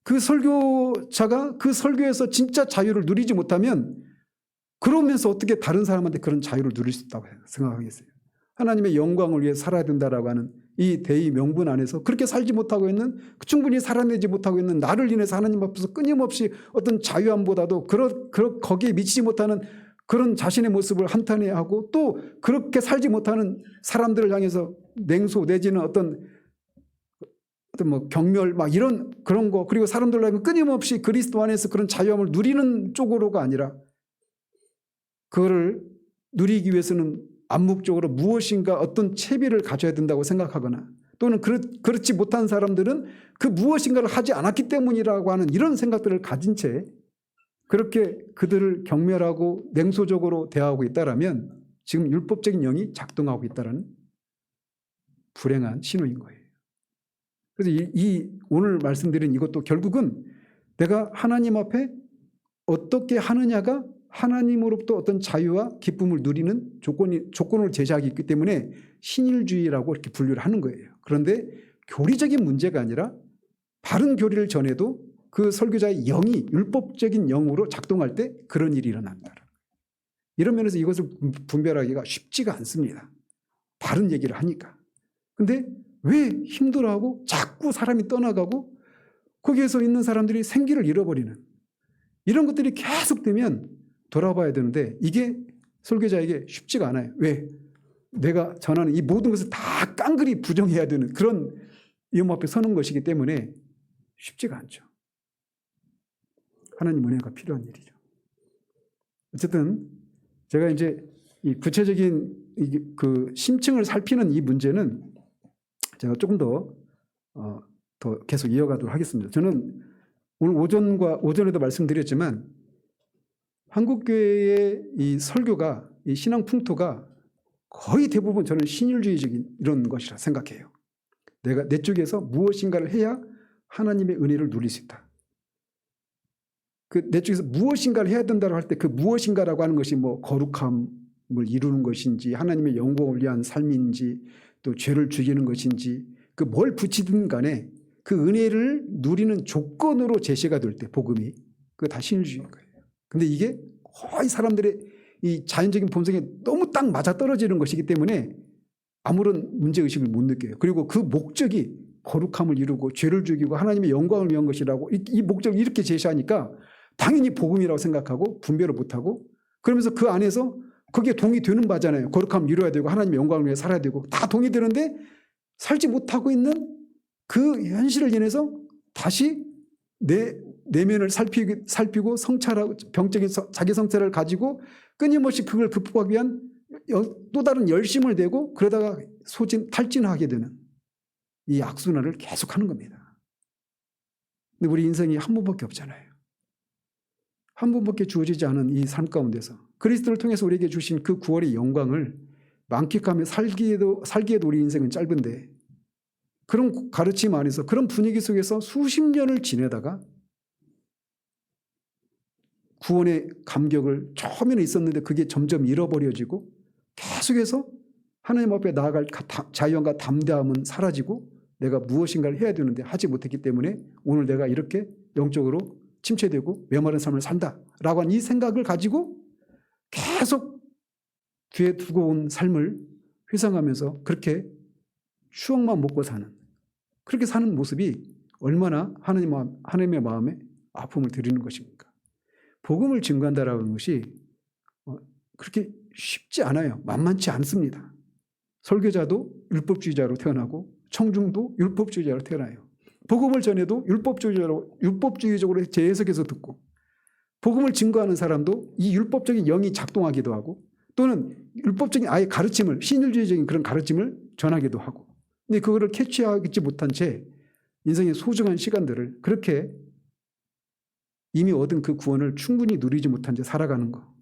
그 설교자가 그 설교에서 진짜 자유를 누리지 못하면 그러면서 어떻게 다른 사람한테 그런 자유를 누릴 수 있다고 생각하겠어요? 하나님의 영광을 위해 살아야 된다라고 하는 이 대의 명분 안에서 그렇게 살지 못하고 있는, 충분히 살아내지 못하고 있는 나를 인해서 하나님 앞에서 끊임없이 어떤 자유함보다도 거기에 미치지 못하는 그런 자신의 모습을 한탄해하고 또 그렇게 살지 못하는 사람들을 향해서 냉소 내지는 어떤 뭐 경멸 막 이런 그런 거, 그리고 사람들을 향해 끊임없이 그리스도 안에서 그런 자유함을 누리는 쪽으로가 아니라 그거를 누리기 위해서는 암묵적으로 무엇인가 어떤 채비를 가져야 된다고 생각하거나 또는 그렇지 못한 사람들은 그 무엇인가를 하지 않았기 때문이라고 하는 이런 생각들을 가진 채 그렇게 그들을 경멸하고 냉소적으로 대하고 있다라면 지금 율법적인 영이 작동하고 있다는 불행한 신호인 거예요. 그래서 이 오늘 말씀드린 이것도 결국은 내가 하나님 앞에 어떻게 하느냐가 하나님으로부터 어떤 자유와 기쁨을 누리는 조건을 제시하기 있기 때문에 신일주의라고 이렇게 분류를 하는 거예요. 그런데 교리적인 문제가 아니라 바른 교리를 전해도 그 설교자의 영이 율법적인 영으로 작동할 때 그런 일이 일어난다. 이런 면에서 이것을 분별하기가 쉽지가 않습니다. 바른 얘기를 하니까. 근데 왜 힘들어하고 자꾸 사람이 떠나가고 거기에서 있는 사람들이 생기를 잃어버리는 이런 것들이 계속되면 돌아봐야 되는데 이게 설교자에게 쉽지가 않아요. 왜? 내가 전하는 이 모든 것을 다 깡그리 부정해야 되는 그런 위험 앞에 서는 것이기 때문에 쉽지가 않죠. 하나님 은혜가 필요한 일이죠. 어쨌든 제가 이제 이 구체적인 그 심층을 살피는 이 문제는 제가 조금 더 계속 이어가도록 하겠습니다. 저는 오늘 오전에도 말씀드렸지만 한국교회의 이 설교가, 이 신앙 풍토가 거의 대부분 저는 신율주의적인 이런 것이라 생각해요. 내가 내 쪽에서 무엇인가를 해야 하나님의 은혜를 누릴 수 있다. 내 쪽에서 무엇인가를 해야 된다고 할 때 그 무엇인가라고 하는 것이 뭐 거룩함을 이루는 것인지 하나님의 영광을 위한 삶인지 또 죄를 죽이는 것인지 그 뭘 붙이든 간에 그 은혜를 누리는 조건으로 제시가 될 때 복음이 그거 다 신율주의인 거예요. 근데 이게 거의 사람들의 이 자연적인 본성에 너무 딱 맞아떨어지는 것이기 때문에 아무런 문제의식을 못 느껴요. 그리고 그 목적이 거룩함을 이루고 죄를 죽이고 하나님의 영광을 위한 것이라고 이 목적을 이렇게 제시하니까 당연히 복음이라고 생각하고 분별을 못하고 그러면서 그 안에서 거기에 동의되는 바잖아요. 거룩함을 이루어야 되고 하나님의 영광을 위해 살아야 되고 다 동의되는데 살지 못하고 있는 그 현실을 인해서 다시 내 내면을 살피고 성찰하고 병적인 자기 성찰을 가지고 끊임없이 그걸 극복하기 위한 또 다른 열심을 내고 그러다가 탈진하게 되는 이 악순환을 계속하는 겁니다. 근데 우리 인생이 한 번밖에 없잖아요. 한 번밖에 주어지지 않은 이 삶 가운데서 그리스도를 통해서 우리에게 주신 그 구원의 영광을 만끽하며 살기에도 우리 인생은 짧은데 그런 가르침 안에서 그런 분위기 속에서 수십 년을 지내다가 구원의 감격을 처음에는 있었는데 그게 점점 잃어버려지고 계속해서 하나님 앞에 나아갈 자유함과 담대함은 사라지고 내가 무엇인가를 해야 되는데 하지 못했기 때문에 오늘 내가 이렇게 영적으로 침체되고 메마른 삶을 산다라고 하는 이 생각을 가지고 계속 뒤에 두고 온 삶을 회상하면서 그렇게 추억만 먹고 사는 그렇게 사는 모습이 얼마나 하나님의 마음에 아픔을 드리는 것입니까? 복음을 증거한다라는 것이 그렇게 쉽지 않아요. 만만치 않습니다. 설교자도 율법주의자로 태어나고 청중도 율법주의자로 태어나요. 복음을 전해도 율법주의적으로 재해석해서 듣고, 복음을 증거하는 사람도 이 율법적인 영이 작동하기도 하고, 또는 율법적인 아예 가르침을, 신율주의적인 그런 가르침을 전하기도 하고, 근데 그거를 캐치하지 못한 채 인생의 소중한 시간들을 그렇게 이미 얻은 그 구원을 충분히 누리지 못한 채 살아가는 거,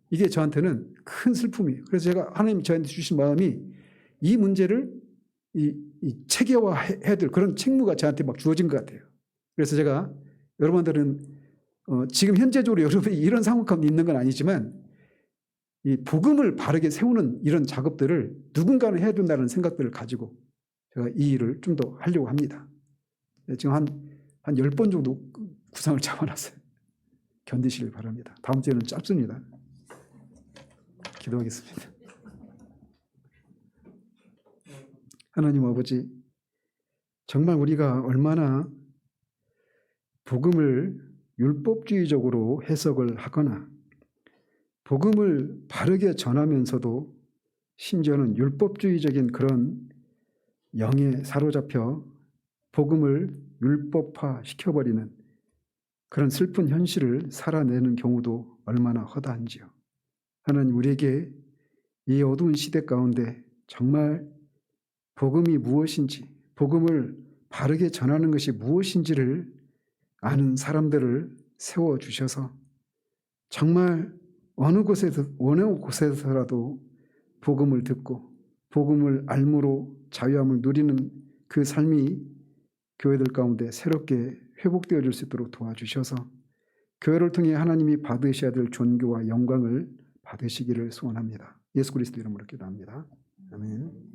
이게 저한테는 큰 슬픔이에요. 그래서 제가 하나님 저한테 주신 마음이 이 문제를 이 체계화해야 될 그런 책무가 저한테 막 주어진 것 같아요. 그래서 제가 여러분들은 지금 현재적으로 여러분이 이런 상황 가운데 있는 건 아니지만 이 복음을 바르게 세우는 이런 작업들을 누군가는 해야 된다는 생각들을 가지고 제가 이 일을 좀 더 하려고 합니다. 지금 한 10번 정도 구상을 잡아놨어요. 견디시길 바랍니다. 다음 주에는 짧습니다. 기도하겠습니다. 하나님 아버지, 정말 우리가 얼마나 복음을 율법주의적으로 해석을 하거나 복음을 바르게 전하면서도 심지어는 율법주의적인 그런 영에 사로잡혀 복음을 율법화 시켜버리는 그런 슬픈 현실을 살아내는 경우도 얼마나 허다한지요. 하나님, 우리에게 이 어두운 시대 가운데 정말 복음이 무엇인지, 복음을 바르게 전하는 것이 무엇인지를 아는 사람들을 세워주셔서 정말 어느 곳에서라도 복음을 듣고 복음을 알므로 자유함을 누리는 그 삶이 교회들 가운데 새롭게 회복되어질 수 있도록 도와주셔서 교회를 통해 하나님이 받으셔야 될 존귀와 영광을 받으시기를 소원합니다. 예수 그리스도 이름으로 기도합니다. 아멘.